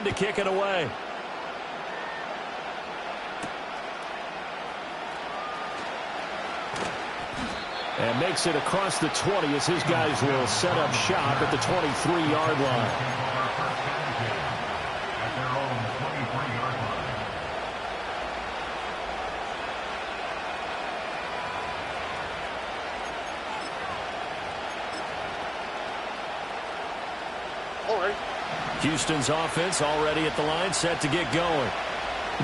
to kick it away. And makes it across the 20 as his guys will set up shop at the 23-yard line. Houston's offense already at the line, set to get going.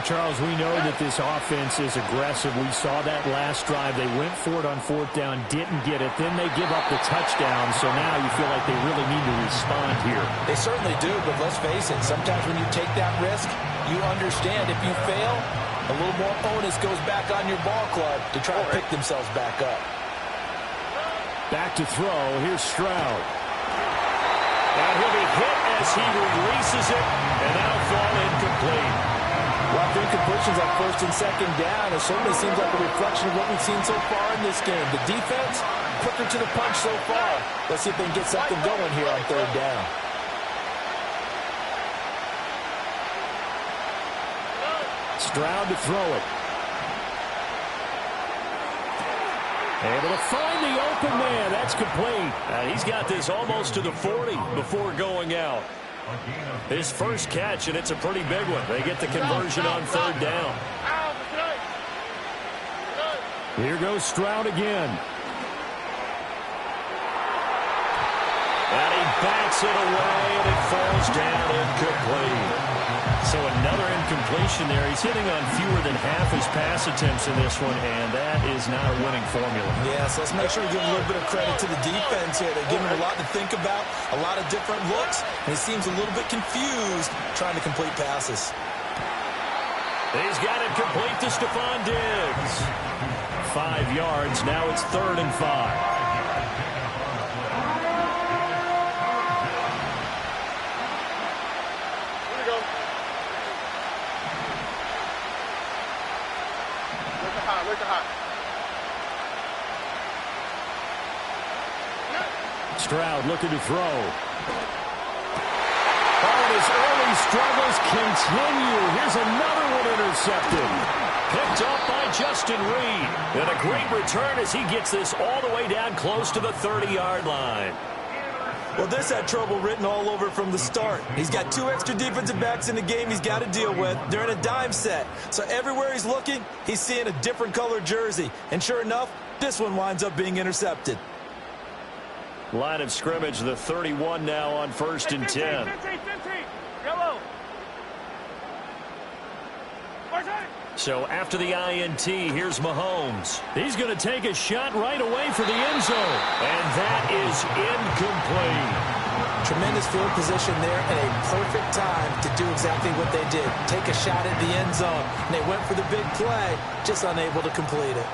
Charles, we know that this offense is aggressive. We saw that last drive. They went for it on fourth down, didn't get it. Then they give up the touchdown, so now you feel like they really need to respond here. They certainly do, but let's face it, sometimes when you take that risk, you understand if you fail, a little more onus goes back on your ball club to try to pick themselves back up. Back to throw. Here's Stroud. And he'll be hit as he releases it, and that'll fall incomplete. Well, the incompletions on first and second down, it certainly seems like a reflection of what we've seen so far in this game. The defense, quicker to the punch so far. Let's see if they can get something going here on third down. Stroud to throw it. Able to find the open man. That's complete. And he's got this almost to the 40 before going out. His first catch, and it's a pretty big one. They get the conversion on third down. Here goes Stroud again. And he bats it away, and it falls down incomplete. So another incompletion there. He's hitting on fewer than half his pass attempts in this one, and that is not a winning formula. Yeah, so let's make sure we give a little bit of credit to the defense here. They're giving him a lot to think about, a lot of different looks, and he seems a little bit confused trying to complete passes. He's got it complete to Stephon Diggs. 5 yards. Now it's 3rd and 5. Stroud looking to throw. Oh, his early struggles continue. Here's another one intercepted. Picked up by Justin Reed. And a great return as he gets this all the way down close to the 30-yard line. Well, this had trouble written all over from the start. He's got 2 extra defensive backs in the game he's got to deal with during a dime set. So everywhere he's looking, he's seeing a different color jersey. And sure enough, this one winds up being intercepted. Line of scrimmage, the 31 now on 1st and 10. So after the INT, here's Mahomes. He's going to take a shot right away for the end zone. And that is incomplete. Tremendous field position there and a perfect time to do exactly what they did. Take a shot at the end zone. And they went for the big play, just unable to complete it.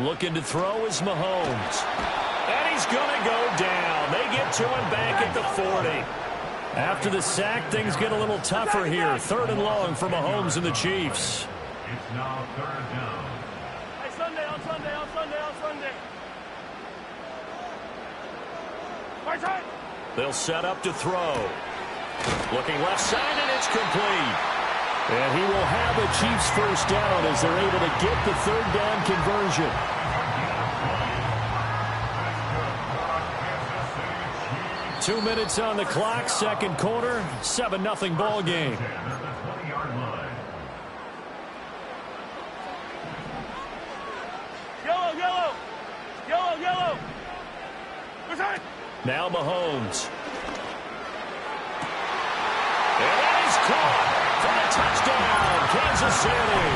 Looking to throw is Mahomes. And he's going to go down. They get to him back at the 40. After the sack, things get a little tougher here. 3rd and long for Mahomes and the Chiefs. It's now 3rd down. Hey, Sunday. They'll set up to throw. Looking left side, and it's complete. And he will have a Chiefs first down as they're able to get the 3rd down conversion. Two minutes on the clock, second quarter, 7-0 ball game. Yellow. Now Mahomes. And that is caught for a touchdown, Kansas City.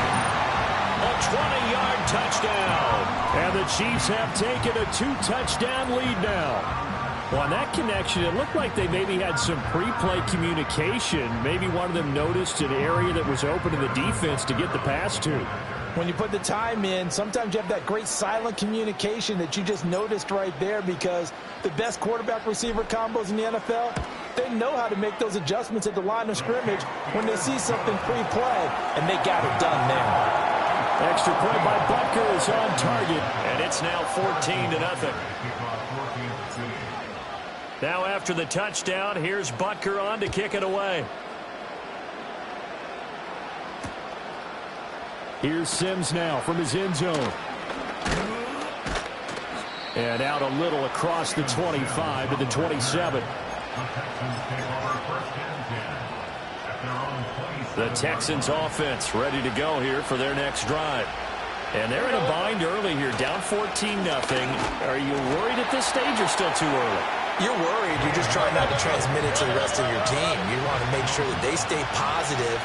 A 20-yard touchdown. And the Chiefs have taken a 2-touchdown lead now. Well, on that connection, it looked like they maybe had some pre-play communication. Maybe one of them noticed an area that was open in the defense to get the pass to. When you put the time in, sometimes you have that great silent communication that you just noticed right there, because the best quarterback-receiver combos in the NFL, they know how to make those adjustments at the line of scrimmage when they see something pre-play, and they got it done there. Extra point by Butker is on target, and it's now 14-0. Now after the touchdown, here's Butker on to kick it away. Here's Sims now from his end zone. And out a little across the 25 to the 27. The Texans offense ready to go here for their next drive. And they're in a bind early here, down 14-0. Are you worried at this stage or still too early? You're worried. You're just trying not to transmit it to the rest of your team. You want to make sure that they stay positive.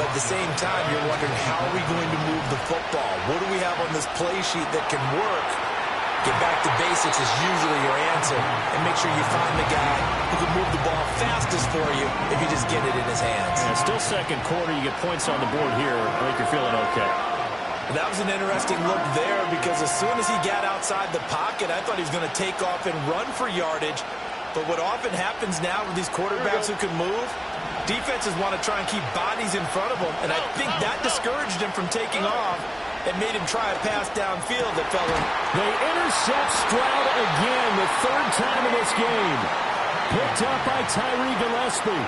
But at the same time, you're wondering, how are we going to move the football? What do we have on this play sheet that can work? Get back to basics is usually your answer. And make sure you find the guy who can move the ball fastest for you if you just get it in his hands. Yeah, still second quarter. You get points on the board here. I think you're feeling okay. That was an interesting look there because as soon as he got outside the pocket, I thought he was going to take off and run for yardage. But what often happens now with these quarterbacks who can move, defenses want to try and keep bodies in front of them. And I think that discouraged him from taking off and made him try a pass downfield that fell in. They intercept Stroud again, the third time in this game. Picked up by Tyree Gillespie.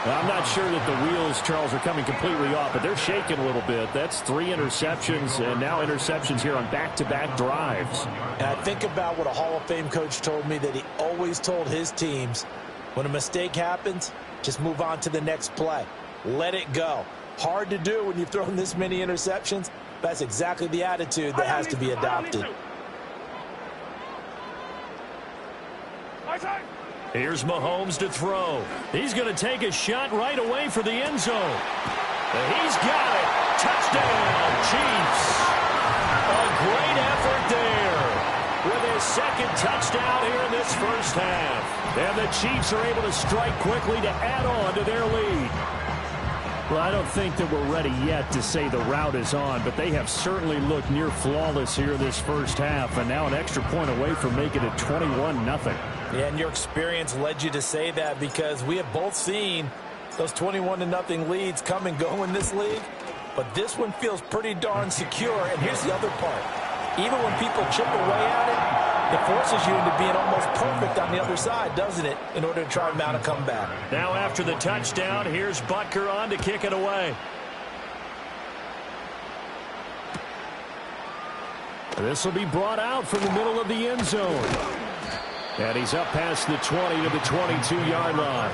I'm not sure that the wheels, Charles, are coming completely off, but they're shaking a little bit. That's 3 interceptions, and now interceptions here on back-to-back drives. And I think about what a Hall of Fame coach told me, that he always told his teams, when a mistake happens, just move on to the next play. Let it go. Hard to do when you've thrown this many interceptions. That's exactly the attitude that has to be adopted. Here's Mahomes to throw. He's going to take a shot right away for the end zone. And he's got it. Touchdown, Chiefs. A great effort there with his second touchdown here in this first half. And the Chiefs are able to strike quickly to add on to their lead. Well, I don't think that we're ready yet to say the route is on, but they have certainly looked near flawless here this first half, and now an extra point away from making it 21-0. Yeah, and your experience led you to say that, because we have both seen those 21-0 leads come and go in this league, but this one feels pretty darn secure. And here's the other part. Even when people chip away at it, it forces you into being almost perfect on the other side, doesn't it, in order to try and mount a comeback. Now after the touchdown, here's Butker on to kick it away. This will be brought out from the middle of the end zone. And he's up past the 20 to the 22-yard line.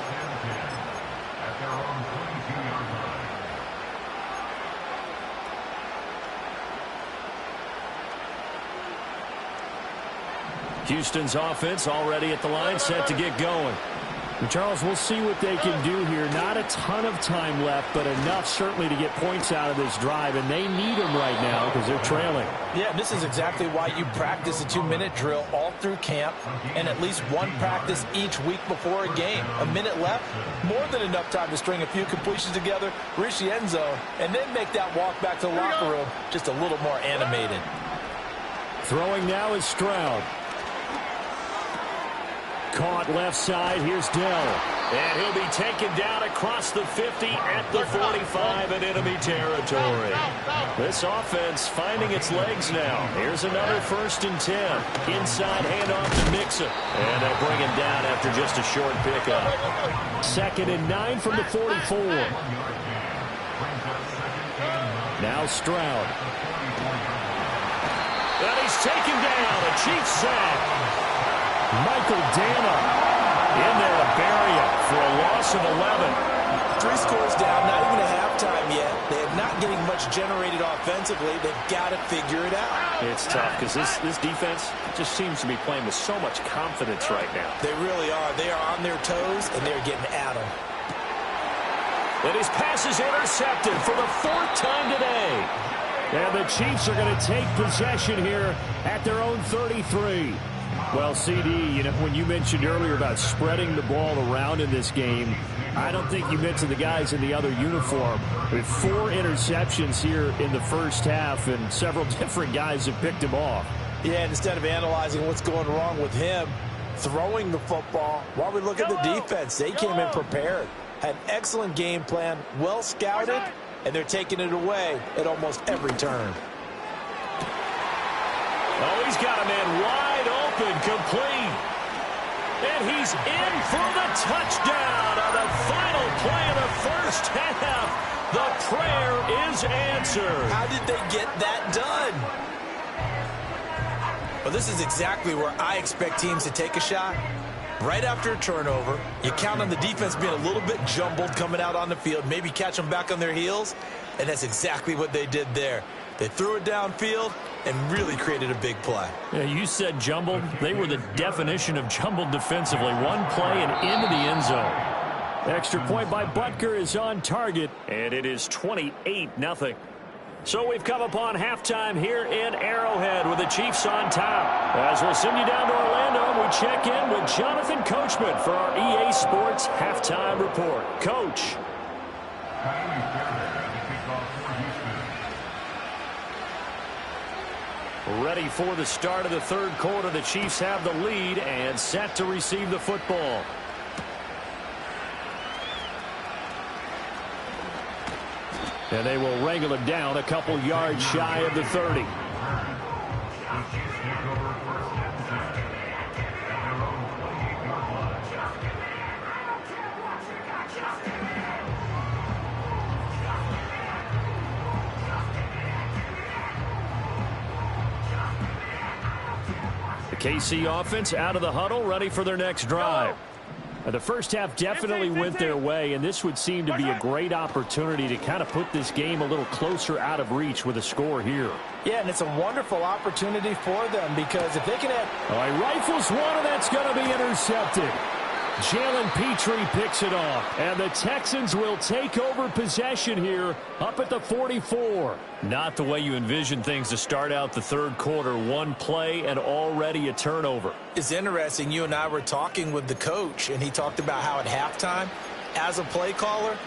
Houston's offense already at the line, set to get going. And Charles, we'll see what they can do here. Not a ton of time left, but enough certainly to get points out of this drive, and they need them right now because they're trailing. Yeah, this is exactly why you practice a 2-minute drill all through camp and at least one practice each week before a game. A minute left, more than enough time to string a few completions together, reach the end zone, and then make that walk back to the locker room just a little more animated. Throwing now is Stroud. Caught left side. Here's Dell. And he'll be taken down across the 50 at the 45 in enemy territory. This offense finding its legs now. Here's another 1st and 10. Inside handoff to Mixon. And they'll bring him down after just a short pickup. 2nd and 9 from the 44. Now Stroud. And he's taken down. A Chiefs sack. Michael Dana in there to bury him for a loss of 11. 3 scores down, not even at halftime yet. They're not getting much generated offensively. They've got to figure it out. It's tough because this defense just seems to be playing with so much confidence right now. They really are. They are on their toes, and they're getting at them. And his pass is intercepted for the 4th time today. And the Chiefs are going to take possession here at their own 33. Well, CD, you know, when you mentioned earlier about spreading the ball around in this game, I don't think you mentioned the guys in the other uniform. With 4 interceptions here in the first half, and several different guys have picked him off. Yeah, instead of analyzing what's going wrong with him, throwing the football, while we look at the defense, they came in prepared. Had an excellent game plan, well scouted, and they're taking it away at almost every turn. Oh, he's got a man wide open, complete. And he's in for the touchdown on the final play of the first half. The prayer is answered. How did they get that done? Well, this is exactly where I expect teams to take a shot. Right after a turnover, you count on the defense being a little bit jumbled coming out on the field, maybe catch them back on their heels, and that's exactly what they did there. They threw it downfield and really created a big play. Yeah, you said jumbled. They were the definition of jumbled defensively. One play and into the end zone. Extra point by Butker is on target, and it is 28-0. So we've come upon halftime here in Arrowhead with the Chiefs on top. As we'll send you down to Orlando, we check in with Jonathan Coachman for our EA Sports Halftime Report. Coach. Ready for the start of the third quarter. The Chiefs have the lead and set to receive the football. And they will wrangle it down a couple yards shy of the 30. The KC offense out of the huddle, ready for their next drive. The first half definitely went their way, and this would seem to be a great opportunity to kind of put this game a little closer out of reach with a score here. Yeah, and it's a wonderful opportunity for them because if they can have... All right, rifles one, and that's going to be intercepted. Jalen Petrie picks it off, and the Texans will take over possession here up at the 44. Not the way you envision things to start out the third quarter. One play and already a turnover. It's interesting. You and I were talking with the coach, and he talked about how at halftime, as a play caller,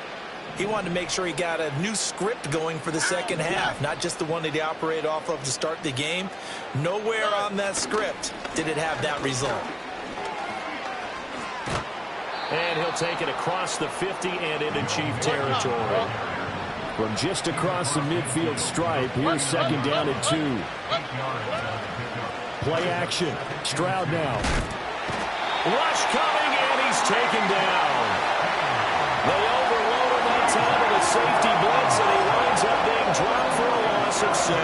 he wanted to make sure he got a new script going for the second half, not just the one that he operated off of to start the game. Nowhere on that script did it have that result. And he'll take it across the 50 and into Chief territory. From just across the midfield stripe, here's second down and 2. Play action. Stroud now. Rush coming, and he's taken down. They overload him on top of a safety blitz, and he winds up being dropped for a loss of 7.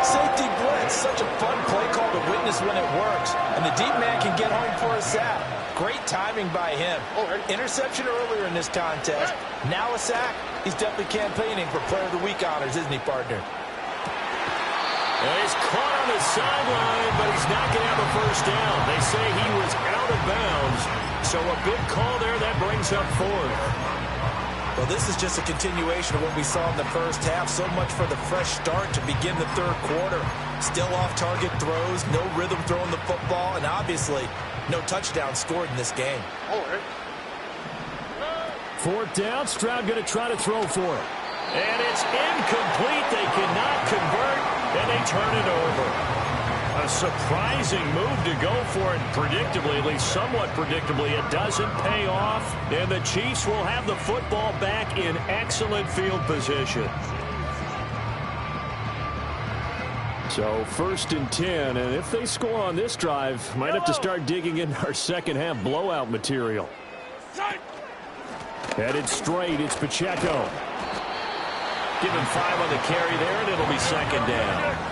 Safety blitz, such a fun play call to witness when it works. And the deep man can get home for a sack. Great timing by him. Interception earlier in this contest. Now a sack. He's definitely campaigning for Player of the Week honors, isn't he, partner? And he's caught on the sideline, but he's not going to have a first down. They say he was out of bounds. So a big call there that brings up 4th. Well, this is just a continuation of what we saw in the first half. So much for the fresh start to begin the third quarter. Still off-target throws, no rhythm throwing the football, and obviously no touchdown scored in this game. 4th down, Stroud going to try to throw for it. And it's incomplete. They cannot convert, and they turn it over. A surprising move to go for it. Predictably, at least somewhat predictably, it doesn't pay off. And the Chiefs will have the football back in excellent field position. So 1st and 10, and if they score on this drive, might have to start digging in our second half blowout material. Headed straight, it's Pacheco. Give him 5 on the carry there, and it'll be second down.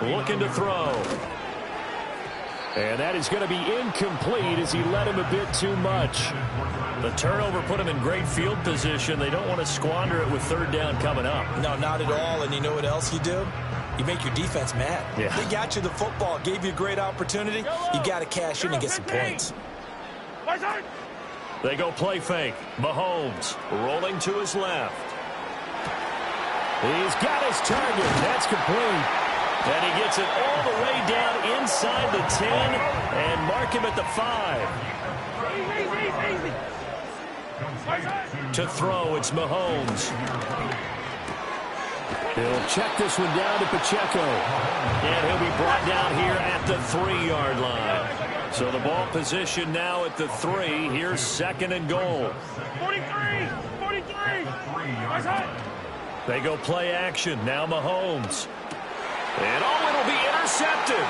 Looking to throw. And that is going to be incomplete as he led him a bit too much. The turnover put him in great field position. They don't want to squander it with 3rd down coming up. No, not at all. And you know what else you do? You make your defense mad. Yeah. They got you the football, gave you a great opportunity. You got to cash in and get some points. They go play fake. Mahomes rolling to his left. He's got his target. That's complete. And he gets it all the way down inside the 10 and mark him at the 5. To throw, it's Mahomes. He'll check this one down to Pacheco. And he'll be brought down here at the 3-yard line. So the ball position now at the 3. Here's 2nd and goal. 43! They go play action. Now Mahomes. And oh, it'll be intercepted.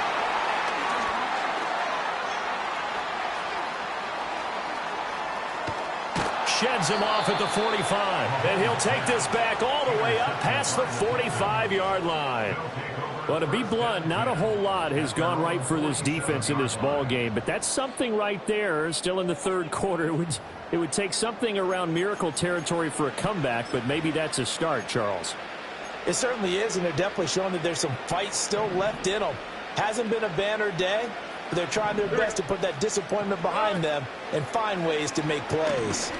Sheds him off at the 45. And he'll take this back all the way up past the 45-yard line. Well, to be blunt, not a whole lot has gone right for this defense in this ball game, but that's something right there. Still in the third quarter. It would take something around miracle territory for a comeback, but maybe that's a start, Charles. It certainly is, and they're definitely showing that there's some fight still left in them. Hasn't been a banner day, but they're trying their best to put that disappointment behind them and find ways to make plays.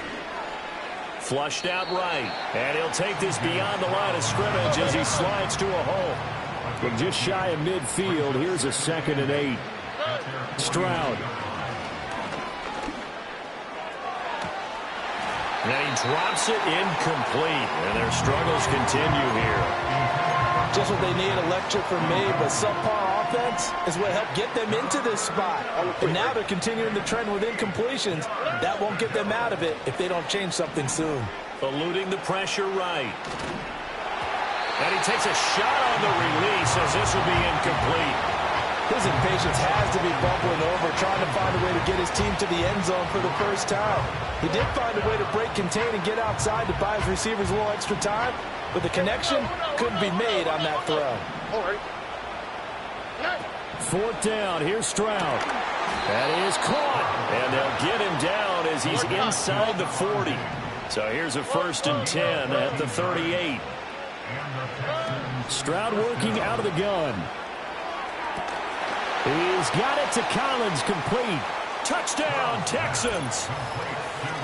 Flushed out right, and he'll take this beyond the line of scrimmage as he slides to a hole. From just shy of midfield, here's a 2nd and 8. Stroud. And he drops it incomplete, and their struggles continue here. Just what they need, a lecture from me, but subpar offense is what helped get them into this spot. And now they're continuing the trend with incompletions. That won't get them out of it if they don't change something soon. Eluding the pressure right. And he takes a shot on the release as this will be incomplete. His impatience has to be bubbling over, trying to find a way to get his team to the end zone for the first time. He did find a way to break, contain, and get outside to buy his receivers a little extra time, but the connection couldn't be made on that throw. 4th down. Here's Stroud. That is caught, and they'll get him down as he's inside the 40. So here's a 1st and 10 at the 38. Stroud working out of the gun. He's got it to Collins, complete. Touchdown, Texans.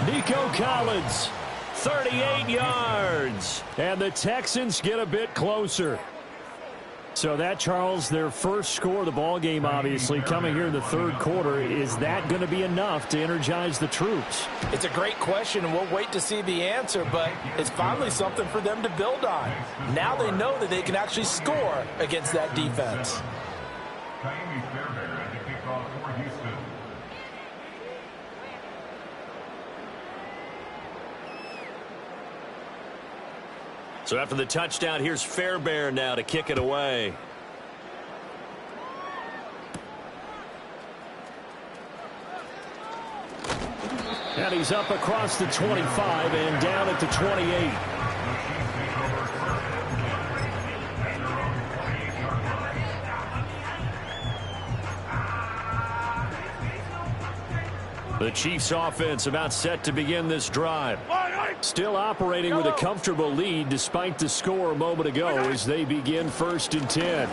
Nico Collins. 38 yards. And the Texans get a bit closer. So that, Charles, their first score of the ball game, obviously, coming here in the third quarter. Is that going to be enough to energize the troops? It's a great question, and we'll wait to see the answer, but it's finally something for them to build on. Now they know that they can actually score against that defense. So after the touchdown, here's Fairbairn now to kick it away. And he's up across the 25 and down at the 28. The Chiefs offense about set to begin this drive. Still operating with a comfortable lead despite the score a moment ago as they begin 1st and 10.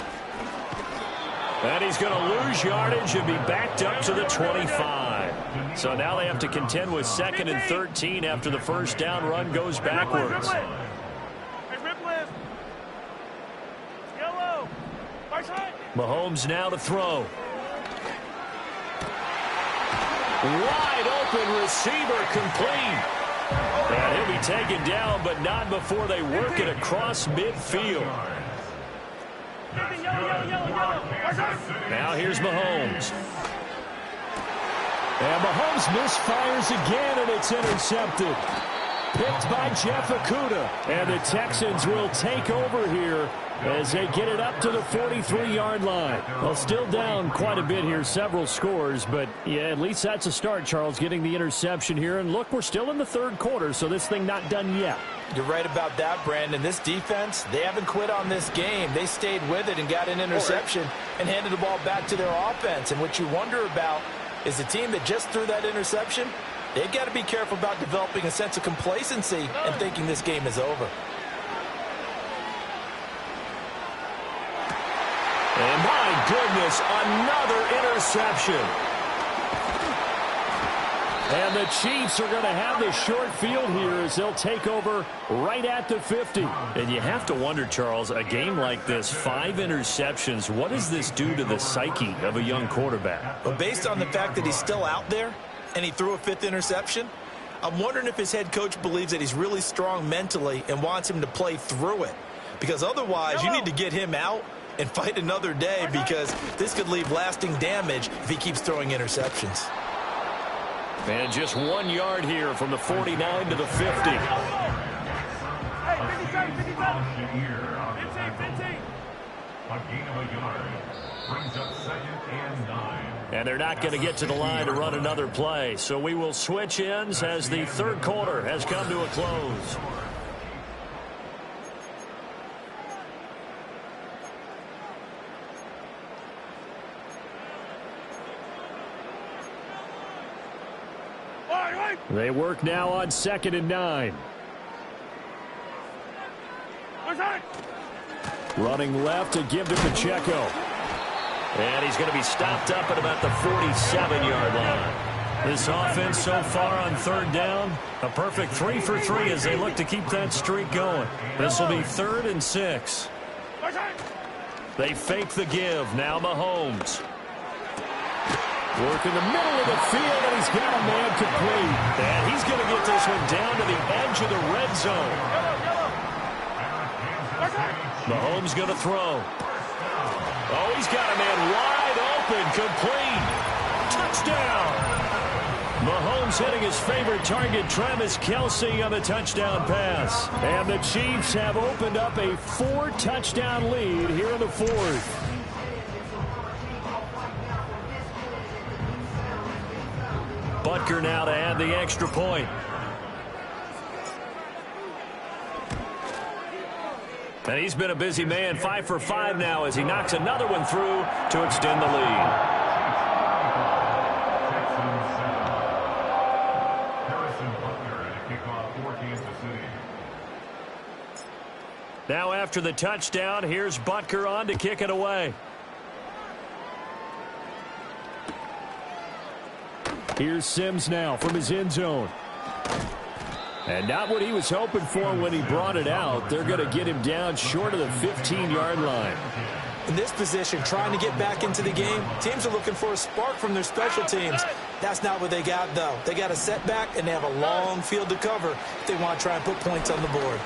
And he's going to lose yardage and be backed up to the 25. So now they have to contend with 2nd and 13 after the first down run goes backwards. Mahomes now to throw. Wide open receiver complete. And he'll be taken down, but not before they work it across midfield. Now here's Mahomes. And Mahomes misfires again, and it's intercepted. Picked by Jeff Okudah. And the Texans will take over here as they get it up to the 43-yard line. Well, still down quite a bit here, several scores, but yeah, at least that's a start, Charles, getting the interception here. And look, we're still in the third quarter, so this thing not done yet. You're right about that, Brandon. This defense, they haven't quit on this game. They stayed with it and got an interception and handed the ball back to their offense. And what you wonder about is the team that just threw that interception, they've got to be careful about developing a sense of complacency and thinking this game is over. And my goodness, another interception. And the Chiefs are going to have the short field here as they'll take over right at the 50. And you have to wonder, Charles, a game like this, 5 interceptions, what does this do to the psyche of a young quarterback? But based on the fact that he's still out there and he threw a 5th interception, I'm wondering if his head coach believes that he's really strong mentally and wants him to play through it. Because otherwise, you need to get him out and fight another day, because this could leave lasting damage if he keeps throwing interceptions. And just 1 yard here from the 49 to the 50. Al-Sha'ir on the tackle. A gain of a yard. Brings up 2nd and 9. And they're not going to get to the line to run another play. So we will switch ends as the third quarter has come to a close. They work now on 2nd and 9. Running left to give to Pacheco. And he's going to be stopped up at about the 47-yard line. This offense so far on 3rd down, a perfect 3 for 3 as they look to keep that streak going. This will be 3rd and 6. They fake the give. Now Mahomes. Work in the middle of the field, and he's got a man complete. And he's going to get this one down to the edge of the red zone. Mahomes going to throw. Oh, he's got a man wide open, complete. Touchdown. Mahomes hitting his favorite target, Travis Kelce, on the touchdown pass. And the Chiefs have opened up a 4-touchdown lead here in the 4th. Butker now to add the extra point. And he's been a busy man, 5 for 5 now as he knocks another one through to extend the lead. Harrison Butker at a kickoff for Kansas City. Now after the touchdown, here's Butker on to kick it away. Here's Sims now from his end zone. And not what he was hoping for when he brought it out. They're going to get him down short of the 15-yard line. In this position, trying to get back into the game, teams are looking for a spark from their special teams. That's not what they got, though. They got a setback, and they have a long field to cover if they want to try and put points on the board.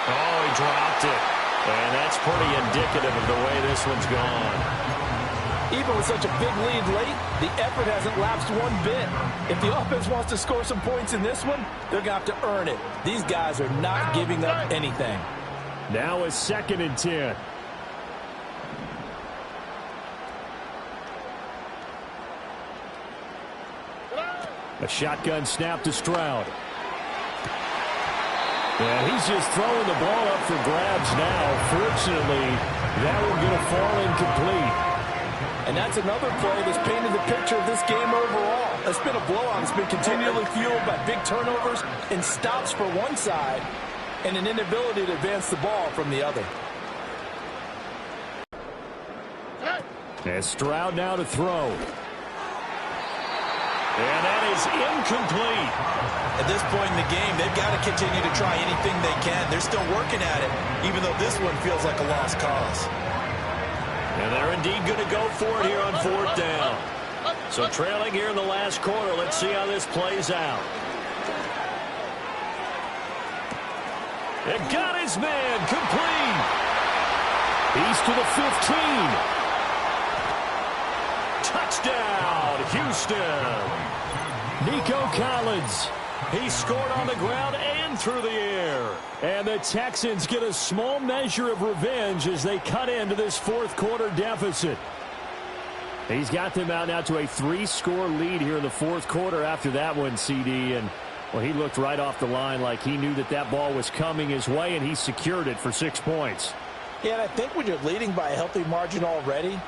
Oh, he dropped it. And that's pretty indicative of the way this one's gone. Even with such a big lead late, the effort hasn't lapsed one bit. If the offense wants to score some points in this one, they're going to have to earn it. These guys are not giving up anything. Now a 2nd and 10. A shotgun snap to Stroud. And he's just throwing the ball up for grabs now. Fortunately, that one going to fall incomplete. And that's another play that's painted the picture of this game overall. It's been a blowout. It's been continually fueled by big turnovers and stops for one side and an inability to advance the ball from the other. And Stroud now to throw. And that is incomplete. At this point in the game, they've got to continue to try anything they can. They're still working at it, even though this one feels like a lost cause. And they're indeed going to go for it here on 4th down. So trailing here in the last quarter. Let's see how this plays out. It got his man complete. He's to the 15. Touchdown, Houston. Nico Collins. He scored on the ground and through the air. And the Texans get a small measure of revenge as they cut into this 4th quarter deficit. He's got them out now to a 3-score lead here in the 4th quarter after that one, CD. And, well, he looked right off the line like he knew that that ball was coming his way, and he secured it for 6 points. Yeah, and I think when you're leading by a healthy margin already,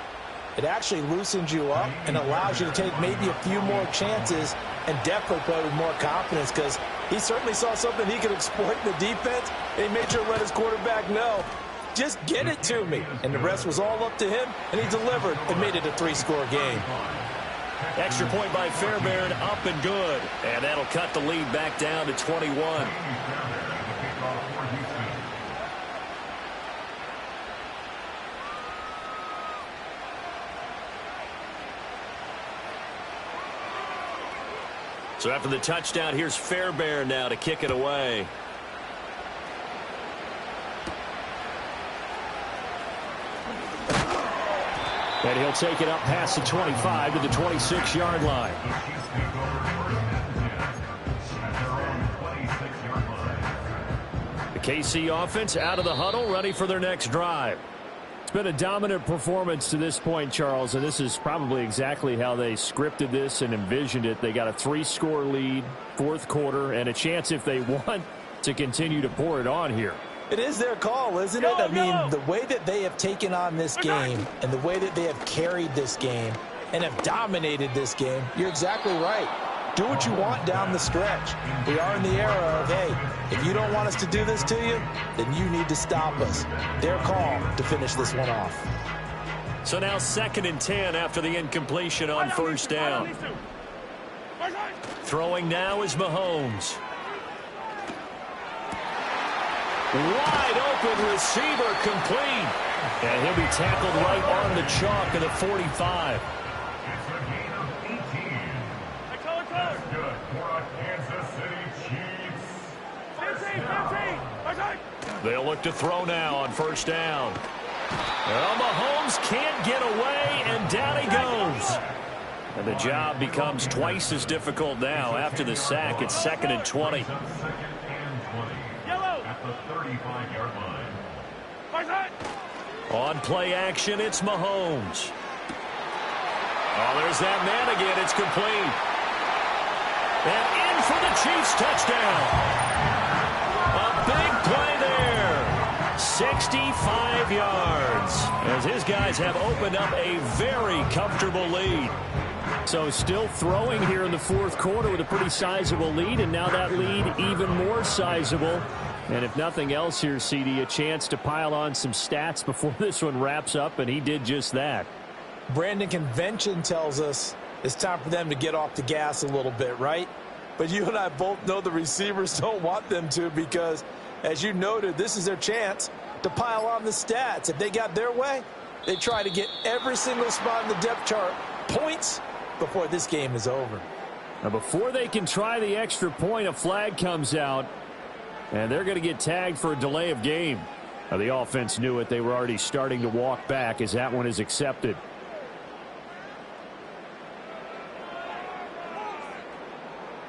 it actually loosens you up and allows you to take maybe a few more chances and definitely play with more confidence because he certainly saw something he could exploit in the defense. And he made sure to let his quarterback know, just get it to me. And the rest was all up to him, and he delivered and made it a 3-score game. Extra point by Fairbairn, up and good. And that'll cut the lead back down to 21. So after the touchdown, here's Fairbairn now to kick it away. And he'll take it up past the 25 to the 26-yard line. KC offense out of the huddle, ready for their next drive. It's been a dominant performance to this point, Charles, and this is probably exactly how they scripted this and envisioned it. They got a 3-score lead, fourth quarter, and a chance, if they want, to continue to pour it on here. It is their call, isn't it? I mean, the way that they have taken on this game and the way that they have carried this game and have dominated this game, you're exactly right. Do what you want down the stretch. We are in the era of, hey, if you don't want us to do this to you, then you need to stop us. Their call to finish this one off. So now 2nd and 10 after the incompletion on first down. Throwing now is Mahomes. Wide open receiver, complete. And he'll be tackled right on the chalk of the 45. It's a gain of 18. That's good for a Kansas City Chiefs. 15. They'll look to throw now on first down. Well, Mahomes can't get away, and down he goes. And the job becomes twice as difficult now after the sack. It's 2nd and 20. At the 35-yard line. On play action, it's Mahomes. Oh, there's that man again. It's complete. And in for the Chiefs touchdown. A big play there. 65 yards. As his guys have opened up a very comfortable lead. So still throwing here in the fourth quarter with a pretty sizable lead, and now that lead even more sizable. And if nothing else here, CD, a chance to pile on some stats before this one wraps up, and he did just that. Brandon, convention tells us it's time for them to get off the gas a little bit, right? But you and I both know the receivers don't want them to because, as you noted, this is their chance to pile on the stats. If they got their way, they try to get every single spot in the depth chart points before this game is over. Now, before they can try the extra point, a flag comes out, and they're going to get tagged for a delay of game. Now, the offense knew it. They were already starting to walk back as that one is accepted.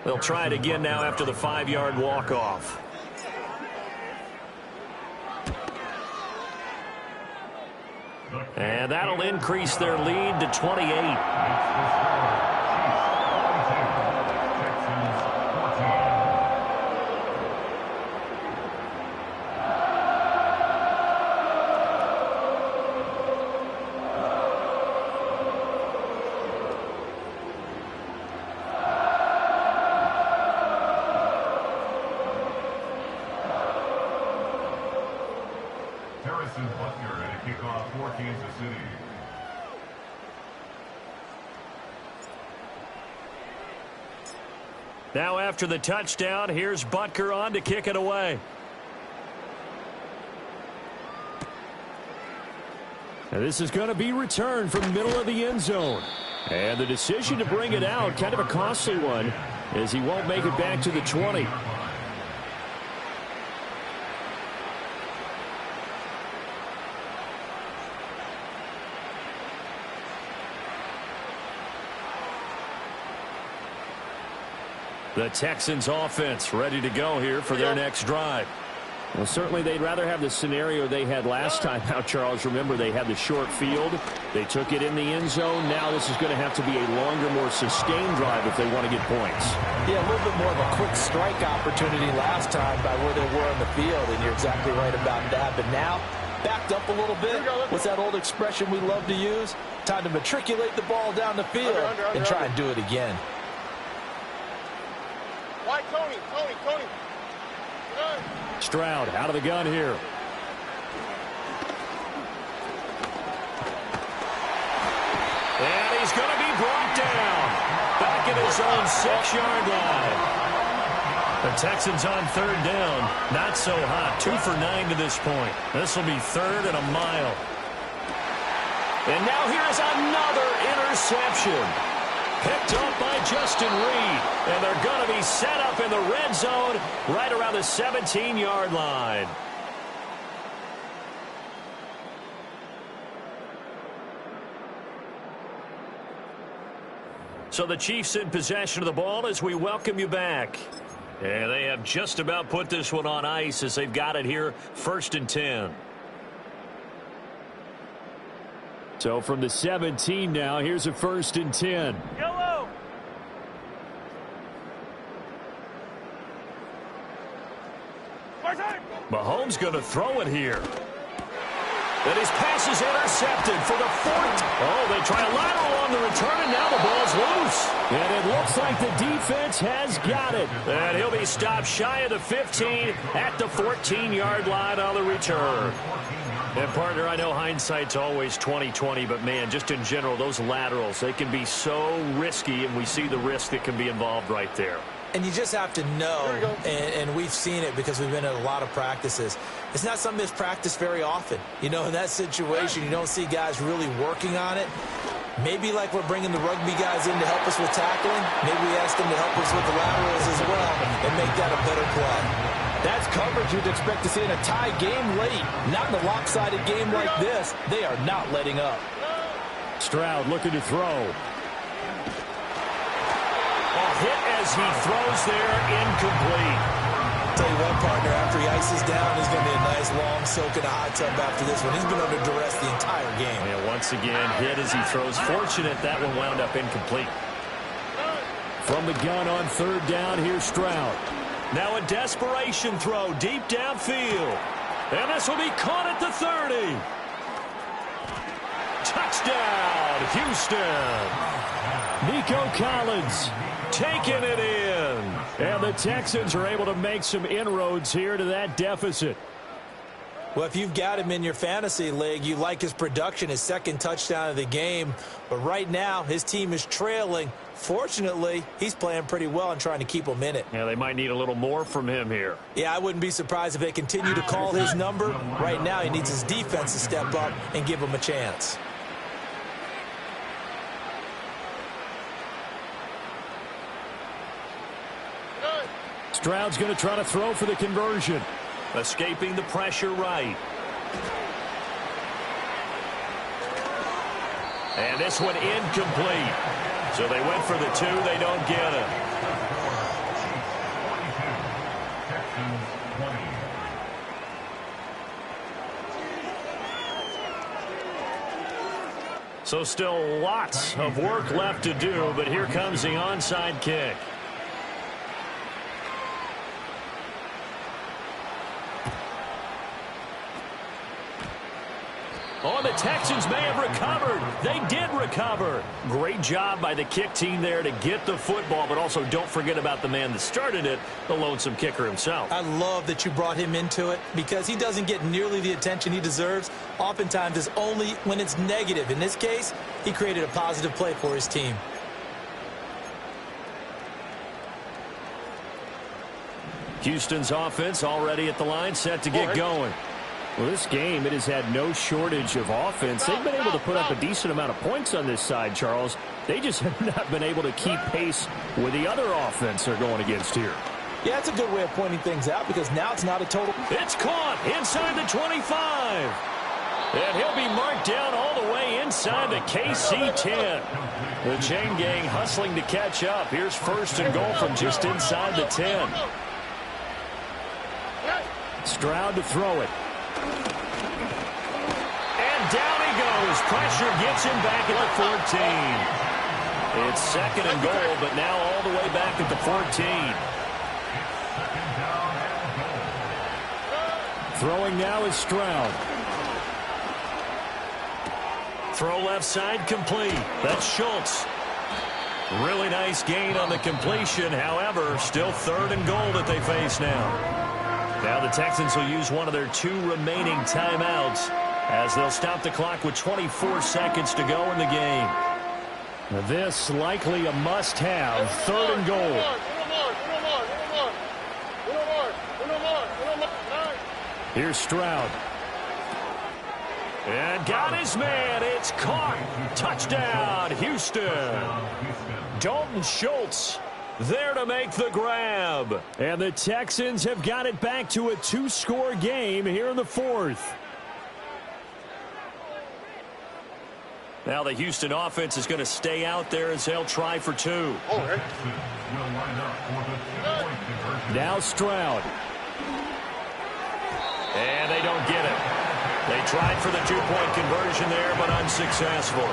They'll try it again now after the 5-yard walk-off. And that'll increase their lead to 28. Now after the touchdown, here's Butker on to kick it away. And this is going to be returned from the middle of the end zone. And the decision to bring it out, kind of a costly one, as he won't make it back to the 20. The Texans offense ready to go here for their next drive. Well, certainly they'd rather have the scenario they had last time out, Charles. Remember, they had the short field. They took it in the end zone. Now this is going to have to be a longer, more sustained drive if they want to get points. Yeah, a little bit more of a quick strike opportunity last time by where they were on the field, and you're exactly right about that. But now, backed up a little bit. What's that old expression we love to use? Time to matriculate the ball down the field and try and do it again. Why, Tony? Stroud out of the gun here. And he's going to be brought down. Back at his own 6-yard line. The Texans on third down. Not so hot. 2 for 9 to this point. This will be third and a mile. And now here's another interception. Picked up by Justin Reed. And they're going to be set up in the red zone right around the 17-yard line. So the Chiefs in possession of the ball as we welcome you back. And they have just about put this one on ice as they've got it here, 1st and 10. So from the 17 now, here's a 1st and 10. Yellow. Mahomes going to throw it here. And his pass is intercepted for the 4th. Oh, they try a lateral on the return, and now the ball's loose. And it looks like the defense has got it. And he'll be stopped shy of the 15 at the 14-yard line on the return. And, partner, I know hindsight's always 20/20, but, man, just in general, those laterals, they can be so risky, and we see the risk that can be involved right there. And you just have to know, and we've seen it because we've been at a lot of practices, it's not something that's practiced very often. You know, in that situation, you don't see guys really working on it. Maybe like we're bringing the rugby guys in to help us with tackling, maybe we ask them to help us with the laterals as well and make that a better play. That's coverage you'd expect to see in a tie game late. Not in a lopsided game like this. They are not letting up. Stroud looking to throw. Hit as he throws there, incomplete. Tell you what, partner, after he ices down, he's going to be a nice long soak in a hot tub after this one. He's been under duress the entire game. Yeah, once again, hit as he throws. Fortunate that one wound up incomplete. From the gun on 3rd down, here's Stroud. Now a desperation throw deep downfield. And this will be caught at the 30. Touchdown, Houston. Nico Collins taking it in. And the Texans are able to make some inroads here to that deficit. Well, if you've got him in your fantasy league, you like his production, his 2nd touchdown of the game. But right now, his team is trailing. Fortunately, he's playing pretty well and trying to keep them in it. Yeah, they might need a little more from him here. Yeah, I wouldn't be surprised if they continue to call his number. Right now, he needs his defense to step up and give him a chance. Stroud's going to try to throw for the conversion. Escaping the pressure right. And this one incomplete. So they went for the 2. They don't get it. So still lots of work left to do, but here comes the onside kick. Oh, the Texans may have recovered. They did recover. Great job by the kick team there to get the football, but also don't forget about the man that started it, the lonesome kicker himself. I love that you brought him into it because he doesn't get nearly the attention he deserves. Oftentimes it's only when it's negative. In this case, he created a positive play for his team. Houston's offense already at the line, set to get going. Well, this game, it has had no shortage of offense. They've been able to put up a decent amount of points on this side, Charles. They just have not been able to keep pace with the other offense they're going against here. Yeah, that's a good way of pointing things out because now it's not a total. It's caught inside the 25. And he'll be marked down all the way inside the KC 10. The chain gang hustling to catch up. Here's 1st and goal from just inside the 10. Stroud to throw it. And down he goes. Pressure gets him back at the 14. It's 2nd and goal, but now all the way back at the 14. Throwing now is Stroud. Throw left side complete. That's Schultz. Really nice gain on the completion. However, still 3rd and goal that they face now. Now the Texans will use one of their 2 remaining timeouts as they'll stop the clock with 24 seconds to go in the game. Now this likely a must-have. 3rd and goal. Here's Stroud. And got his man. It's caught. Touchdown, Houston. Dalton Schultz there to make the grab. And the Texans have got it back to a 2-score game here in the 4th. Now the Houston offense is going to stay out there as they'll try for 2. Now Stroud. And they don't get it. They tried for the two-point conversion there, but unsuccessful.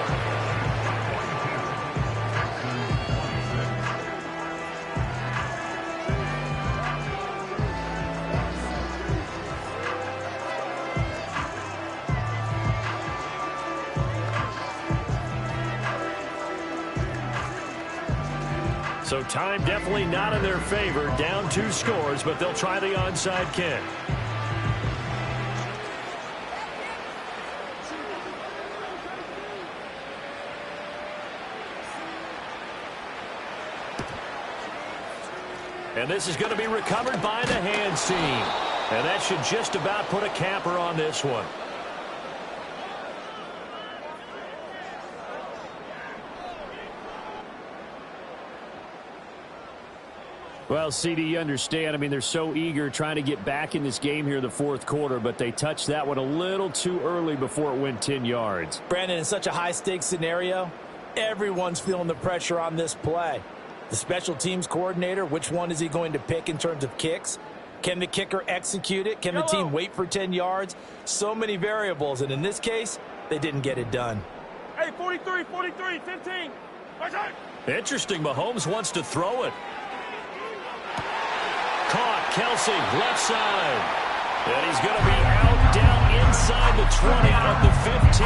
So time definitely not in their favor. Down 2 scores, but they'll try the onside kick. And this is going to be recovered by the hands team. And that should just about put a capper on this one. Well, CD, you understand. I mean, they're so eager trying to get back in this game here in the fourth quarter, but they touched that one a little too early before it went 10 yards. Brandon, in such a high-stakes scenario, everyone's feeling the pressure on this play. The special teams coordinator, which one is he going to pick in terms of kicks? Can the kicker execute it? Can the team wait for 10 yards? So many variables, and in this case, they didn't get it done. Hey, 43, 15. Interesting. Mahomes wants to throw it. Caught. Kelsey, left side. And he's going to be out down inside the 20 of the 15.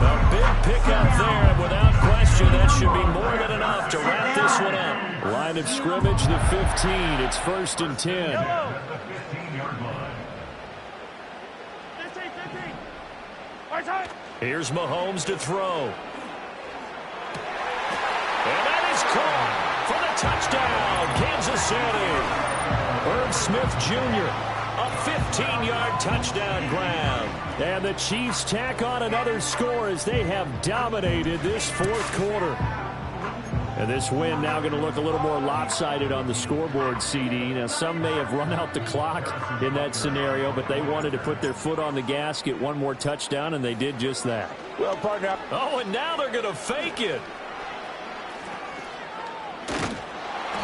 A big pickup there, and without question, that should be more than enough to wrap this one up. Line of scrimmage, the 15. It's 1st and 10. 15. Here's Mahomes to throw. And that is caught for the touchdown, Kansas City. Irv Smith Jr., a 15-yard touchdown grab. And the Chiefs tack on another score as they have dominated this fourth quarter. And this win now going to look a little more lopsided on the scoreboard, CD. Now, some may have run out the clock in that scenario, but they wanted to put their foot on the gas, get one more touchdown, and they did just that. Well, partner. Oh, and now they're going to fake it.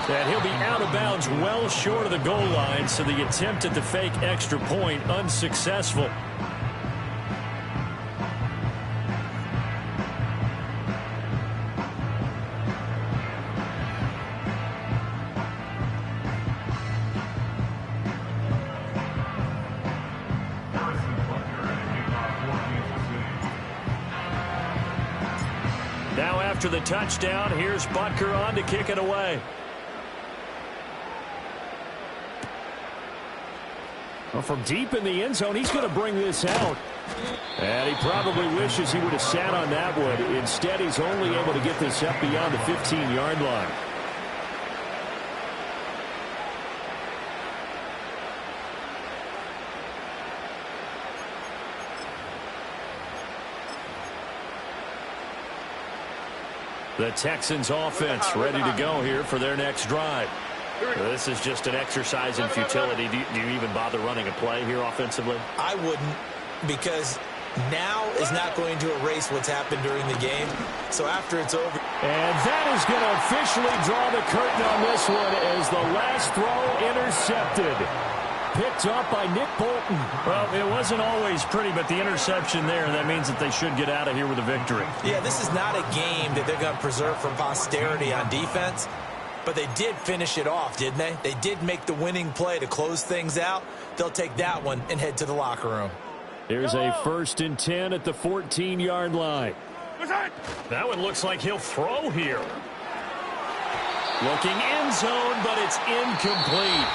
And he'll be out of bounds well short of the goal line, so the attempt at the fake extra point unsuccessful. Now after the touchdown, here's Butker on to kick it away. Well, from deep in the end zone, he's going to bring this out. And he probably wishes he would have sat on that one. Instead, he's only able to get this up beyond the 15-yard line. The Texans offense ready to go here for their next drive. This is just an exercise in futility. Do you even bother running a play here offensively? I wouldn't, because now is not going to erase what's happened during the game. So after it's over. And that is going to officially draw the curtain on this one as the last throw intercepted. Picked up by Nick Bolton. Well, it wasn't always pretty, but the interception there, that means that they should get out of here with a victory. Yeah, this is not a game that they're going to preserve from posterity on defense. But they did finish it off, didn't they? They did make the winning play to close things out. They'll take that one and head to the locker room. There's a 1st and 10 at the 14-yard line. That one looks like he'll throw here. Looking end zone, but it's incomplete.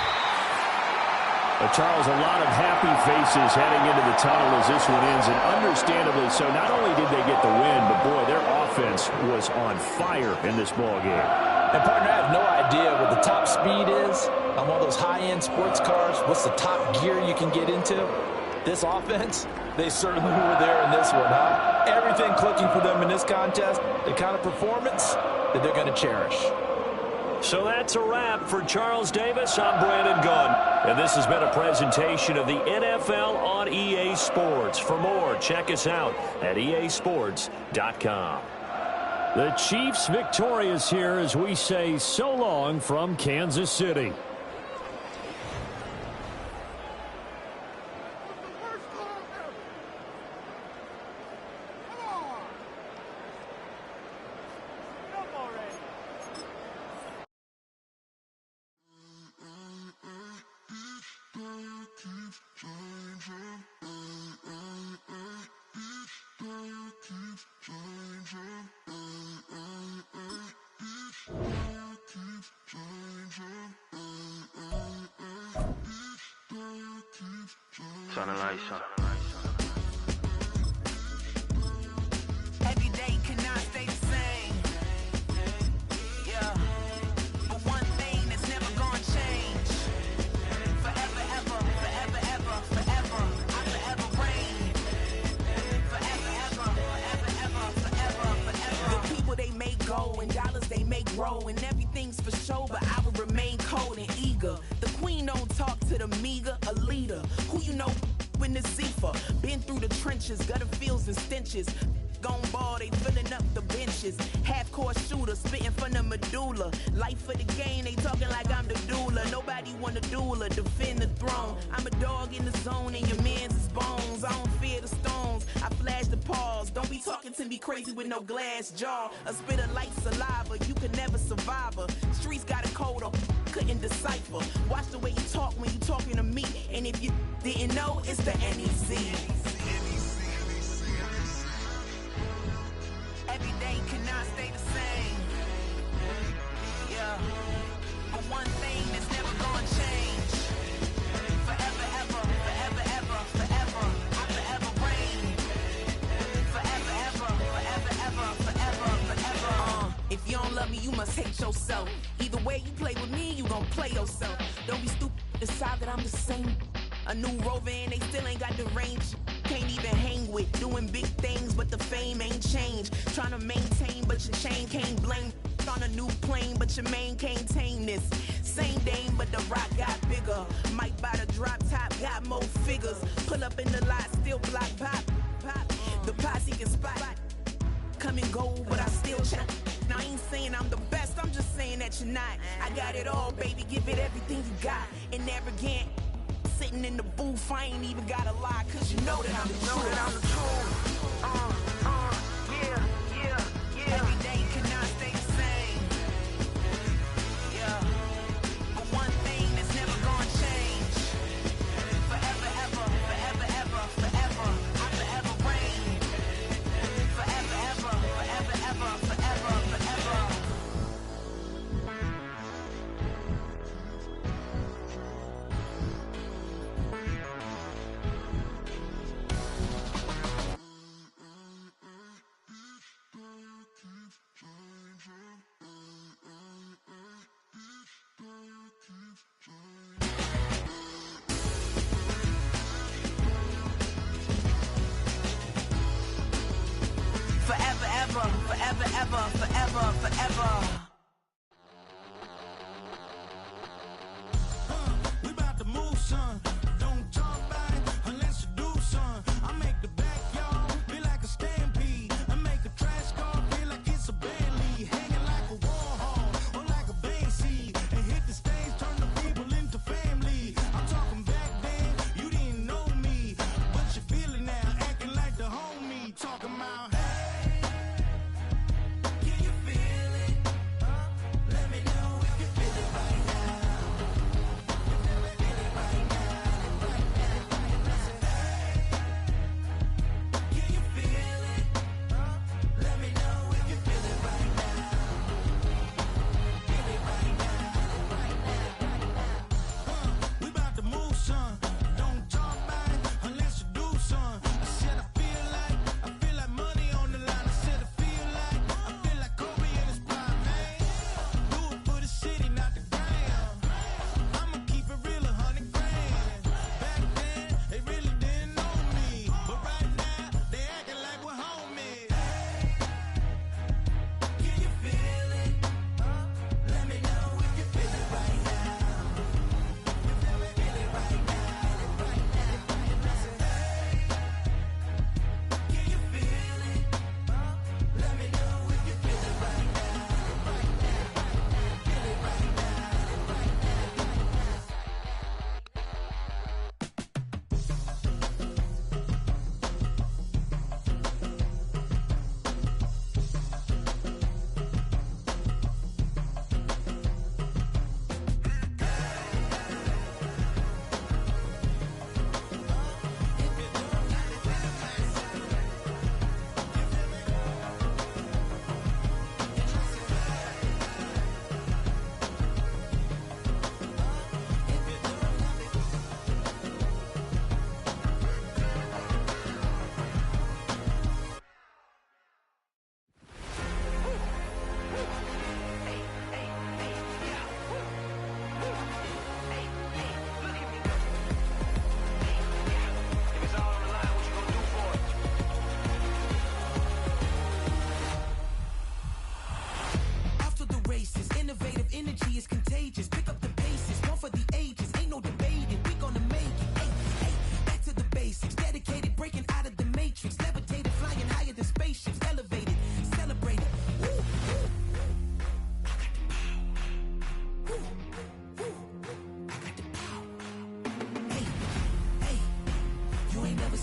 Charles, a lot of happy faces heading into the tunnel as this one ends, and understandably so. Not only did they get the win, but boy, their offense was on fire in this ball game. And partner, I have no idea what the top speed is on one of those high-end sports cars. What's the top gear you can get into? This offense, they certainly were there in this one, huh? Everything clicking for them in this contest, the kind of performance that they're going to cherish. So that's a wrap for Charles Davis. I'm Brandon Gunn. And this has been a presentation of the NFL on EA Sports. For more, check us out at easports.com. The Chiefs victorious here as we say so long from Kansas City. Turn the lights on. Every day cannot stay the same. Yeah. But one thing that's never gonna change. Forever, ever, forever, ever, forever. I forever reign. Forever, ever, forever, ever, forever, forever. The people they make go and dollars they make grow and everything's for show, but I will remain cold and eager. The queen don't talk to the meager, a leader. Who you know in the Zephyr? Been through the trenches, gutter fields and stenches. Gone ball, they filling up the benches. Half-court shooter, spitting from the medulla. Life for the game, they talking like I'm the doula. Nobody want a doula, defend the throne. I'm a dog in the zone and your man's is bones. I don't fear the stones, I flash the paws. Don't be talking to me crazy with no glass jaw. A spit of light saliva, you can never survive her. Streets got a code up, couldn't decipher. Watch the way you talk when you talking to me. And if you didn't know, it's the NEC. Every day cannot stay the same. Yeah. But one thing that's never gonna change. Forever, ever, forever, ever, forever. I forever reign. Forever, ever, forever, ever, forever, forever. If you don't love me, you must hate yourself. Either way you play with me, you gon' play yourself. Don't be stupid, decide that I'm the same. A new rover and they still ain't got the range. Can't even hang with, doing big things, but the fame ain't changed. Trying to maintain, but your chain can't blame. On a new plane, but your main can't tame this. Same dame, but the rock got bigger. Might buy the drop top, got more figures. Pull up in the lot, still block pop. The posse can spot. Come and go, but I still chat. Now I ain't saying I'm the best, I'm just saying that you're not. I got it all, baby, give it everything you got. And arrogant. Sitting in the booth, I ain't even gotta lie, cause you know that I'm the truth. Yeah. Every day cannot stay the same. Yeah. But one thing that's never gonna change. Forever, ever, forever, ever, forever. I forever reign. Forever, ever, forever, ever, forever, forever. Forever, ever, forever, ever, forever, forever. We about to move, son. Don't talk about it unless you do, son. I make the backyard feel like a stampede. I make a trash car feel like it's a band lead. Hanging like a Warhol or like a band seed. And hit the stage, turn the people into family. I'm talking back then, you didn't know me. But you feel it now, acting like the homie. Talking about, hey, can you feel it?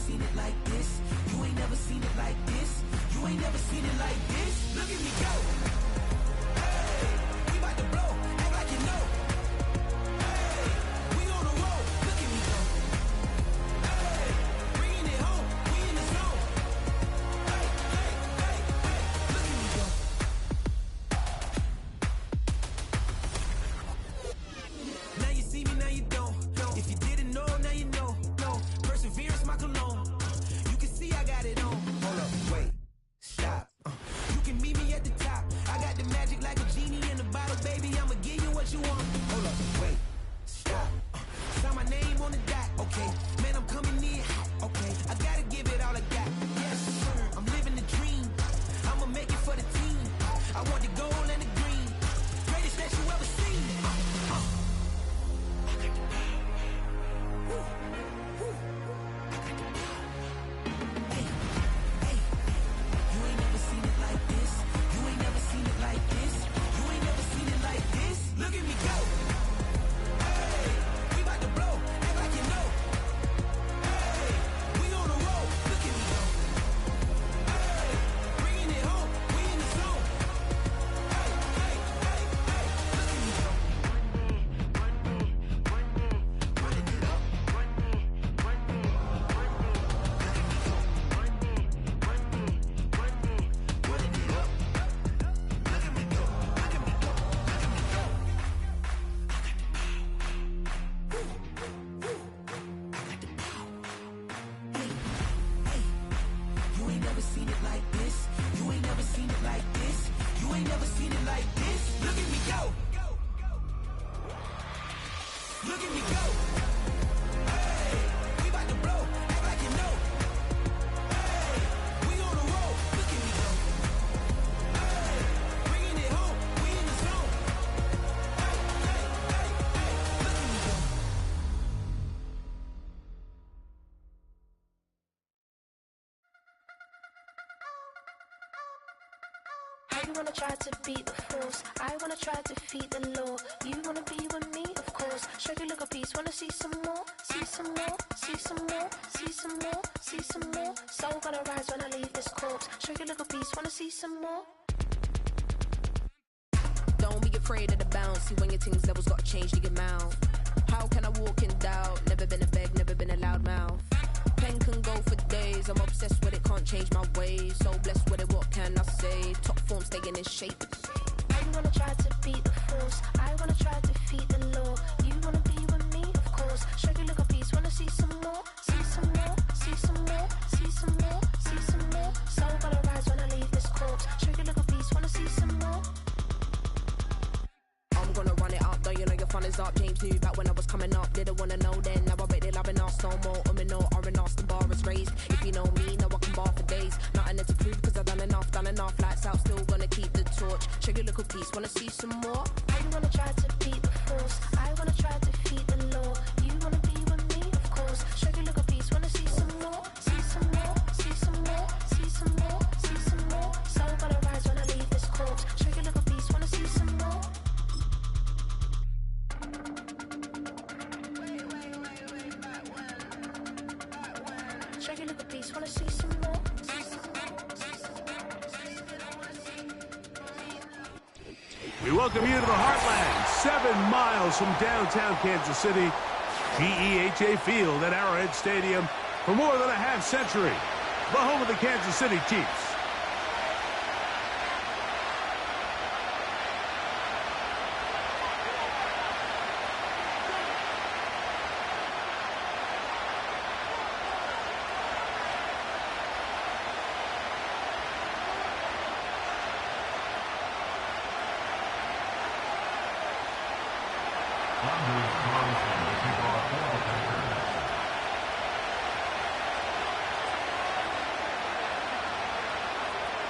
seen it like this. You ain't never seen it like this. You ain't never seen it like this. Look at me go. Hey, we about to blow. Act like you know. Hey, we on a roll. Look at me go. Hey, bringing it home. We in the zone. Hey, hey, hey, hey. Look at me go. Now you see me, now you don't. If you didn't know, now you know. No, perseverance, my cologne. You can see I got it on. Hold up, wait, stop. You can meet me at the top. I got the magic like a genie in a bottle, baby. I'ma give you what you want. Hold up, wait, stop. Sign my name on the dot, okay. Man, I'm coming in hot, okay. I gotta give it all I got. Yes, sir, I'm living the dream. I'ma make it for the team. I want the gold and the green. Greatest that you ever seen. You ain't never seen it like this. You ain't never seen it like this. You ain't never seen it like this. Look at me go. Hey, we about to blow. Act like you know. Hey, we on a roll. Look at me go. Hey, bringing it home. We in the zone. Hey, hey, hey, hey. Look at me go. Running it up. Running it up. Look at me go. Look at me go. Look at me go. You ain't never seen it like this. You ain't never seen it like this. You ain't never seen it like this. Look at me go. Look at me go. Hey, we about to blow. Act like you know. Hey, we on a roll. Look at me go. Hey, bringing it home. We in the zone. Hey, hey, hey, hey. Look at me go. I wanna try to beat the force. I wanna try to defeat the law. You wanna be with me, of course. Show you look a piece. Wanna see some more? See some more? See some more? See some more? See some more? Soul gonna rise when I leave this corpse. Show you look a piece. Wanna see some more? Don't be afraid of the bounce. See when your things levels got to change to your mouth. How can I walk in doubt? Never been a beg, never been a loud mouth. Pen can go for days. I'm obsessed with it, can't change my ways. So blessed with it, what can I say? Top form staying in shape. I wanna try to beat the force. I wanna try to defeat the law. You wanna be with me, of course. Show you look a piece. Wanna see some more? See some more? See some more? See some more? See some more? Soul gonna rise when I leave this corpse. Show you look a piece. Wanna see some more? I'm gonna run it up, though you know your fun is up. James knew back when I was coming up. Didn't wanna know then, now I bet they loving us no more. No, or an the bar is raised. If you know me, now I can bar for days. Nothing there to prove, cause I've done enough. Lights out, still gonna keep the torch. Show you little piece, wanna see some more? I wanna try to beat the force. I wanna try to defeat the law. You wanna be with me, of course. Show you look a piece. Wanna see some more? See some more? See some more? See some more? See some more? Soul gonna rise when I leave this corpse. Show you look a piece. Wanna see some more? Show you look a piece. Wanna see some more? We welcome you to the Heartland, 7 miles from downtown Kansas City. GEHA Field at Arrowhead Stadium for more than a half century. The home of the Kansas City Chiefs.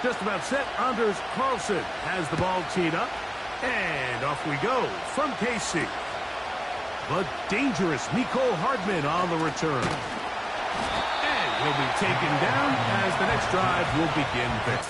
Just about set. Anders Carlson has the ball teed up. And off we go from KC. The dangerous Mecole Hardman on the return. And he'll be taken down as the next drive will begin there.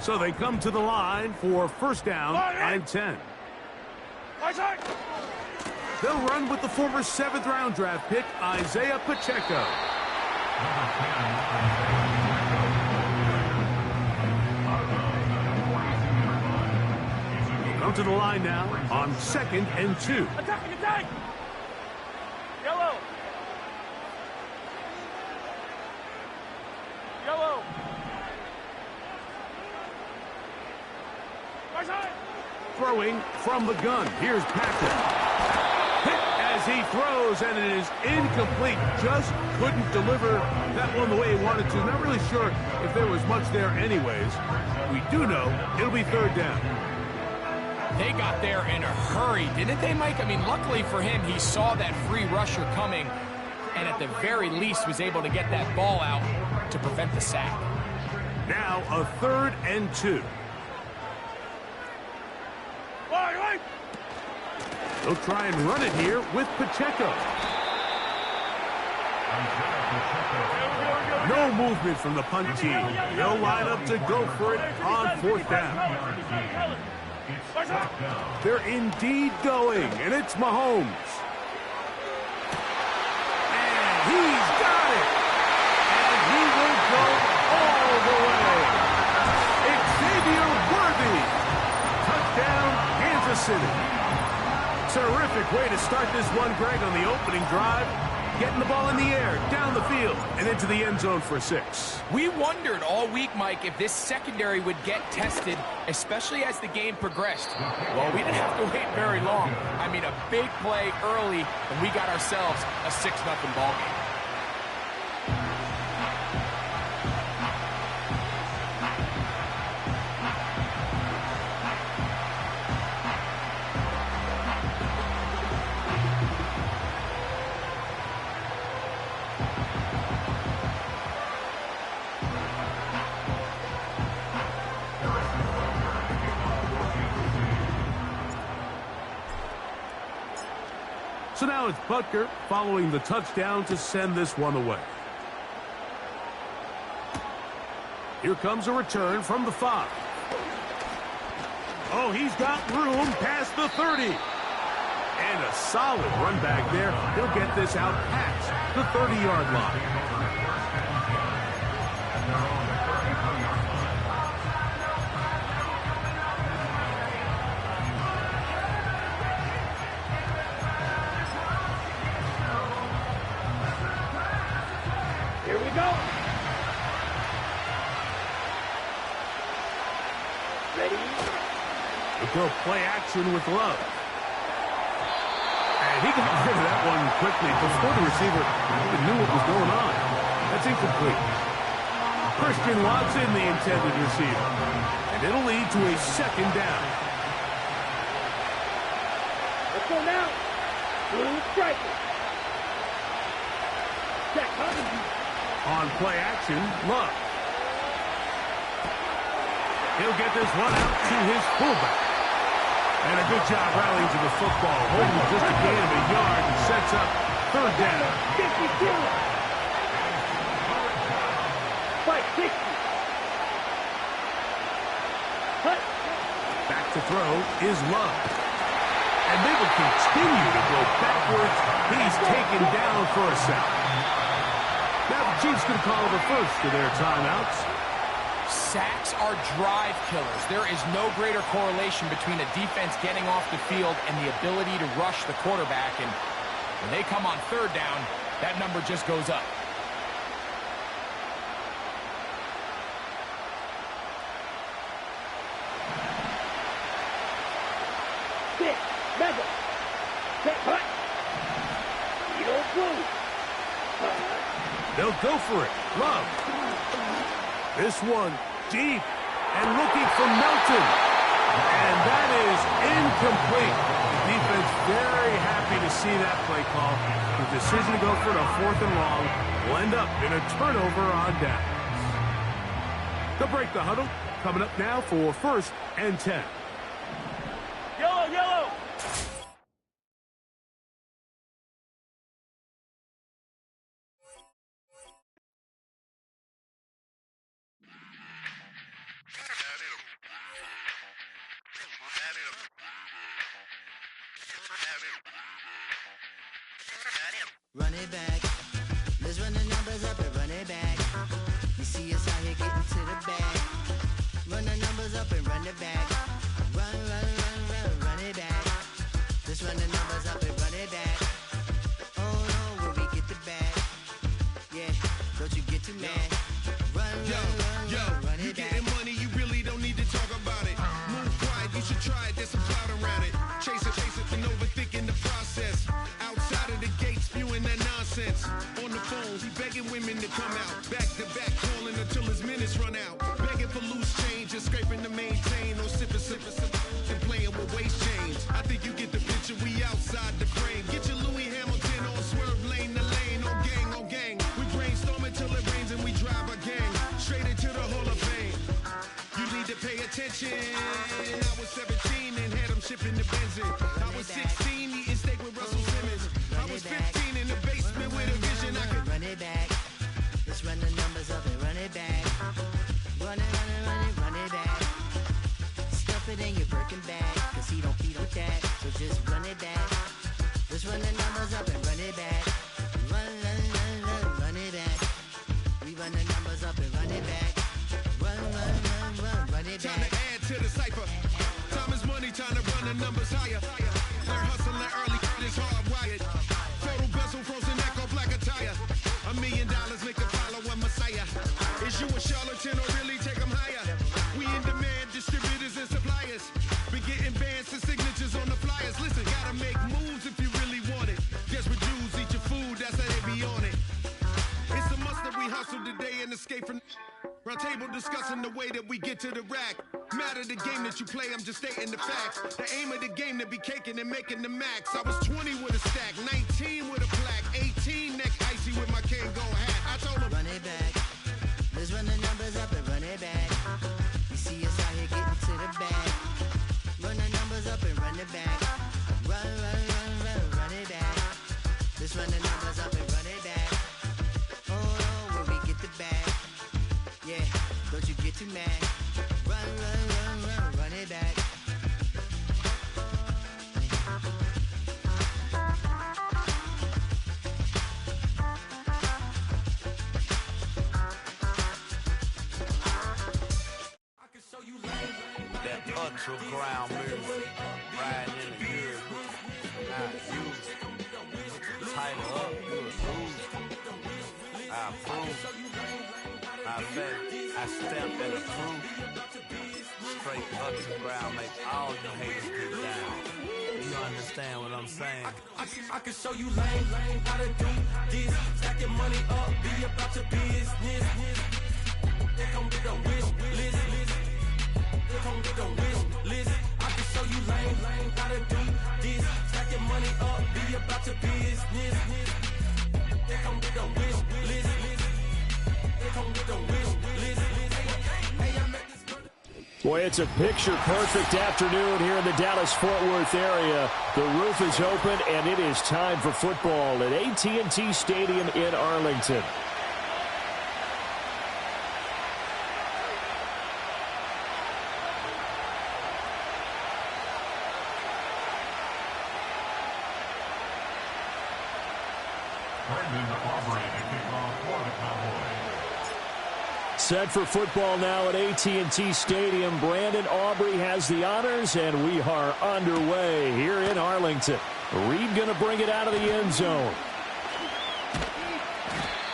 So they come to the line for first down and 10. They'll run with the former 7th-round draft pick, Isaiah Pacheco. Come to the line now on 2nd and 2. Attacking, attack! Yellow! Yellow! Right side! Throwing from the gun. Here's Patrick. Hit as he throws, and it is incomplete. Just couldn't deliver that one the way he wanted to. Not really sure if there was much there anyways. We do know it'll be 3rd down. They got there in a hurry, didn't they, Mike? I mean, luckily for him, he saw that free rusher coming, and at the very least was able to get that ball out to prevent the sack. Now a 3rd and 2. They'll try and run it here with Pacheco. No movement from the punt team. They'll line up to go for it on 4th down. They're indeed going, and it's Mahomes. And he's got it. And he will go all the way. Xavier Worthy. Touchdown, Kansas City. Terrific way to start this one, Greg, on the opening drive. Getting the ball in the air, down the field, and into the end zone for 6. We wondered all week, Mike, if this secondary would get tested, especially as the game progressed. Well, we didn't have to wait very long. I mean, a big play early, and we got ourselves a 6-0 ball game. So now it's Butker following the touchdown to send this one away. Here comes a return from the 5. Oh, he's got room past the 30. And a solid run back there. He'll get this out past the 30-yard line. Here we go. Ready? We'll go play action with Love. And he got rid of that one quickly before the receiver even knew what was going on. That's incomplete. Christian Watson, the intended receiver. And it'll lead to a 2nd down. Let's go now. Blue striker. Check. On play action, Love. He'll get this one out to his fullback. And a good job rallying to the football. Holding just a gain of a yard and sets up 3rd down. 52. Fight 60. Cut. Back to throw is Love. And they will continue to go backwards. He's taken down for a sack. Now the Chiefs can call the first of their timeouts. Sacks are drive killers. There is no greater correlation between a defense getting off the field and the ability to rush the quarterback. And when they come on 3rd down, that number just goes up. Six. Mega. Set. Hut. You don't move. They'll go for it. Love. This one deep and looking for Melton. And that is incomplete. The defense very happy to see that play call. The decision to go for it on 4th and long will end up in a turnover on downs. They'll break the huddle. Coming up now for 1st and 10. Yellow, yellow. Internet, it'll Run it back. Let's run the numbers up and run it back. You see us out here getting to the bag. Run the numbers up and run it back. Run it back. Let's run the numbers up and run it back. Oh no, when we get the bag. Yeah, don't you get too mad. Run You it getting back. money, you really don't need to talk about it. Move quiet, you should try it, there's some clout around it. Chase it, and overthinking the process. Outside of the gate, spewing that nonsense. On the phone, he begging women to come out. Back to back, calling until his minutes run out. Begging for loose change and scraping to maintain. Or sipping, and playing with waist chains. I think you get the picture, we outside the frame. Get your Louis Hamilton on swerve lane to lane. On gang. We brainstorm until it rains and we drive a gang. Straight into the Hall of Fame. You need to pay attention. I was 17 and had them shipping the Benzin. I was 16 eating steak with Russell Simmons. I was 15 in the basement with a vision. I could Run it back. Let's run the numbers up and run it back. Run it back. Stuff it in your Birkin bag, cause he don't feed with that. So just run it back. Let's run the numbers up and run it back. Run it back. We run the numbers up and run it back. Run it time to back. add to the cipher. Time is money, time to run the numbers higher. Learn hustling early, it's hardwired. Total bezel, frozen echo, black attire. $1 million make a follow a messiah. Is you a charlatan or really take them higher? We in demand, distributors and suppliers. Be getting bands and signatures on the flyers. Listen, gotta make moves if you really want it. Desperate Jews eat your food, that's how they be on it. It's a must that we hustle today and escape from round table discussing the way that we get to the rack. Matter the game that you play, I'm just stating the facts. The aim of the game to be caking and making the max. I was 20 with a stack, 19 with a plaque, 18 neck icy with my Kango hat. I told him, Run it back. Let's run the numbers up and run it back. You see us out here getting to the bag. Run the numbers up and run it back. Run it back. Let's run the numbers up and run it back. Oh no, when we get the bag. Yeah, don't you get too mad. Run it back. That ultra ground music, riding in the good, not used. Tighten up, you a bruise. I approve. I bet I stamped at approve. Straight ultra ground make all you haters get down. You understand what I'm saying? I can show you lame, how to do this. Stack your money up, be about your business. They come with a wish list. They come with a wish list. I can show you lame, how to do this. Stack your money up, be about your business. They come with a wish list. They come with a wish list. Hey, I met this girl. Boy, it's a picture-perfect afternoon here in the Dallas-Fort Worth area. The roof is open, and it is time for football at AT&T Stadium in Arlington. Brendan Aubrey to kick off for the Cowboys. Set for football now at AT&T Stadium. Brandon Aubrey has the honors, and we are underway here in Arlington. Reed going to bring it out of the end zone.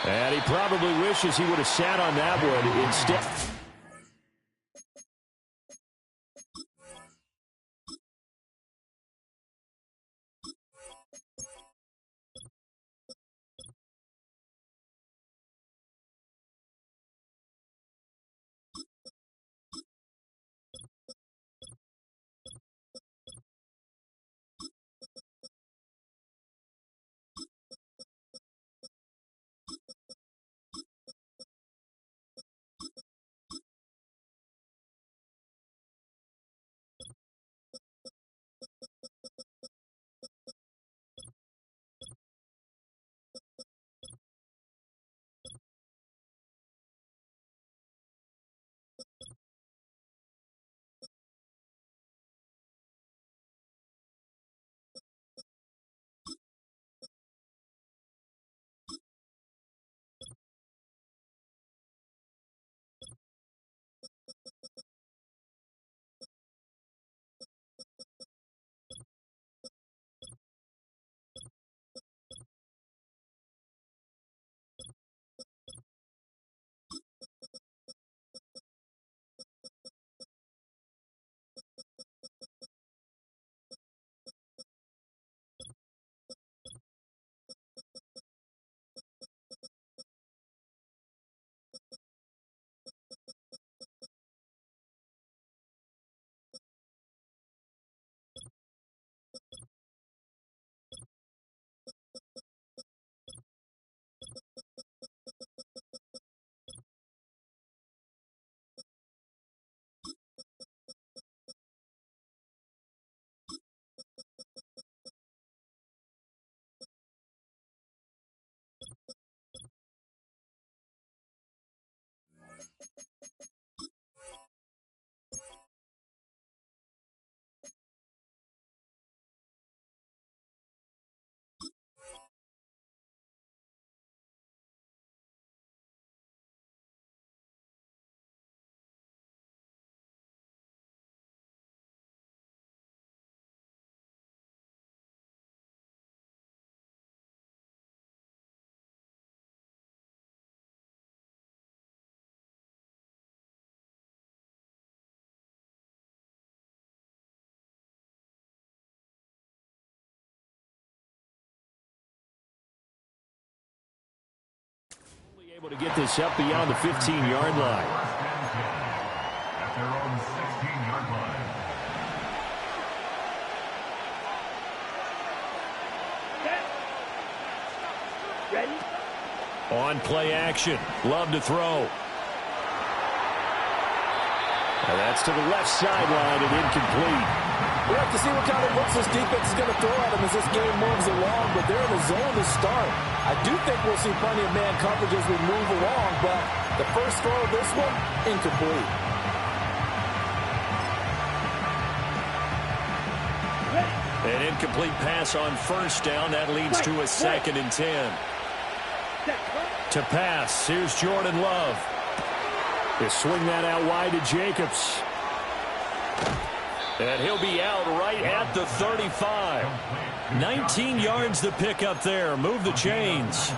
And he probably wishes he would have sat on that one instead. Able to get this up beyond the 15-yard line. At their own 16-yard line. Ready? On play action. Love to throw. And that's to the left sideline and incomplete. We'll have to see what kind of looks this defense is going to throw at them as this game moves along, but they're in the zone to start. I do think we'll see plenty of man coverage as we move along, but the first throw of this one, incomplete. An incomplete pass on first down. That leads to a 2nd and 10. To pass, here's Jordan Love. They swing that out wide to Jacobs. And he'll be out right at the 35. 19 yards to pick up there. Move the chains.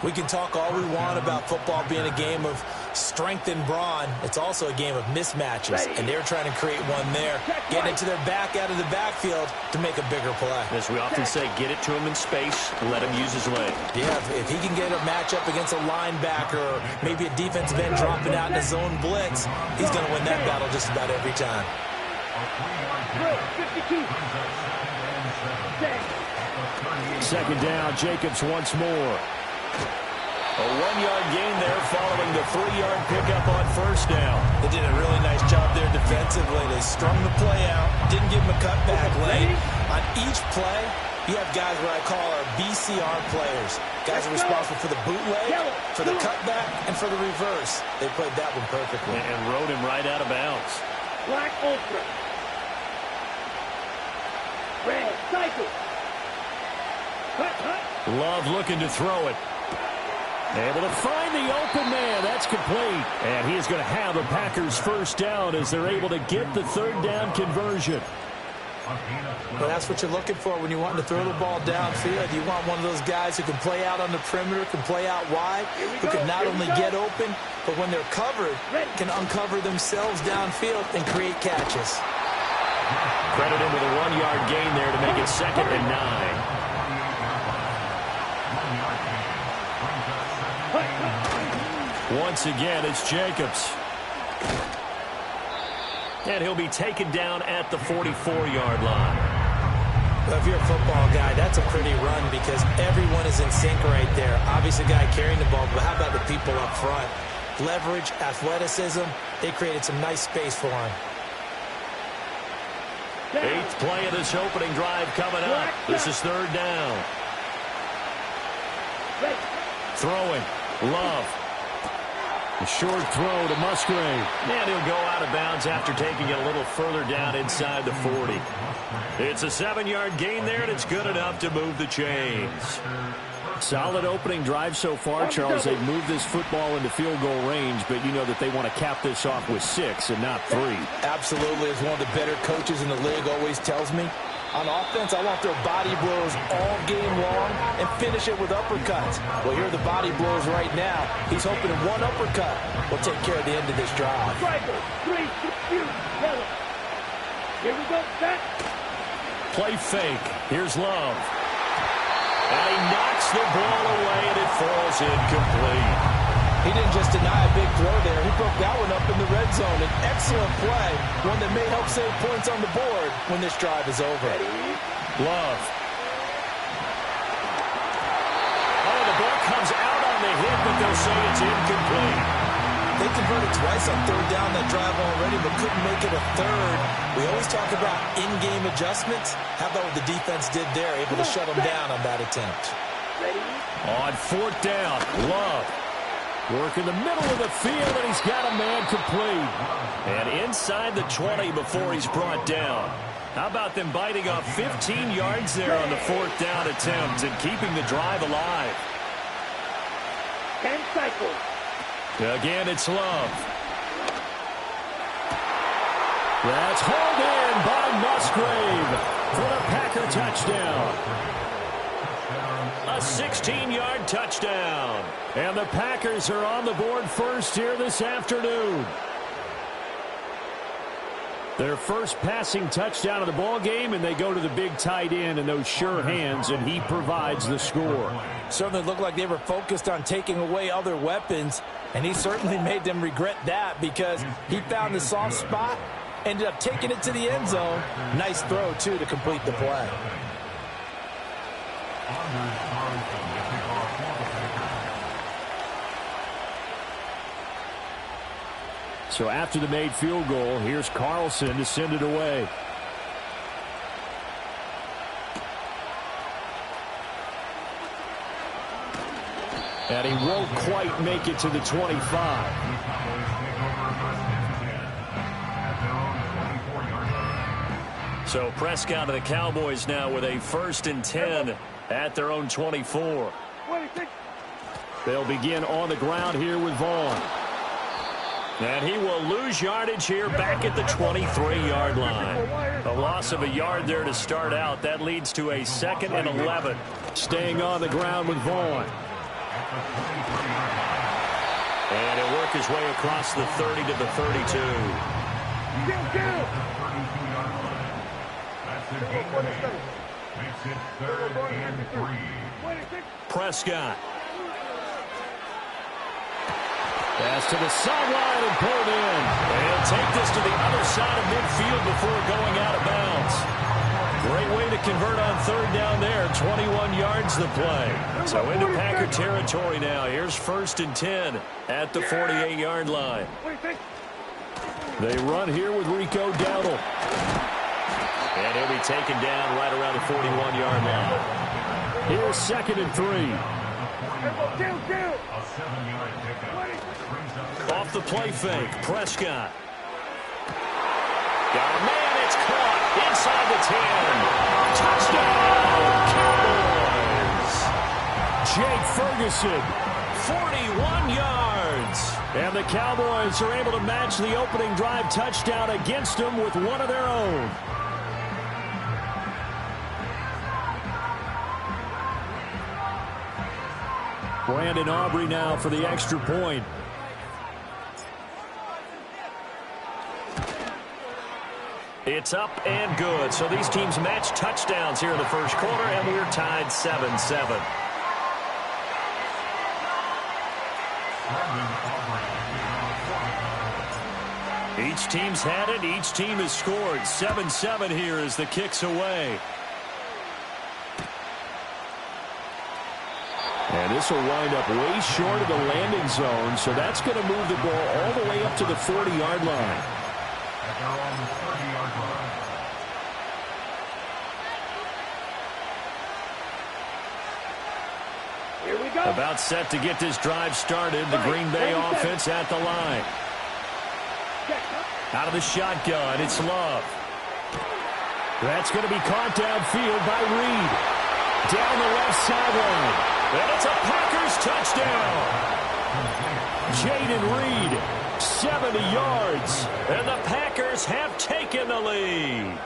We can talk all we want about football being a game of strength and brawn. It's also a game of mismatches, and they're trying to create one there, getting it to their back out of the backfield to make a bigger play. As we often say, get it to him in space, let him use his leg. Yeah, if he can get a matchup against a linebacker or maybe a defensive end dropping out in a zone blitz, he's going to win that battle just about every time. 52. 2nd down, Jacobs once more. A 1-yard gain there following the 3-yard pickup on first down. They did a really nice job there defensively. They strung the play out, didn't give him a cutback lane. On each play, you have guys what I call our BCR players. Guys are responsible for the bootleg, for the cutback, and for the reverse. They played that one perfectly. And rode him right out of bounds. Black ultra. Red cycle. Love looking to throw it. Able to find the open man. That's complete. And he is going to have a Packers first down as they're able to get the 3rd down conversion. Well, that's what you're looking for when you want to throw the ball downfield. You want one of those guys who can play out on the perimeter, can play out wide, who can not only get open, but when they're covered, can uncover themselves downfield and create catches. Credit him with a 1-yard gain there to make it 2nd and 9. Once again, it's Jacobs. And he'll be taken down at the 44-yard line. Well, if you're a football guy, that's a pretty run because everyone is in sync right there. Obviously, a guy carrying the ball, but how about the people up front? Leverage, athleticism, they created some nice space for him. 8th play of this opening drive coming up. This is 3rd down. Throwing. Love. A short throw to Musgrave. And he'll go out of bounds after taking it a little further down inside the 40. It's a 7-yard gain there, and it's good enough to move the chains. Solid opening drive so far, Charles. They've moved this football into field goal range, but you know that they want to cap this off with 6 and not 3. Absolutely. As one of the better coaches in the league always tells me, on offense, I want their body blows all game long and finish it with uppercuts. Well, here are the body blows right now. He's hoping that one uppercut will take care of the end of this drive. Striker, 3, 2, yellow. Here we go, set. Play fake. Here's Love. And he knocks the ball away, and it falls incomplete. He didn't just deny a big throw there. He broke that one up in the red zone. An excellent play, one that may help save points on the board when this drive is over. Love. Oh, the ball comes out on the hit, but they'll say it's incomplete. They converted twice on 3rd down that drive already, but couldn't make it a 3rd. We always talk about in-game adjustments. How about what the defense did there, able to shut them down on that attempt. On 4th down, Love. Work in the middle of the field, and he's got a man complete. And inside the 20 before he's brought down. How about them biting off 15 yards there on the 4th down attempt and keeping the drive alive? 10 cycles. Again, it's Love. That's hauled in by Musgrave for the Packer touchdown. A 16-yard touchdown. And the Packers are on the board first here this afternoon. Their first passing touchdown of the ball game, and they go to the big tight end and those sure hands, and he provides the score. Certainly looked like they were focused on taking away other weapons, and he certainly made them regret that because he found the soft spot, ended up taking it to the end zone. Nice throw, too, to complete the play. So after the made field goal, here's Carlson to send it away. And he won't quite make it to the 25. So Prescott of the Cowboys now with a 1st and 10 at their own 24. They'll begin on the ground here with Vaughn. And he will lose yardage here back at the 23-yard line. A loss of a yard there to start out. That leads to a 2nd and 11. Staying on the ground with Vaughn. And he'll work his way across the 30 to the 32. Prescott. Pass to the sideline and pulled in. They'll take this to the other side of midfield before going out of bounds. Great way to convert on 3rd down there. 21 yards the play. So into Packer territory now. Here's 1st and 10 at the 48-yard line. They run here with Rico Dowdle. And he'll be taken down right around the 41-yard line. Here's 2nd and 3. Off the play fake, Prescott. Got a man, it's caught inside the 10. Touchdown, Cowboys! Jake Ferguson, 41 yards. And the Cowboys are able to match the opening drive touchdown against them with one of their own. Brandon Aubrey now for the extra point. It's up and good. So these teams match touchdowns here in the first quarter, and we're tied 7-7. Each team's had it. Each team has scored. 7-7 here as the kick's away. And this will wind up way short of the landing zone, so that's going to move the ball all the way up to the 40-yard line. Here we go. About set to get this drive started. The Green Bay offense at the line. Out of the shotgun, it's Love. That's going to be caught downfield by Reed. Down the left sideline. And it's a Packers touchdown. Jaden Reed, 70 yards. And the Packers have taken the lead.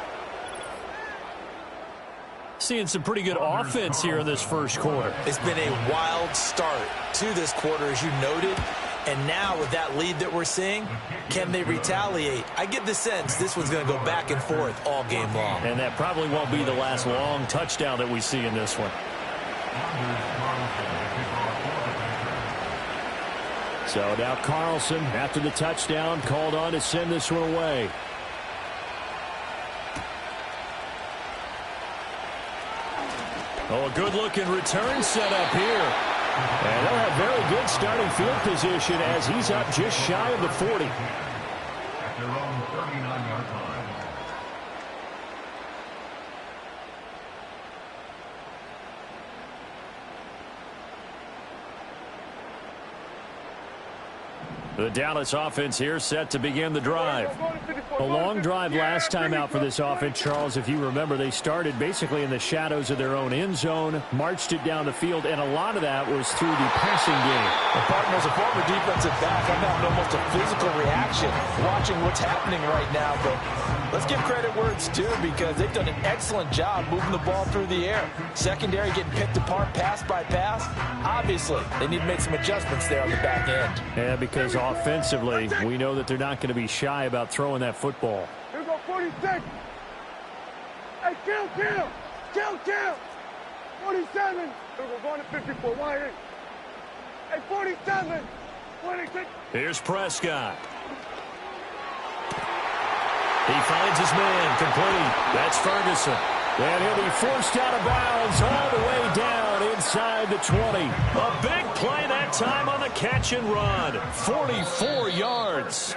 Seeing some pretty good offense here in this first quarter. It's been a wild start to this quarter, as you noted. And now with that lead that we're seeing, can they retaliate? I get the sense this one's going to go back and forth all game long. And that probably won't be the last long touchdown that we see in this one. So now Carlson, after the touchdown, called on to send this one away. Oh, a good-looking return set up here. And they'll have very good starting field position as he's up just shy of the 40. At their own 39-yard line. The Dallas offense here set to begin the drive. A long drive last time out for this offense, Charles. If you remember, they started basically in the shadows of their own end zone, marched it down the field, and a lot of that was through the passing game. Well, partner, as a former defensive back, I'm having almost a physical reaction watching what's happening right now. But let's give credit where it's due because they've done an excellent job moving the ball through the air. Secondary getting picked apart pass by pass. Obviously, they need to make some adjustments there on the back end. Yeah, because offensively, we know that they're not going to be shy about throwing that football. Here we go, 46. Hey, kill. 47. We're going to 54. Why in? Hey, 47. 26. Here's Prescott. He finds his man, complete. That's Ferguson. And he'll be forced out of bounds all the way down inside the 20. A big play that time on the catch and run. 44 yards.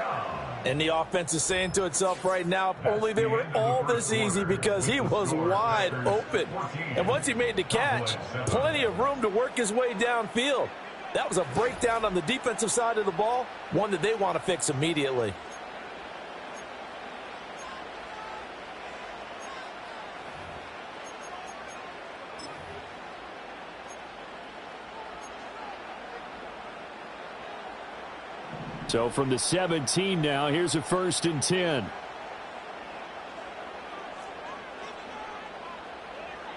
And the offense is saying to itself right now, if only they were all this easy, because he was wide open. And once he made the catch, plenty of room to work his way downfield. That was a breakdown on the defensive side of the ball, one that they want to fix immediately. So from the 17 now, here's a 1st and 10.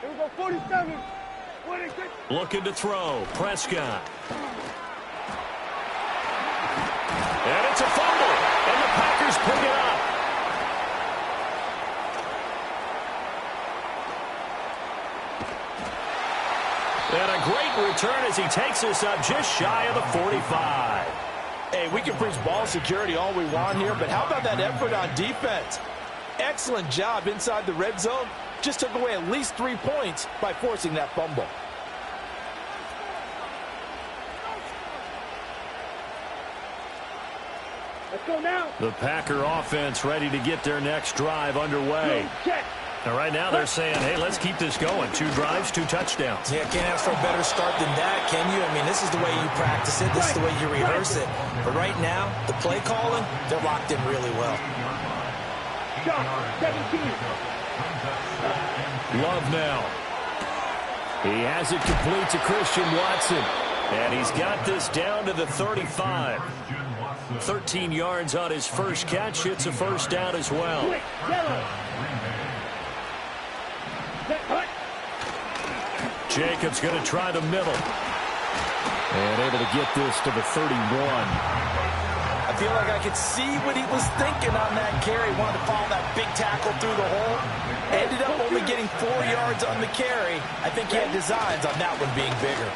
Here we go, 47. Looking to throw. Prescott. And it's a fumble. And the Packers pick it up. And a great return as he takes this up just shy of the 45. Hey, we can preach ball security all we want here, but how about that effort on defense? Excellent job inside the red zone. Just took away at least 3 points by forcing that fumble. Let's go now. The Packer offense ready to get their next drive underway. Now, right now they're saying, hey, let's keep this going. 2 drives, 2 touchdowns. Yeah, can't ask for a better start than that, can you? I mean, this is the way you practice it. This is the way you rehearse it. But right now, the play calling, they're locked in really well. Love now. He has it complete to Christian Watson. And he's got this down to the 35. 13 yards on his first catch. It's a 1st down as well. Jacobs going to try the middle. And able to get this to the 31. I feel like I could see what he was thinking on that carry. Wanted to follow that big tackle through the hole. Ended up only getting 4 yards on the carry. I think he had designs on that one being bigger.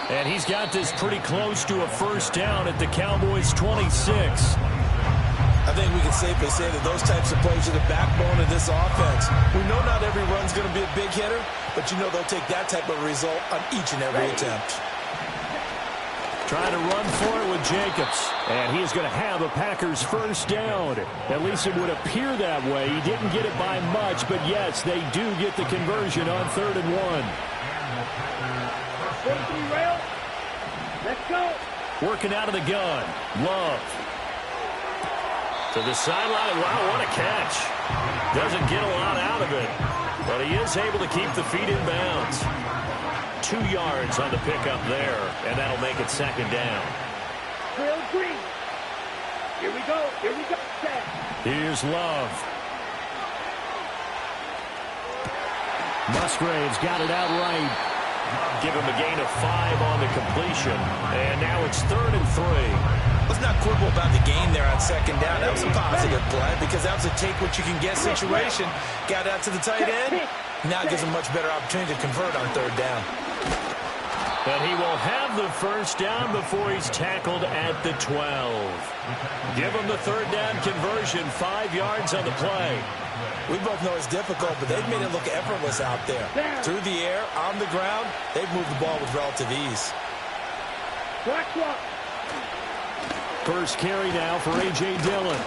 And he's got this pretty close to a 1st down at the Cowboys' 26. I think we can safely say that those types of plays are the backbone of this offense. We know not every run's going to be a big hitter, but you know they'll take that type of result on each and every attempt. Trying to run for it with Jacobs. And he is going to have a Packers 1st down. At least it would appear that way. He didn't get it by much, but yes, they do get the conversion on 3rd and 1. 43 rail. Let's go. Working out of the gun. Love. To the sideline. Wow, what a catch. Doesn't get a lot out of it, but he is able to keep the feet in bounds. 2 yards on the pickup there, and that'll make it 2nd down. Trail green. Here we go. Here's Love. Musgrave's got it outright. Give him a gain of 5 on the completion, and now it's 3rd and 3. Let's not quibble about the gain there on 2nd down. That was a positive play because that was a take-what-you-can-get situation. Got out to the tight end. Now it gives him a much better opportunity to convert on 3rd down. But he will have the 1st down before he's tackled at the 12. Give him the 3rd down conversion, 5 yards on the play. We both know it's difficult, but they've made it look effortless out there. Through the air, on the ground, they've moved the ball with relative ease. First carry now for A.J. Dillon.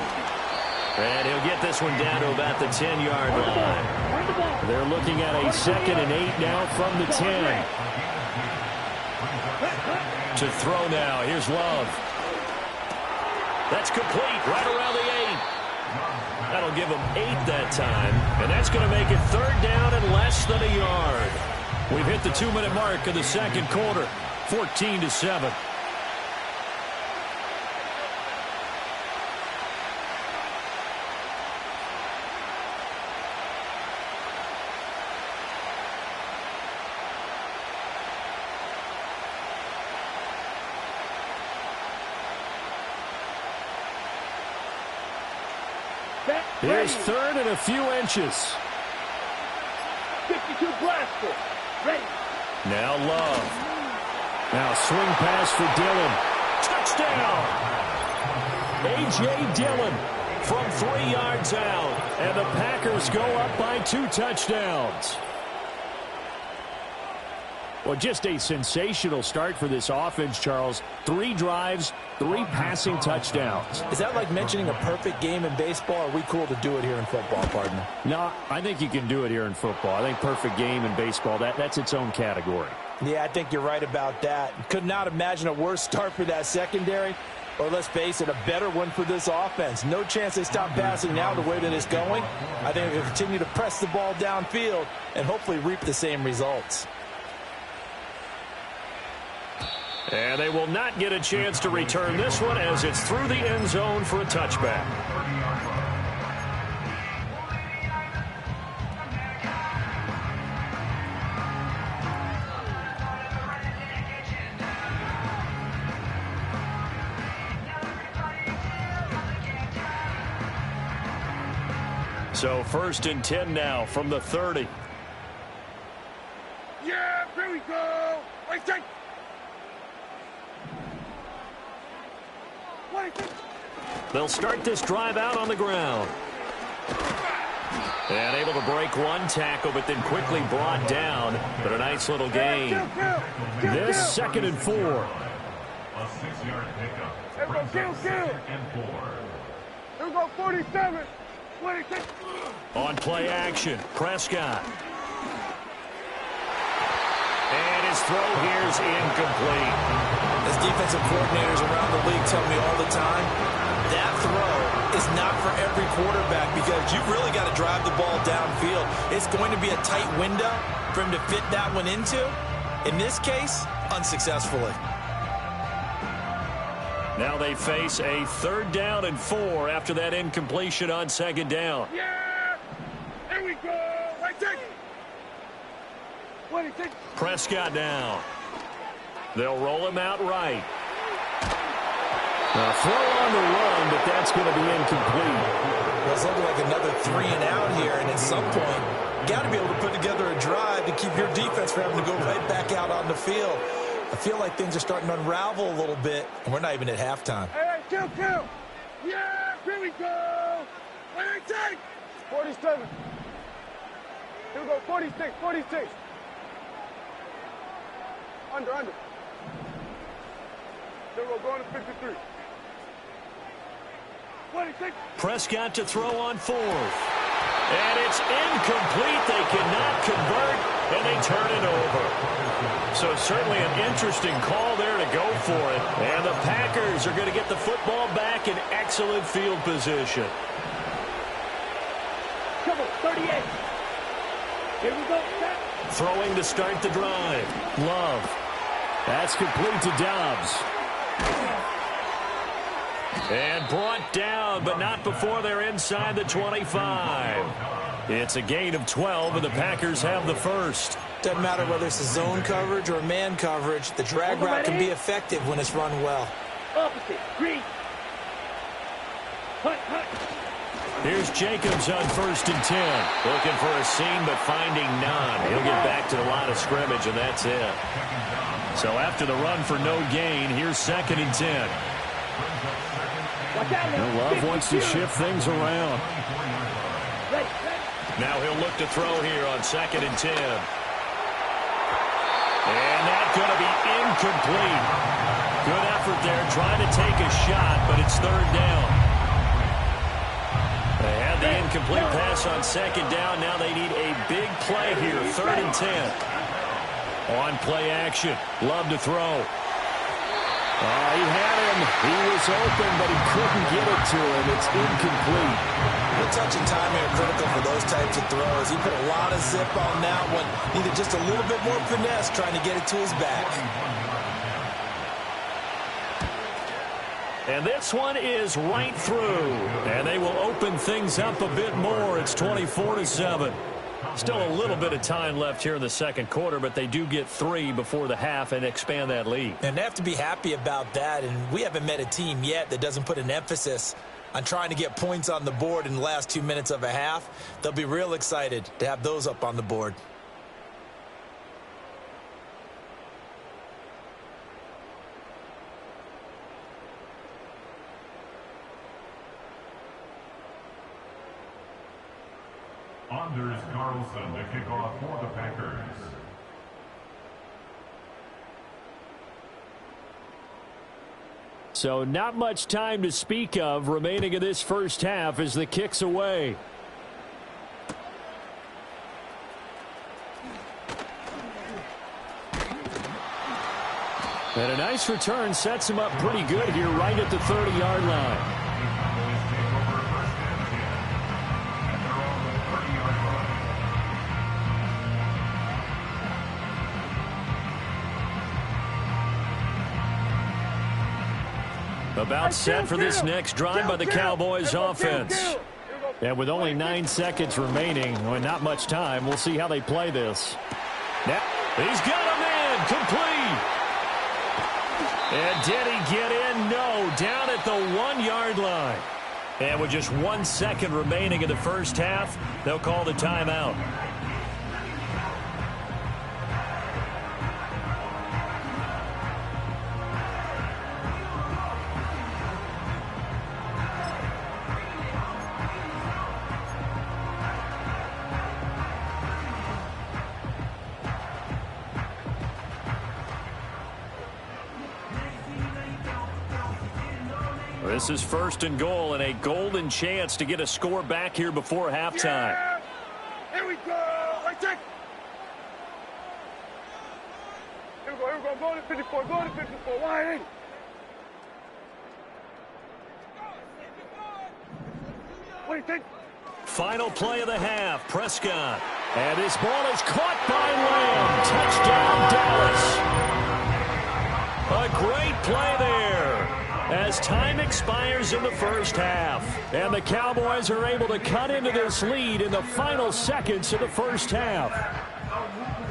And he'll get this one down to about the 10-yard line. They're looking at a 2nd and 8 now from the 10. To throw now. Here's Love. That's complete right around the 8. That'll give him 8 that time. And that's going to make it 3rd down and less than a yard. We've hit the 2-minute mark of the 2nd quarter. 14-7. Here's third and a few inches. 52 blaster. Ready. Now Love. Now swing pass for Dillon. Touchdown! A.J. Dillon from 3 yards out. And the Packers go up by 2 touchdowns. Well, just a sensational start for this offense, Charles. 3 drives, 3 passing touchdowns. Is that like mentioning a perfect game in baseball? Or are we cool to do it here in football, partner? No, I think you can do it here in football. I think perfect game in baseball, that's its own category. Yeah, I think you're right about that. Could not imagine a worse start for that secondary. Or let's face it, a better one for this offense. No chance they stop passing now the way that it's going. I think they'll continue to press the ball downfield and hopefully reap the same results. And they will not get a chance to return this one as it's through the end zone for a touchback. So 1st and 10 now from the 30. Yeah, here we go. Wait, take. They'll start this drive out on the ground. And able to break 1 tackle, but then quickly brought down. But a nice little gain. This 2nd and 4. A 6-yard pickup. Kill. And 4. Here we go, 47. 26. On play action, Prescott. And his throw here's incomplete. As defensive coordinators around the league tell me all the time, that throw is not for every quarterback because you've really got to drive the ball downfield. It's going to be a tight window for him to fit that one into. In this case, unsuccessfully. Now they face a 3rd down and 4 after that incompletion on 2nd down. Yeah! Here we go! Right there! 26. Prescott down. They'll roll him out right. Now throw on the run, but that's going to be incomplete. Well, it's looking like another 3 and out here, and at some point, you got to be able to put together a drive to keep your defense from having to go right back out on the field. I feel like things are starting to unravel a little bit, and we're not even at halftime. Hey, kill. Yeah, here we go. Wait, take. 47. Here we go, 46. Under. Here we go, going to 53. 26. Prescott to throw on 4th. And it's incomplete. They cannot convert, and they turn it over. So certainly an interesting call there to go for it. And the Packers are going to get the football back in excellent field position. Come on, 38. Here we go. Throwing to start the drive. Love. That's complete to Dobbs. And brought down, but not before they're inside the 25. It's a gain of 12, and the Packers have the first. Doesn't matter whether it's a zone coverage or a man coverage, the drag route can be effective when it's run well. Opposite, green. Hut. Here's Jacobs on 1st and 10. Looking for a seam, but finding none. He'll get back to the line of scrimmage, and that's it. So after the run for no gain, here's 2nd and 10. Love wants to shift things around. Now he'll look to throw here on 2nd and 10. And that's going to be incomplete. Good effort there, trying to take a shot, but it's 3rd down. They had the incomplete pass on 2nd down. Now they need a big play here, 3rd and 10. On play action, Love to throw. He had him. He was open, but he couldn't get it to him. It's incomplete. The touch and timing are critical for those types of throws. He put a lot of zip on that one. Needed just a little bit more finesse trying to get it to his back. And this one is right through. And they will open things up a bit more. It's 24-7. Still a little bit of time left here in the 2nd quarter, but they do get 3 before the half and expand that lead. And they have to be happy about that. And we haven't met a team yet that doesn't put an emphasis on trying to get points on the board in the last 2 minutes of a half. They'll be real excited to have those up on the board. Anders Carlson to kick off for the Packers. So not much time to speak of remaining in this first half as the kick's away. And a nice return sets him up pretty good here right at the 30-yard line. About set for this next drive by the Cowboys offense. And with only 9 seconds remaining, and not much time, we'll see how they play this. Now, he's got a man complete. And did he get in? No, down at the 1-yard line. And with just 1 second remaining in the first half, they'll call the timeout. This is 1st and goal and a golden chance to get a score back here before halftime. Yeah! Here we go! Right check! Here we go, go to 54, go to 54, wide in! What do you think? Final play of the half, Prescott. And this ball is caught by Lamb. Touchdown, Dallas. A great play there as time expires in the first half. And the Cowboys are able to cut into this lead in the final seconds of the first half.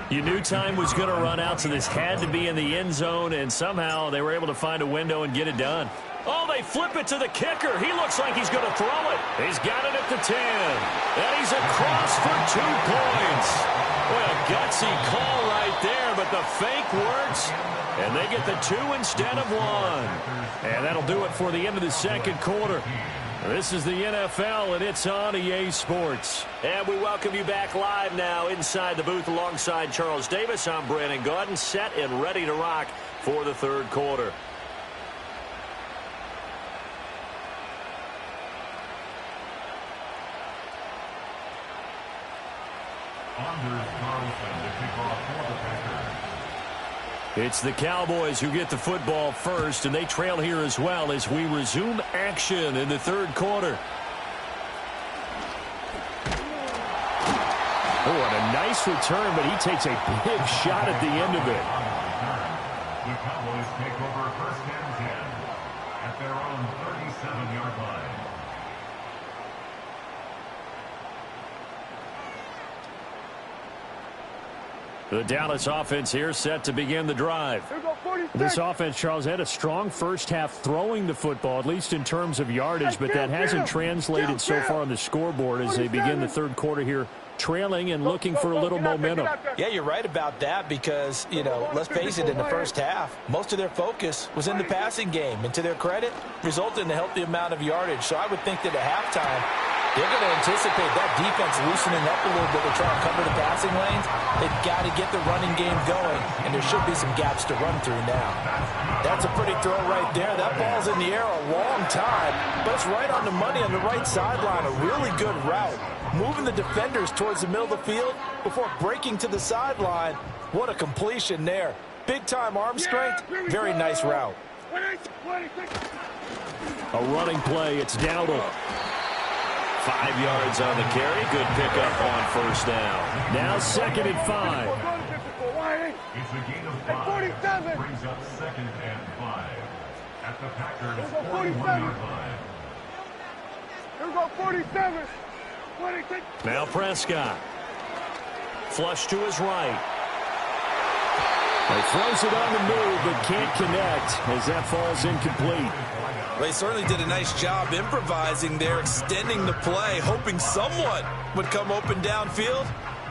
You knew time was going to run out, so this had to be in the end zone, and somehow they were able to find a window and get it done. Oh, they flip it to the kicker. He looks like he's going to throw it. He's got it at the 10. And he's across for 2 points. Boy, a gutsy call right there, but the fake works. And they get the 2 instead of 1. And that'll do it for the end of the second quarter. This is the NFL, and it's on EA Sports. And we welcome you back live now inside the booth alongside Charles Davis. I'm Brandon Gaudin, set and ready to rock for the third quarter. Anders Carlson to kick off for the Packers. It's the Cowboys who get the football first, and they trail here as well as we resume action in the third quarter. Oh, and a nice return, but he takes a big shot at the end of it. The Cowboys take over 1st and 10 at their own 37-yard line. The Dallas offense here set to begin the drive. This offense, Charles, had a strong first half throwing the football, at least in terms of yardage, but that hasn't translated so far on the scoreboard as they begin the third quarter here, trailing and looking for a little momentum. Yeah, you're right about that because, you know, let's face it, in the first half, most of their focus was in the passing game. And to their credit, resulted in a healthy amount of yardage. So I would think that at halftime, they're going to anticipate that defense loosening up a little bit to try and cover the passing lanes. They've got to get the running game going, and there should be some gaps to run through now. That's a pretty throw right there. That ball's in the air a long time, but it's right on the money on the right sideline. A really good route. Moving the defenders towards the middle of the field before breaking to the sideline. What a completion there. Big-time arm strength. Very nice route. A running play. It's Dowdle. 5 yards on the carry. Good pickup on first down. Now 2nd and 5. It's a gain of 5. Brings up 2nd and 5 at the Packers' 41-yard line. Here we go, 47. Now Prescott. Flush to his right. He throws it on the move, but can't connect as that falls incomplete. They certainly did a nice job improvising there, extending the play, hoping someone would come open downfield,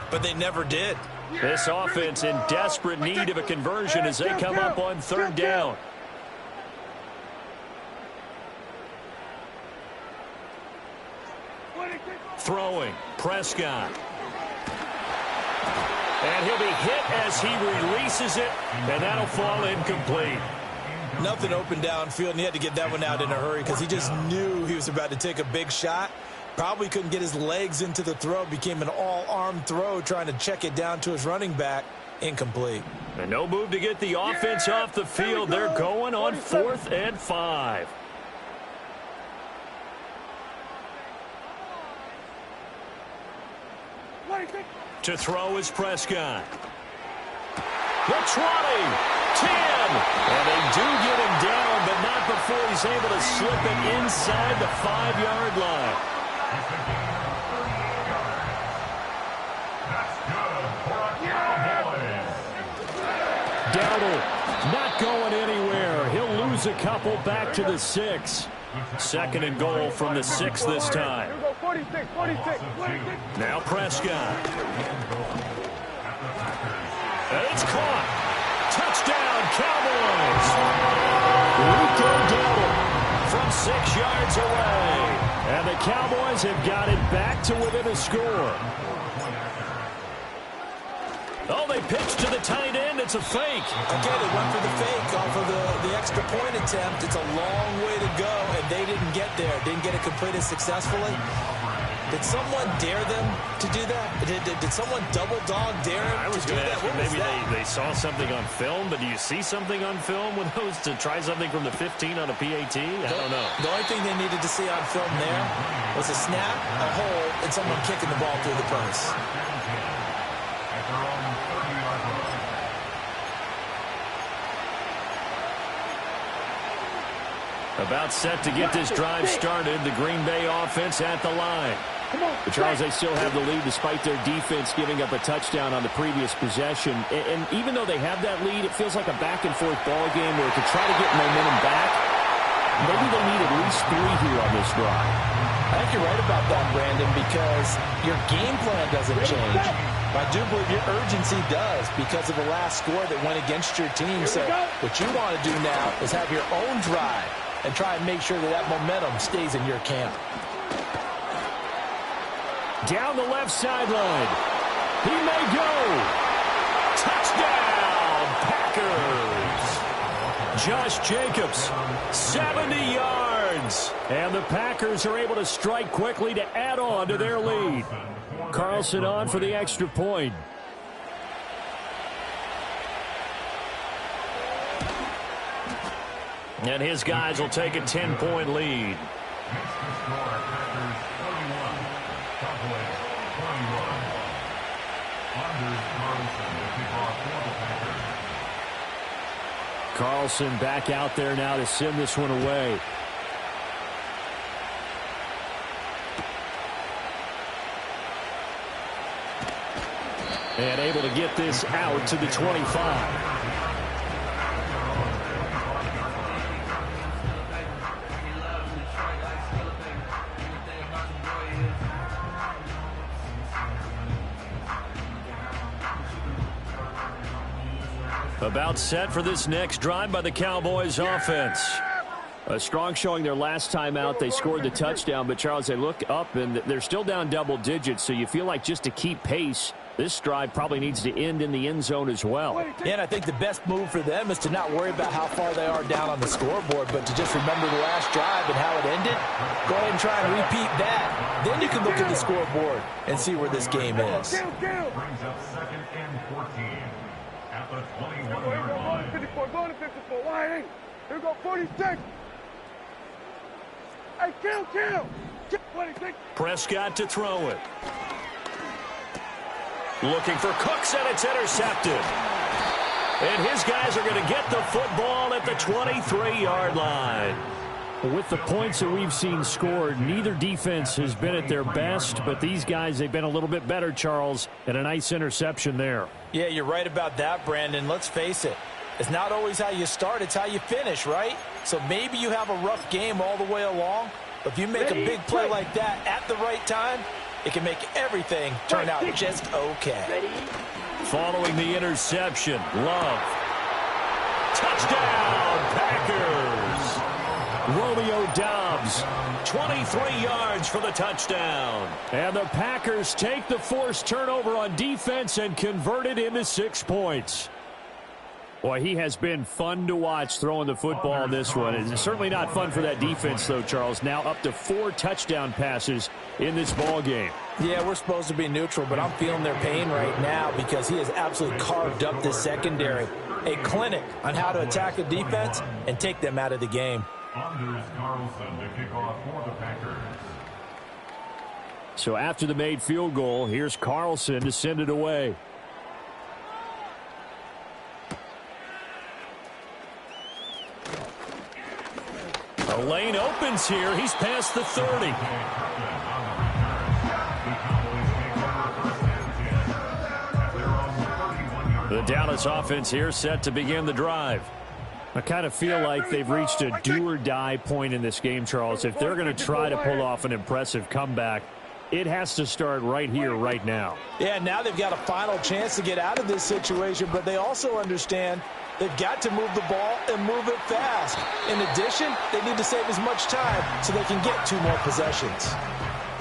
but they never did. This offense in desperate need of a conversion as they come up on third down. Throwing, Prescott. And he'll be hit as he releases it, and that'll fall incomplete. Nothing open downfield, and he had to get that one out in a hurry because he just knew he was about to take a big shot. Probably couldn't get his legs into the throw. Became an all-arm throw trying to check it down to his running back. Incomplete. And no move to get the offense off the field. They're going on 4th and 5. To throw is Prescott. The 20, 10, and they do get him down, but not before he's able to slip it inside the 5-yard line. Dowdle not going anywhere. He'll lose a couple back to the 6. 2nd and goal from the 6 this time. 46. Now Prescott. And it's caught. Touchdown, Cowboys. Rico Dowdle from 6 yards away. And the Cowboys have got it back to within a score. Oh, they pitched to the tight end. It's a fake. Okay, they went for the fake off of the extra point attempt. It's a long way to go, and they didn't get there. Didn't get it completed successfully. Did someone dare them to do that? Did someone double dog dare them to do that? Maybe they saw something on film, but do you see something on film with those to try something from the 15 on a PAT? I don't know. The only thing they needed to see on film there was a snap, a hole, and someone kicking the ball through the post. About set to get this drive started, the Green Bay offense at the line. But Charles, they still have the lead despite their defense giving up a touchdown on the previous possession. And even though they have that lead, it feels like a back-and-forth ball game where to try to get momentum back, maybe they need at least 3 here on this drive. I think you're right about that, Brandon, because your game plan doesn't change. But I do believe your urgency does because of the last score that went against your team. So what you want to do now is have your own drive and try and make sure that momentum stays in your camp. Down the left sideline. He may go. Touchdown, Packers. Josh Jacobs, 70 yards. And the Packers are able to strike quickly to add on to their lead. Carlson on for the extra point. And his guys will take a 10-point lead. Carlson back out there now to send this one away. And able to get this out to the 25. About set for this next drive by the Cowboys offense. A strong showing their last time out. They scored the touchdown, but Charles, they look up and they're still down double digits, so you feel like just to keep pace, this drive probably needs to end in the end zone as well. Yeah, and I think the best move for them is to not worry about how far they are down on the scoreboard, but to just remember the last drive and how it ended. Go ahead and try and repeat that. Then you can look at the scoreboard and see where this game is. Brings up 2nd and 14 at the 21-yard line. 54, going to 54. Why? Here we go, 46. Hey, kill. 26. Prescott to throw it. Looking for Cooks, and it's intercepted. And his guys are going to get the football at the 23-yard line. With the points that we've seen scored, neither defense has been at their best, but these guys, they've been a little bit better, Charles, and a nice interception there. Yeah, you're right about that, Brandon. Let's face it. It's not always how you start, it's how you finish, right? So maybe you have a rough game all the way along, but if you make a big play like that at the right time, it can make everything turn out just okay. Following the interception, Love. Touchdown, Packers! Romeo Doubs, 23 yards for the touchdown. And the Packers take the forced turnover on defense and convert it into 6 points. Boy, he has been fun to watch throwing the football in this one. It's certainly not fun for that defense, though, Charles. Now up to 4 touchdown passes in this ball game. Yeah, we're supposed to be neutral, but I'm feeling their pain right now because he has absolutely carved up this secondary. A clinic on how to attack a defense and take them out of the game. Anders Carlson to kick off for the Packers. So after the made field goal, here's Carlson to send it away. A lane opens here. He's past the 30. The Dallas offense here set to begin the drive. I kind of feel like they've reached a do-or-die point in this game, Charles. If they're going to try to pull off an impressive comeback, it has to start right here, right now. Yeah, now they've got a final chance to get out of this situation, but they also understand they've got to move the ball and move it fast. In addition, they need to save as much time so they can get 2 more possessions.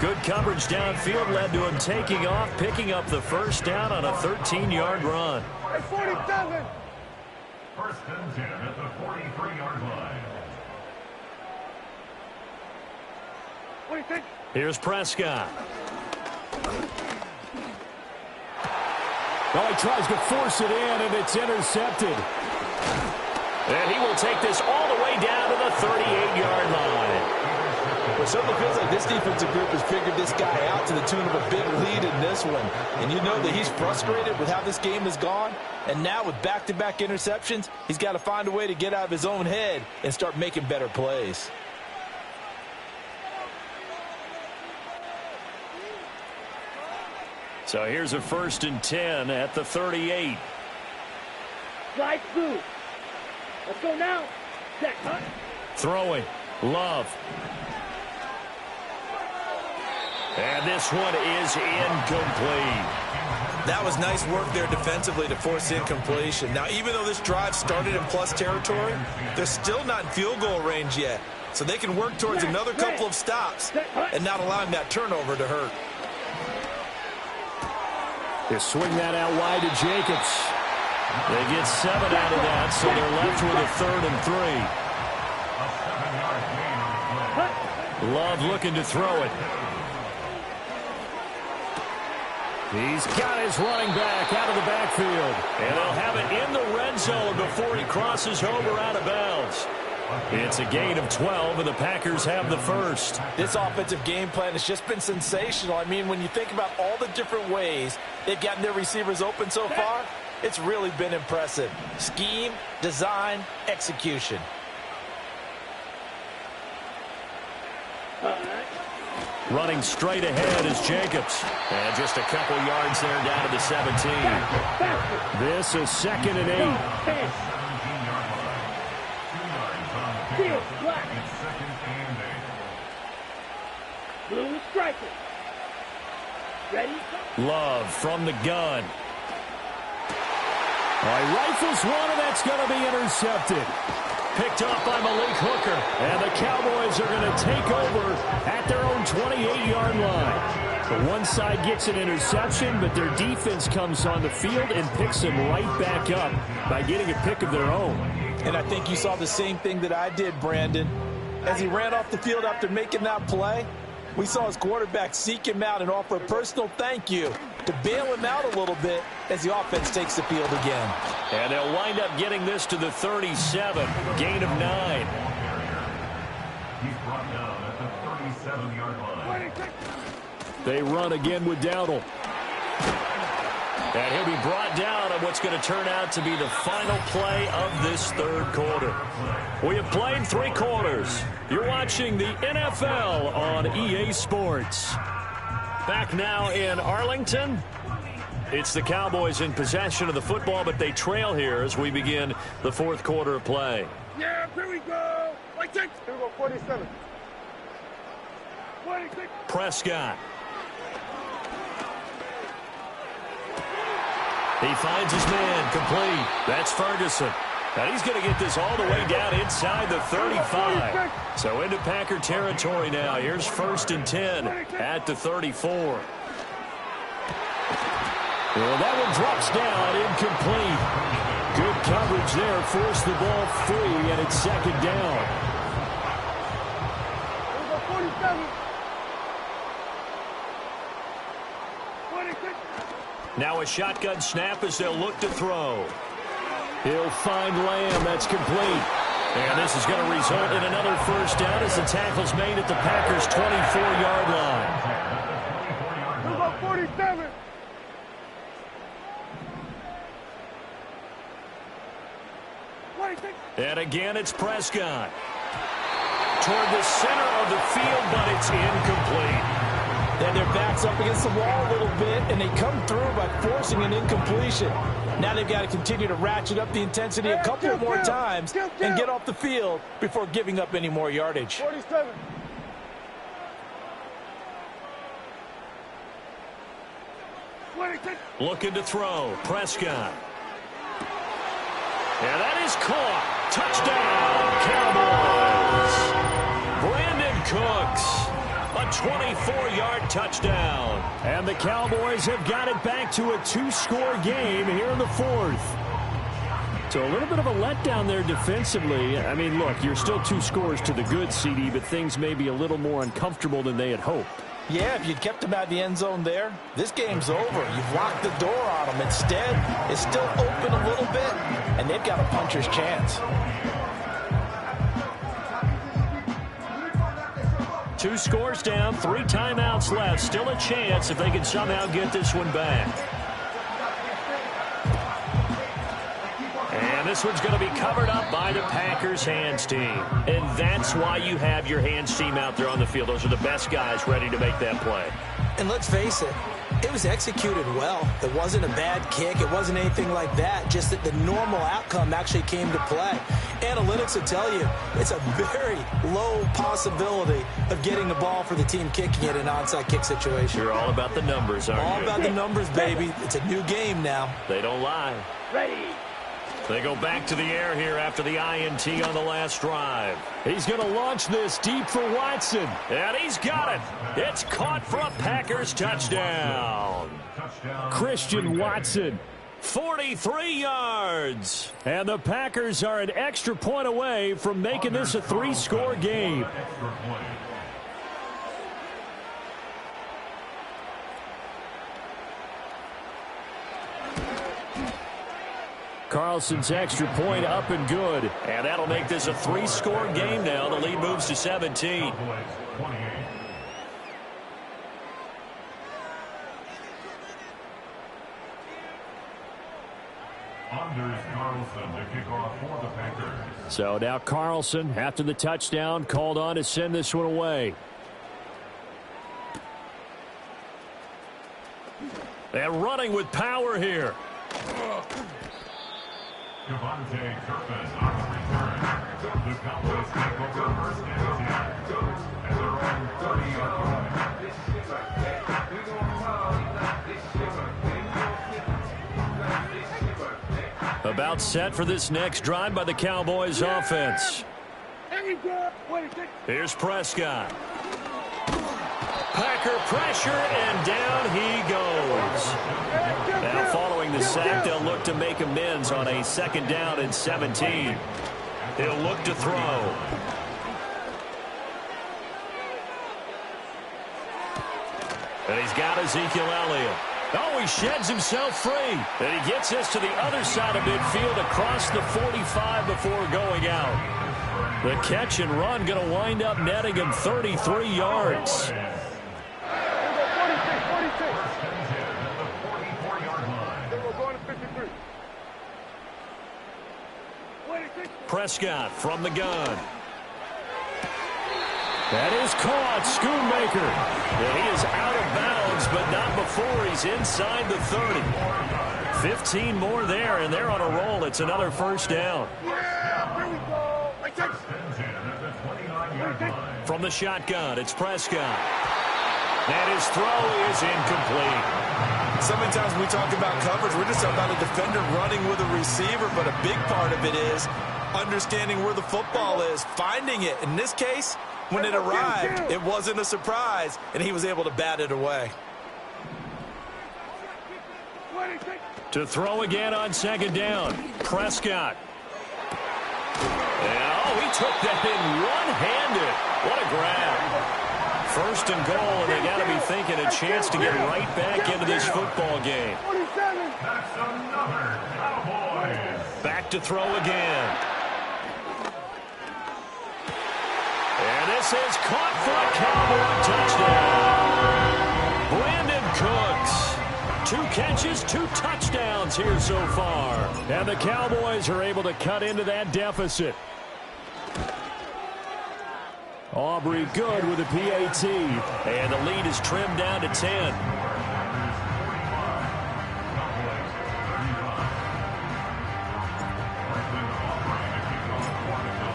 Good coverage downfield led to him taking off, picking up the first down on a 13-yard run. 47. First and 10 at the 43-yard line. 46. Here's Prescott. Well, he tries to force it in, and it's intercepted. And he will take this all the way down to the 38-yard line. It certainly feels like this defensive group has figured this guy out to the tune of a big lead in this one. And you know that he's frustrated with how this game has gone. And now with back-to-back interceptions, he's got to find a way to get out of his own head and start making better plays. So here's a 1st and 10 at the 38. Slide through. Let's go now. Zach, huh? Throwing. Love. And this one is incomplete. That was nice work there defensively to force incompletion. Now, even though this drive started in plus territory, they're still not in field goal range yet. So they can work towards another couple of stops and not allowing that turnover to hurt. They swing that out wide to Jacobs. They get 7 out of that, so they're left with a 3rd and 3. Love looking to throw it. He's got his running back out of the backfield. And they'll have it in the red zone before he crosses over out of bounds. It's a gain of 12, and the Packers have the first. This offensive game plan has just been sensational. I mean, when you think about all the different ways they've gotten their receivers open so far, it's really been impressive. Scheme, design, execution. Running straight ahead is Jacobs. And just a couple yards there down to the 17. This is 2nd and 8. Blue striker. Ready? Love from the gun. Rifles one, and that's going to be intercepted. Picked up by Malik Hooker. And the Cowboys are going to take over at their own 28-yard line. The one side gets an interception, but their defense comes on the field and picks them right back up by getting a pick of their own. And I think you saw the same thing that I did, Brandon. As he ran off the field after making that play, we saw his quarterback seek him out and offer a personal thank you to bail him out a little bit as the offense takes the field again. And they'll wind up getting this to the 37, gain of 9. He's brought down at the 37-yard line. They run again with Dowdle. And he'll be brought down on what's going to turn out to be the final play of this 3rd quarter. We have played 3 quarters. You're watching the NFL on EA Sports. Back now in Arlington. It's the Cowboys in possession of the football, but they trail here as we begin the fourth quarter of play. Yeah, here we go. Like six. Here we go, 47. 26. Prescott. He finds his man, complete. That's Ferguson. And he's going to get this all the way down inside the 35. So into Packer territory now. Here's 1st and 10 at the 34. Well, that one drops down, incomplete. Good coverage there, forced the ball free, and it's 2nd down. Here we go, 47. 26. Now a shotgun snap as they'll look to throw. He'll find Lamb. That's complete. And this is going to result in another 1st down as the tackle's made at the Packers' 24-yard line. Here we go, 47. 26. And again, it's Prescott. Toward the center of the field, but it's incomplete. Then their back's up against the wall a little bit, and they come through by forcing an incompletion. Now they've got to continue to ratchet up the intensity a couple more times and get off the field before giving up any more yardage. 47. 26. Looking to throw. Prescott. And that is caught. Touchdown, Cowboys. Brandon Cooks. A 24-yard touchdown. And the Cowboys have got it back to a 2-score game here in the 4th. So a little bit of a letdown there defensively. I mean, look, you're still 2 scores to the good, CD, but things may be a little more uncomfortable than they had hoped. Yeah, if you'd kept them out of the end zone there, this game's over. You've locked the door on them. Instead, it's still open a little bit, and they've got a puncher's chance. 2 scores down, 3 timeouts left. Still a chance if they can somehow get this one back. And this one's going to be covered up by the Packers hands team. And that's why you have your hands team out there on the field. Those are the best guys ready to make that play. And let's face it, it was executed well. It wasn't a bad kick. It wasn't anything like that. Just that the normal outcome actually came to play. Analytics will tell you it's a very low possibility of getting the ball for the team kicking it in an onside kick situation. You're all about the numbers, aren't you? All about the numbers, baby. It's a new game now. They don't lie. Ready. They go back to the air here after the INT on the last drive. He's going to launch this deep for Watson. And he's got it. It's caught for a Packers touchdown. Christian Watson. 43 yards. And the Packers are an extra point away from making this a 3-score game. Carlson's extra point up and good. And that'll make this a 3-score game now. The lead moves to 17. Anders Carlson to kick off for the Packers. So now Carlson, after the touchdown, called on to send this one away. And running with power here. Devontae Turpin on the return. The Cowboys take over 1st and 10 at their own 30-yard line. About set for this next drive by the Cowboys offense. Here's Prescott. Packer pressure, and down he goes. Now following the sack, they'll look to make amends on a 2nd down and 17. He'll look to throw. And he's got Ezekiel Elliott. Oh, he sheds himself free. And he gets us to the other side of midfield across the 45 before going out. The catch and run going to wind up netting him 33 yards. Prescott from the gun. That is caught. Schoonmaker. And he is out of bounds downs, but not before he's inside the 30. 15 more there, and they're on a roll. It's another first down. Yeah, here we go. From the shotgun, it's Prescott. And his throw is incomplete. So many times when we talk about coverage, we're just talking about a defender running with a receiver, but a big part of it is understanding where the football is, finding it. In this case, when it arrived, it wasn't a surprise, and he was able to bat it away. To throw again on second down, Prescott. Oh, he took that in one-handed. What a grab. First and goal, and they got to be thinking a chance to get right back into this football game. Back to throw again. And this is caught for a Cowboy touchdown. Brandon Cooks. 2 catches, 2 touchdowns here so far. And the Cowboys are able to cut into that deficit. Aubrey good with a PAT. And the lead is trimmed down to 10.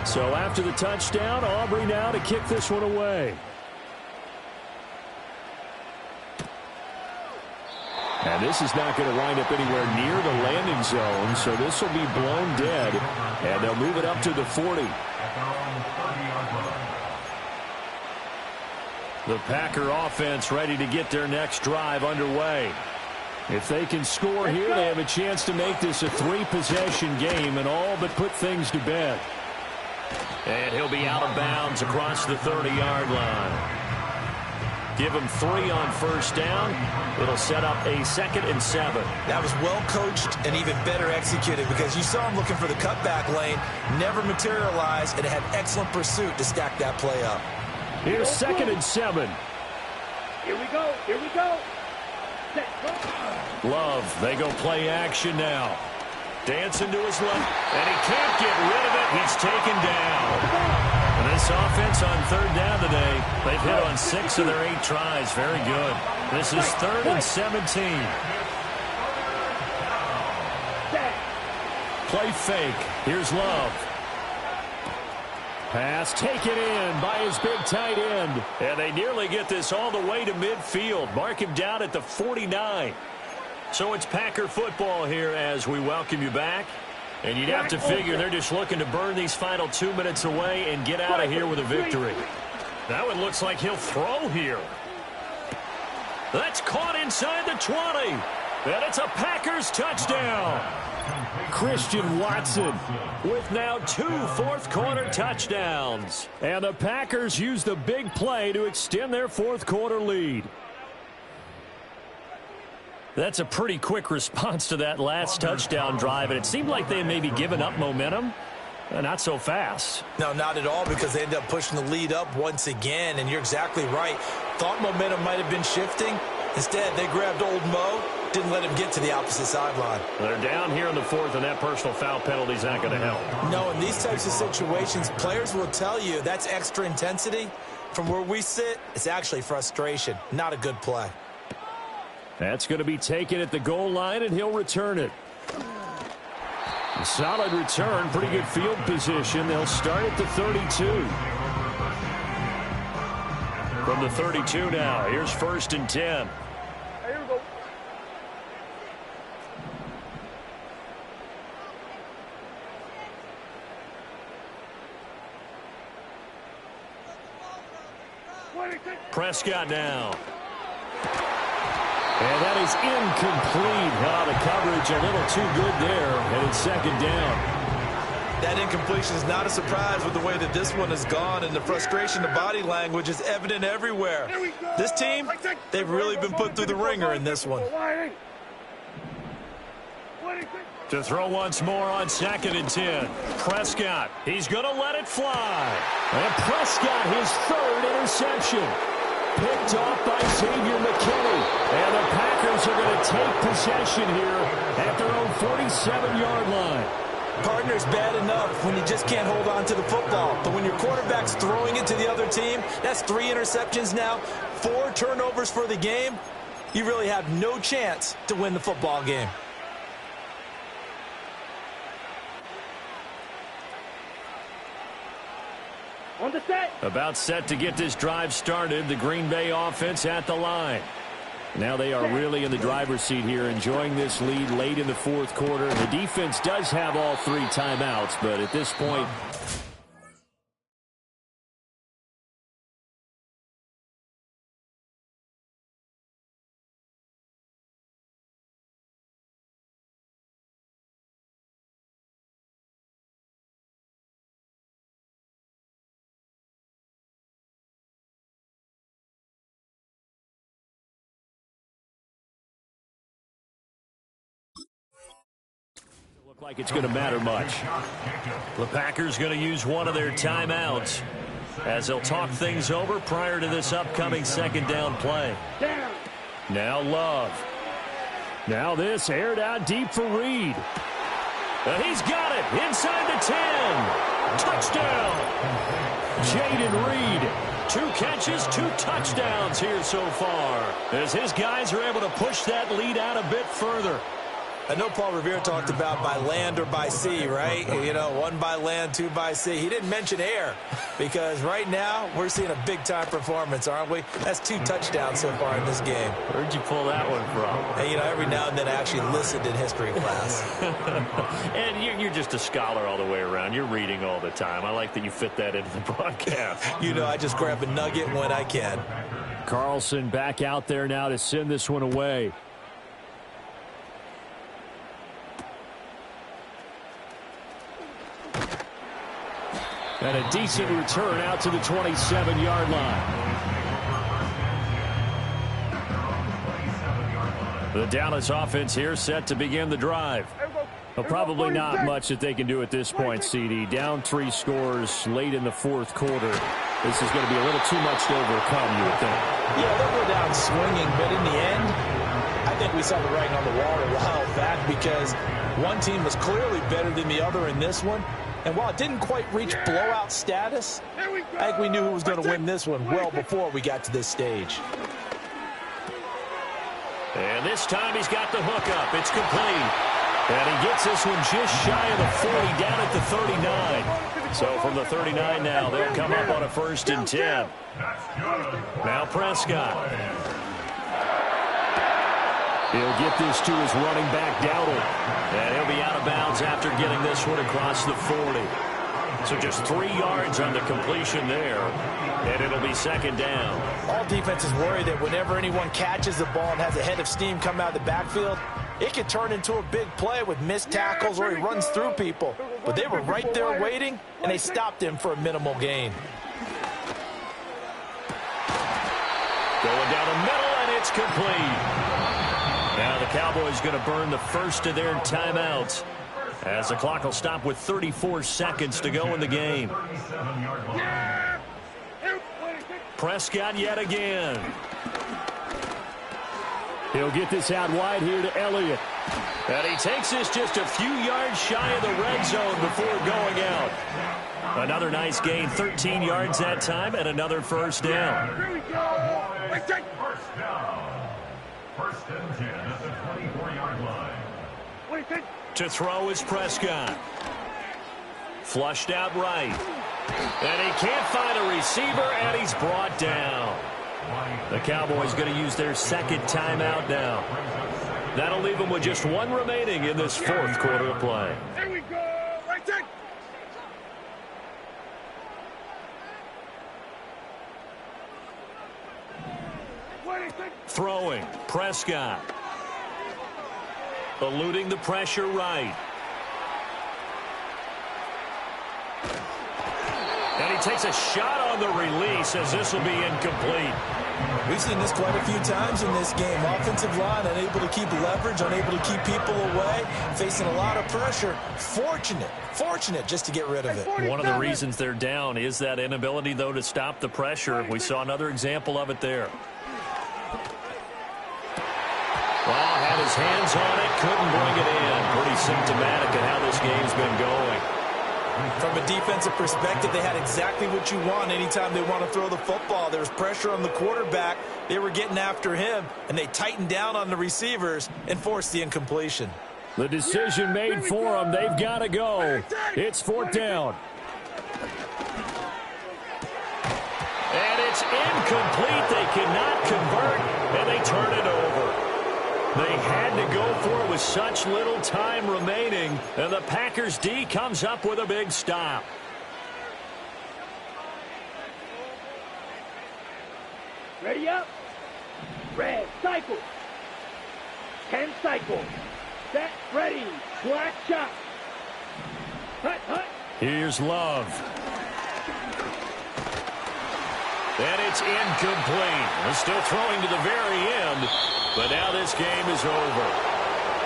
So after the touchdown, Aubrey now to kick this one away. And this is not going to wind up anywhere near the landing zone, so this will be blown dead, and they'll move it up to the 40. The Packer offense ready to get their next drive underway. If they can score here, they have a chance to make this a 3-possession game and all but put things to bed. And he'll be out of bounds across the 30-yard line. Give him 3 on first down. It'll set up a 2nd and 7. That was well coached and even better executed because you saw him looking for the cutback lane, never materialized, and had excellent pursuit to stack that play up. Here's 2nd and 7. Here we go. Here we go. Love, they go play action now. Dancing to his left, and he can't get rid of it. He's taken down. And this offense on 3rd down today, they've hit on 6 of their 8 tries. Very good. This is 3rd and 17. Play fake. Here's Love. Pass taken in by his big tight end. And they nearly get this all the way to midfield. Mark him down at the 49. So it's Packer football here as we welcome you back. And you'd have to figure they're just looking to burn these final 2 minutes away and get out of here with a victory. That one looks like he'll throw here. That's caught inside the 20. And it's a Packers touchdown. Christian Watson with now 2 fourth-quarter touchdowns. And the Packers use the big play to extend their fourth-quarter lead. That's a pretty quick response to that last touchdown drive, and it seemed like they had maybe given up momentum. Not so fast. No, not at all, because they ended up pushing the lead up once again, and you're exactly right. Thought momentum might have been shifting. Instead, they grabbed old Mo, didn't let him get to the opposite sideline. They're down here in the 4th, and that personal foul penalty is not going to help. No, in these types of situations, players will tell you that's extra intensity. From where we sit, it's actually frustration. Not a good play. That's going to be taken at the goal line, and he'll return it. A solid return, pretty good field position. They'll start at the 32. From the 32 now, here's 1st and 10. Here we go. Prescott now. And that is incomplete. The coverage a little too good there, and it's 2nd down. That incompletion is not a surprise with the way that this one has gone, and the frustration, the body language is evident everywhere. This team, they've really been put through the ringer in this one. To throw once more on 2nd and 10. Prescott, he's going to let it fly. And Prescott, his 3rd interception. Picked off by Xavier McKinney. And the Packers are going to take possession here at their own 47-yard line. Partner's bad enough when you just can't hold on to the football. But when your quarterback's throwing it to the other team, that's 3 interceptions now, 4 turnovers for the game. you really have no chance to win the football game. On the set. About set to get this drive started. The Green Bay offense at the line. Now they are really in the driver's seat here, enjoying this lead late in the fourth quarter. The defense does have all 3 timeouts, but at this point, like it's going to matter much. The Packers going to use one of their timeouts as they'll talk things over prior to this upcoming second down play. Now Love. Now this aired out deep for Reed. And he's got it inside the 10. Touchdown. Jaden Reed. 2 catches, 2 touchdowns here so far as his guys are able to push that lead out a bit further. I know Paul Revere talked about by land or by sea, right? You know, 1 by land, 2 by sea. He didn't mention air because right now we're seeing a big-time performance, aren't we? That's 2 touchdowns so far in this game. Where'd you pull that one from? And, you know, every now and then I actually listened in history class. And you're just a scholar all the way around. You're reading all the time. I like that you fit that into the broadcast. You know, I just grab a nugget when I can. Carlson back out there now to send this one away. And a decent return out to the 27-yard line. The Dallas offense here set to begin the drive. Well, probably not much that they can do at this point, CD. Down 3 scores late in the fourth quarter. This is going to be a little too much to overcome, you would think. Yeah, they'll go down swinging, but in the end, I think we saw the writing on the wall a while back because one team was clearly better than the other in this one. And while it didn't quite reach blowout status, I think we knew who was going to win this one well before we got to this stage. And this time he's got the hook up. It's complete. And he gets this one just shy of the 40 down at the 39. So from the 39 now, they'll come up on a 1st and 10. Now Prescott. He'll get this to his running back, Dowdle. And he'll be out of bounds after getting this one across the 40. So just 3 yards on the completion there. And it'll be 2nd down. All defenses worry that whenever anyone catches the ball and has a head of steam come out of the backfield, it could turn into a big play with missed tackles or he runs through people. But they were right there waiting, and they stopped him for a minimal gain. Going down the middle, and it's complete. Now the Cowboys going to burn the first of their timeouts as the clock will stop with 34 seconds to go in the game. Prescott yet again. He'll get this out wide here to Elliott. And he takes this just a few yards shy of the red zone before going out. Another nice gain, 13 yards that time, and another 1st down. Here we go. First down. 1st and 10 at the 24-yard line. To throw is Prescott. Flushed out right. And he can't find a receiver, and he's brought down. The Cowboys going to use their 2nd timeout now. That'll leave them with just 1 remaining in this 4th quarter of play. Here we go. Right there. Throwing, Prescott. Eluding the pressure right. And he takes a shot on the release as this will be incomplete. We've seen this quite a few times in this game. Offensive line unable to keep leverage, unable to keep people away, facing a lot of pressure. Fortunate just to get rid of it. One of the reasons they're down is that inability, though, to stop the pressure. We saw another example of it there. Well, had his hands on it, couldn't bring it in. Pretty symptomatic of how this game's been going. From a defensive perspective, they had exactly what you want anytime they want to throw the football. There's pressure on the quarterback. They were getting after him, and they tightened down on the receivers and forced the incompletion. The decision made for them. They've got to go. It's 4th down. And it's incomplete. They cannot convert, and they turn it over. They had to go for it with such little time remaining, and the Packers D comes up with a big stop. Ready up. Red, cycle. 10 cycles. Set, ready. Black shot. Hut, hut. Here's Love. And it's incomplete. They're still throwing to the very end, but now this game is over.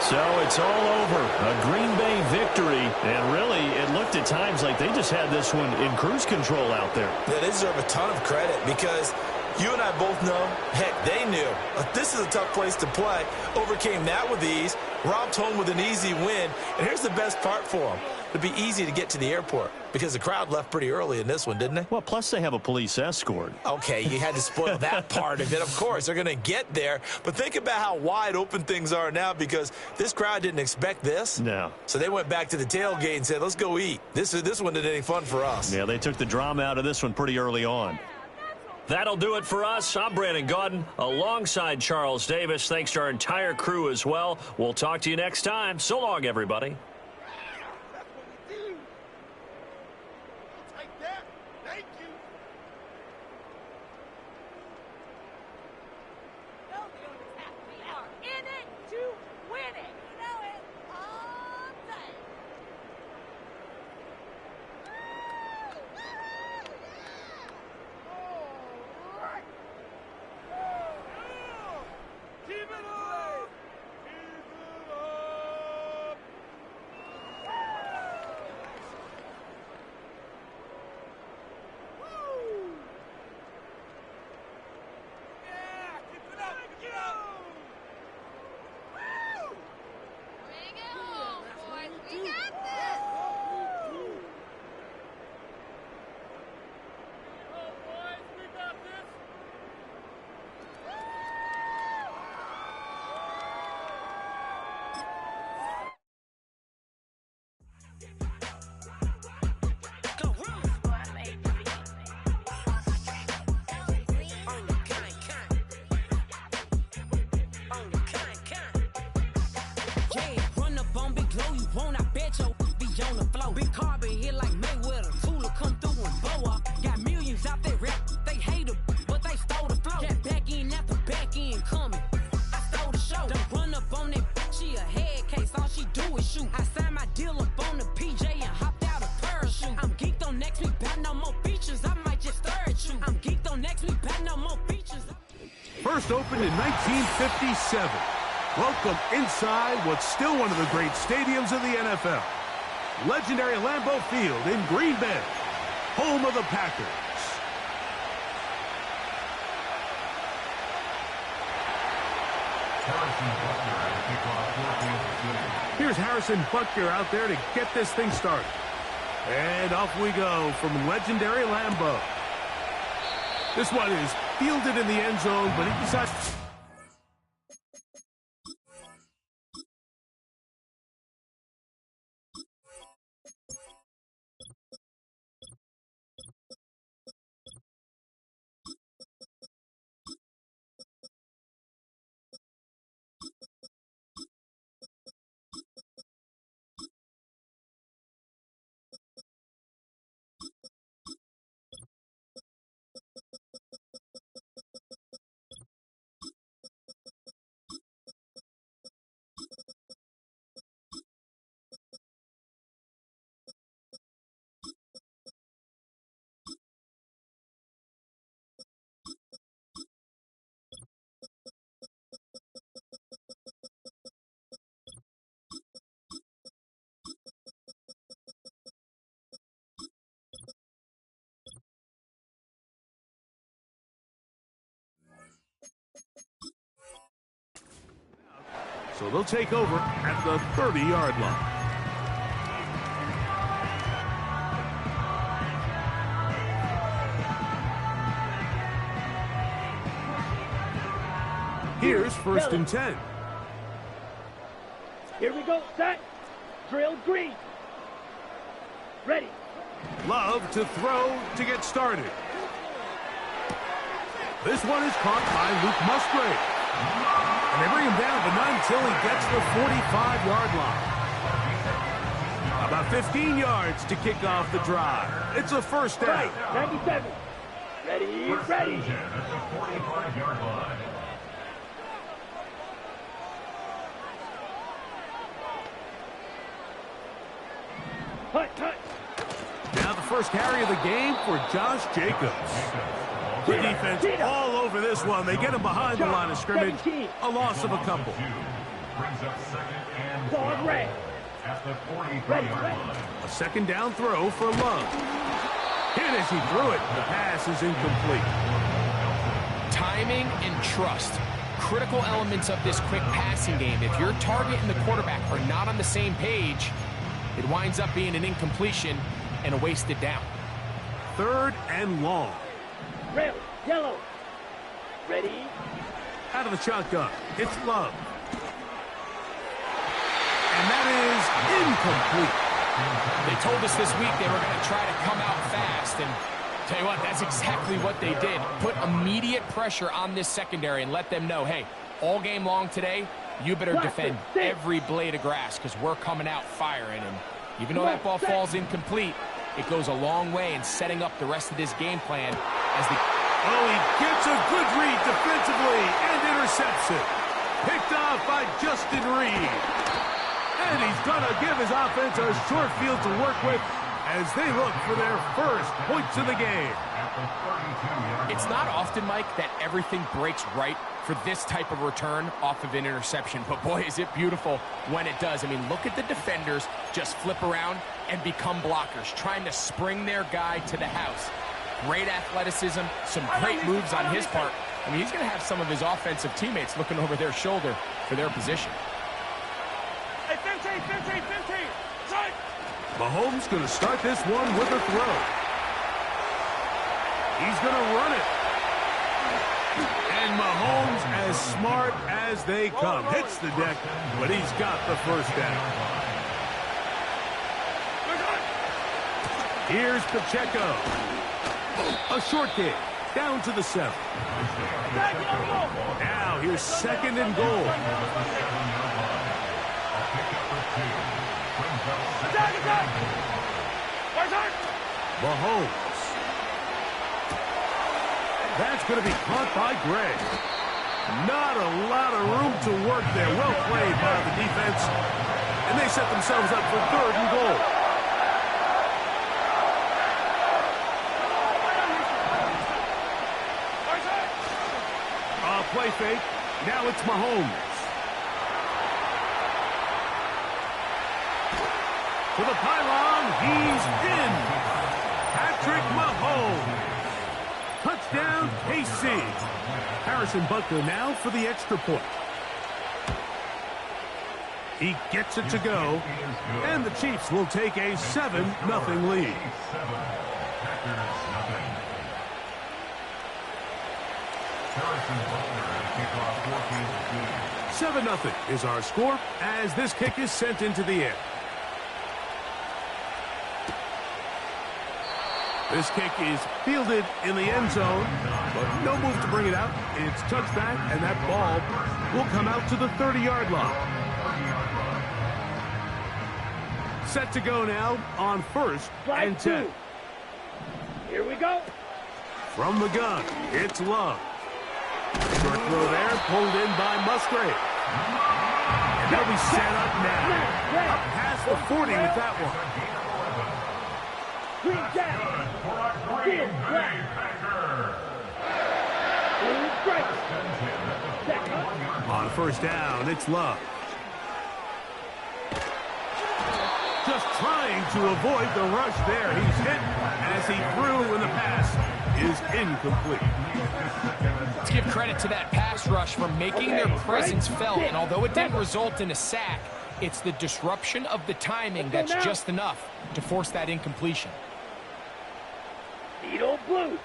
So it's all over. A Green Bay victory, and really it looked at times like they just had this one in cruise control out there. They deserve a ton of credit because you and I both know, heck, they knew. This is a tough place to play. Overcame that with ease. Robbed home with an easy win. And here's the best part for them. It'd be easy to get to the airport because the crowd left pretty early in this one, didn't they? Well, plus they have a police escort. Okay, you had to spoil that part of it. Of course, they're going to get there. But think about how wide open things are now because this crowd didn't expect this. No. So they went back to the tailgate and said, let's go eat. This one isn't any fun for us. Yeah, they took the drama out of this one pretty early on. That'll do it for us. I'm Brandon Gaudin alongside Charles Davis. Thanks to our entire crew as well. We'll talk to you next time. So long, everybody. First opened in 1957. Welcome inside what's still one of the great stadiums of the NFL. Legendary Lambeau Field in Green Bay, home of the Packers. Here's Harrison Butker out there to get this thing started. And off we go from legendary Lambeau. This one is fielded in the end zone, but he decides... So they'll take over at the 30-yard line. Here's 1st and 10. Here we go. Set. Drill green. Ready. Love to throw to get started. This one is caught by Luke Musgrave. And they bring him down, but not until he gets the 45-yard line. About 15 yards to kick off the drive. It's a first down. Right, 97. Ready, ready. At the 45-yard line. Hut. Now the first carry of the game for Josh Jacobs. The defense all over this one. They get him behind the line of scrimmage. A loss of a couple. Brings up 2nd and Dog red. at the 45-yard line. A 2nd down throw for Love. Hit as he threw it. The pass is incomplete. Timing and trust. Critical elements of this quick passing game. If your target and the quarterback are not on the same page, it winds up being an incompletion and a wasted down. 3rd and long. Red, yellow. Ready. Out of the shotgun. It's Love. And that is incomplete. They told us this week they were going to try to come out fast, and tell you what, that's exactly what they did. Put immediate pressure on this secondary and let them know, hey, all game long today, you better defend every blade of grass because we're coming out firing. And even though that ball falls incomplete, it goes a long way in setting up the rest of this game plan as the... Oh, he gets a good read defensively and intercepts it. Picked off by Justin Reed. And he's going to give his offense a short field to work with as they look for their first points of the game. It's not often, Mike, that everything breaks right for this type of return off of an interception. But, boy, is it beautiful when it does. I mean, look at the defenders just flip around and become blockers, trying to spring their guy to the house. Great athleticism, some great moves on his part. I mean, he's going to have some of his offensive teammates looking over their shoulder for their position. Hey, 15. Right. Mahomes going to start this one with a throw. He's going to run it. And Mahomes, as smart as they come, hits the deck, but he's got the first down. Here's Pacheco. A short kick down to the 7. Now here's 2nd and goal. Mahomes. That's going to be caught by Gray. Not a lot of room to work there. Well played by the defense. And they set themselves up for 3rd and goal. Play fake. Now it's Mahomes. To the pylon. He's in. Patrick Mahomes. Touchdown, KC. Harrison Butker now for the extra point. He gets it to go. And the Chiefs will take a 7-0 lead. 7-0 is our score as this kick is sent into the air. This kick is fielded in the end zone, but no move to bring it out. It's touched back, and that ball will come out to the 30-yard line. Set to go now on 1st and 10. Here we go. From the gun, it's Love. Short throw there, pulled in by Musgrave. And they'll be set up now. Up past the 40 with that one. Green down. Green black. Blue strike. On 1st down, it's Love. Just trying to avoid the rush there. He's hit as he threw when the pass is incomplete. Let's give credit to that pass rush for making their presence felt, and although it didn't result in a sack, it's the disruption of the timing that's just enough to force that incompletion. Needle blue.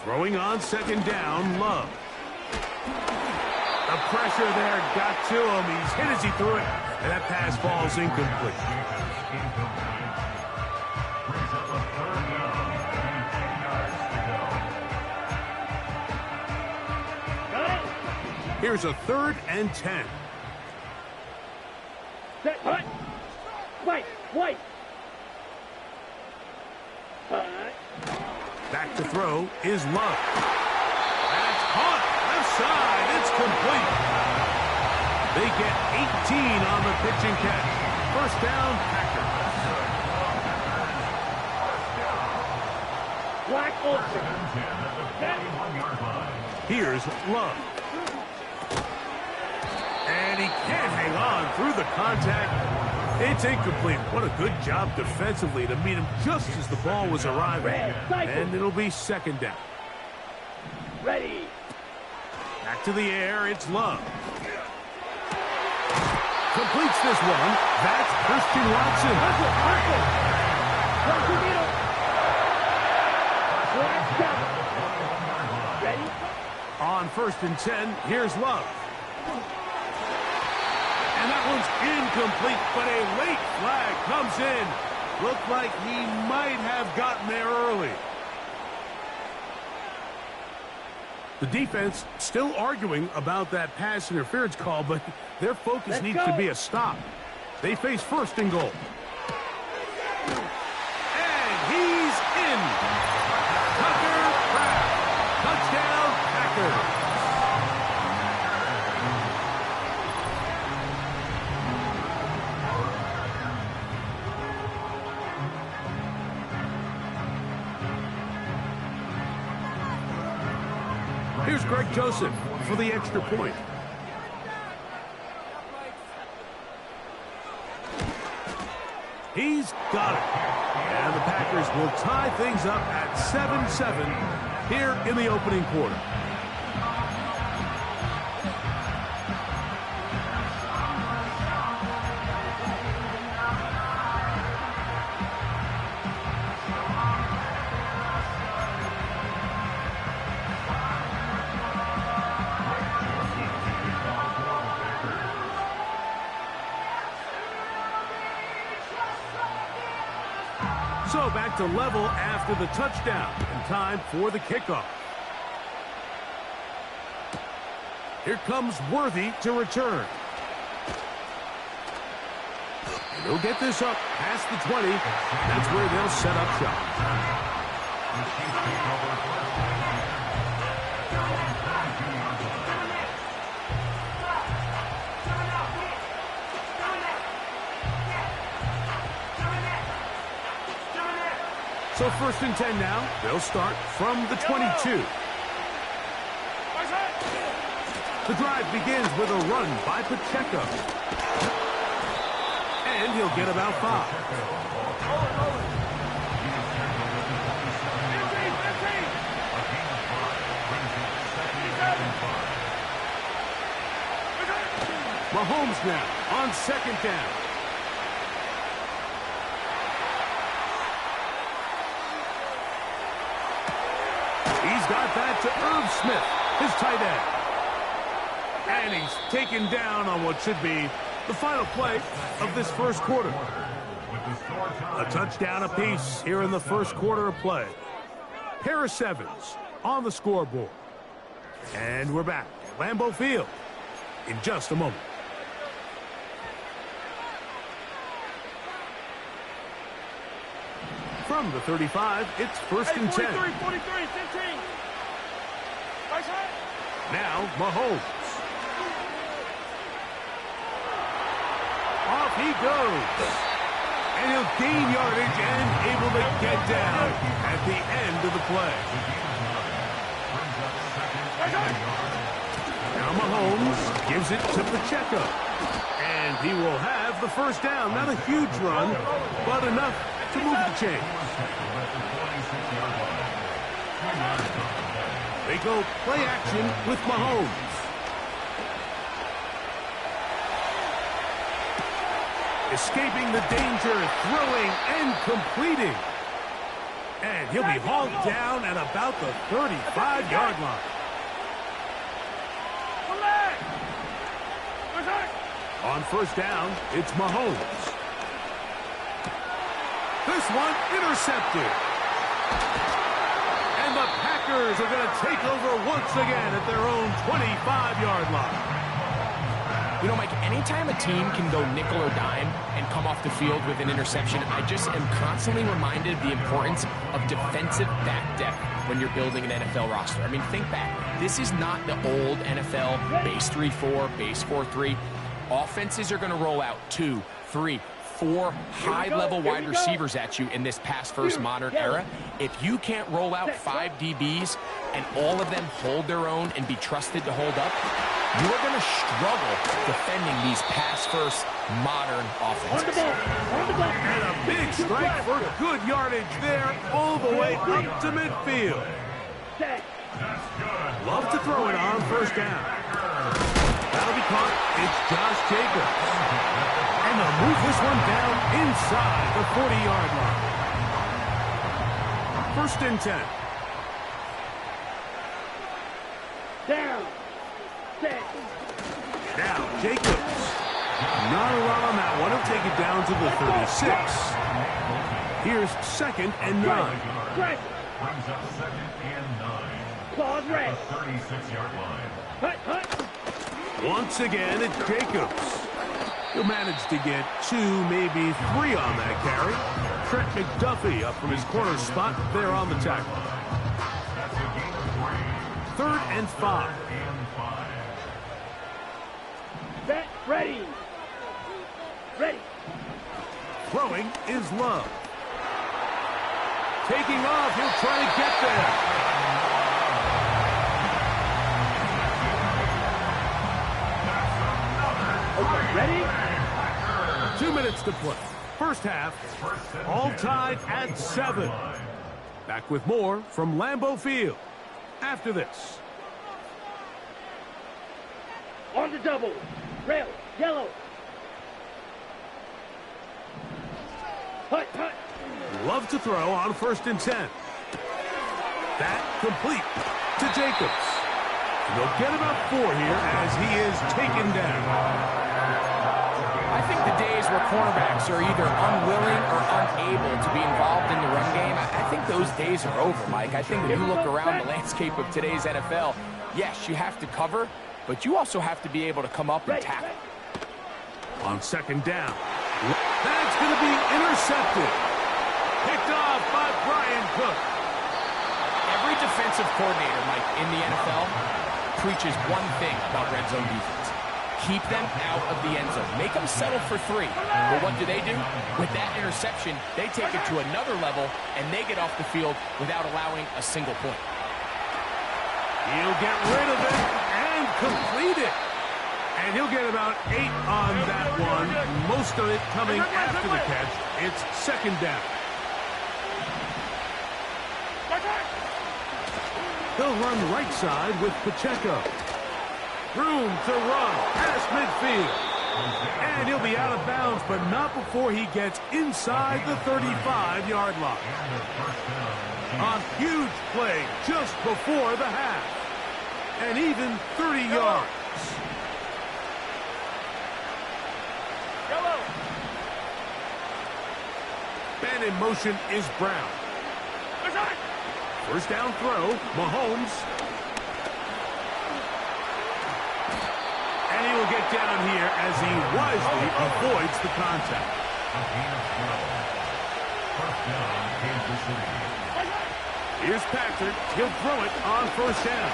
Throwing on 2nd down, Love. The pressure there got to him. He's hit as he threw it, and that pass falls incomplete. Here's a 3rd and 10. Set, hut. Wait. Back to throw is Love. That's caught. Left side. It's complete. They get 18 on the pitch and catch. First down, Packers. Black Olsen. Here's Love. And he can't hang on through the contact. It's incomplete. What a good job defensively to meet him just as the ball was arriving. And it'll be 2nd down. Ready. Back to the air. It's Love. Completes this one. That's Christian Watson. Ready. On 1st and 10, here's Love. And that one's incomplete, but a late flag comes in. Looked like he might have gotten there early. The defense still arguing about that pass interference call, but their focus needs to be a stop. They face 1st and goal. And he's in. Tucker Kraft. Touchdown, Packers. Here's Greg Joseph for the extra point. He's got it. And the Packers will tie things up at 7-7 here in the opening quarter. So back to level after the touchdown, and time for the kickoff. Here comes Worthy to return. And he'll get this up past the 20. That's where they'll set up shop. So 1st and 10 now. They'll start from the 22. The drive begins with a run by Pacheco. And he'll get about 5. Mahomes now on 2nd down. He's got that to Irv Smith, his tight end. And he's taken down on what should be the final play of this 1st quarter. A touchdown apiece here in the 1st quarter of play. Paris Evans on the scoreboard. And we're back at Lambeau Field in just a moment. From the 35, it's 1st and 10. 43, 15. Now, Mahomes. Off he goes. And he'll gain yardage and able to get down at the end of the play. Now Mahomes gives it to Pacheco. And he will have the 1st down. Not a huge run, but enough to move the chains. They go play action with Mahomes. Escaping the danger, throwing and completing. And he'll be hauled down at about the 35-yard line. On first down, it's Mahomes. This one intercepted. And the Packers are going to take over once again at their own 25-yard line. You know, Mike, anytime a team can go nickel or dime and come off the field with an interception, I just am constantly reminded of the importance of defensive back depth when you're building an NFL roster. I mean, think back. This is not the old NFL base 3-4, base 4-3. Offenses are going to roll out 2, 3, 4 high-level wide receivers at you in this pass-first modern era. If you can't roll out 5 DBs and all of them hold their own and be trusted to hold up, you are going to struggle defending these pass-first modern offenses. And a big strike for good yardage there all the way up to midfield. Love to throw it on first down. That'll be caught. It's Josh Jacobs. And they'll move this one down inside the 40-yard line. First and 10. Down. Set. Now, Jacobs. Not a run on that one. He'll take it down to the 36. Here's second and 9. Right. Brings up second and 9. Claws red. The 36-yard line. Hut, hut. Once again, it's Jacobs. He'll manage to get 2, maybe 3 on that carry. Trent McDuffie up from his corner spot there on the tackle. Third and 5. Set. Ready. Ready. Throwing is Love. Taking off, he'll try to get there. Okay, ready? 2 minutes to play. First half, all tied at 7. Back with more from Lambeau Field after this. On the double. Rail. Yellow. Hut, hut. Love to throw on first and 10. That complete to Jacobs. They'll get about 4 here as he is taken down. I think the days where cornerbacks are either unwilling or unable to be involved in the run game, I think those days are over, Mike. I think when you look around the landscape of today's NFL, yes, you have to cover, but you also have to be able to come up and tackle. On second down. That's going to be intercepted. Picked off by Brian Cook. Every defensive coordinator, Mike, in the NFL preaches one thing about red zone defense. Keep them out of the end zone. Make them settle for 3. But what do? With that interception, they take it to another level, and they get off the field without allowing a single point. He'll get rid of it and complete it. And he'll get about 8 on that one. Most of it coming after the catch. It's second down. He'll run right side with Pacheco. Room to run past midfield. And he'll be out of bounds, but not before he gets inside the 35-yard line. A huge play just before the half. And even 30 yards. Man in motion is Brown. First down throw, Mahomes. And he will get down here as he wisely avoids the contact. Here's Patrick. He'll throw it on first down.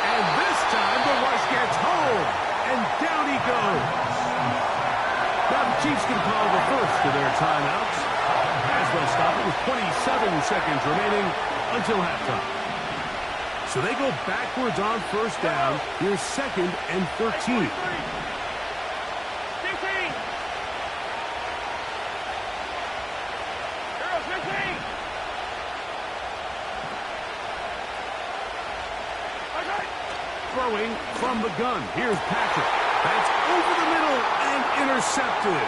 And this time the rush gets home. And down he goes. Now the Chiefs can call the first of their timeouts. As they'll stop it with 27 seconds remaining until halftime. So they go backwards on first down. Here's second and 13. Throwing from the gun. Here's Patrick. That's over the middle and intercepted.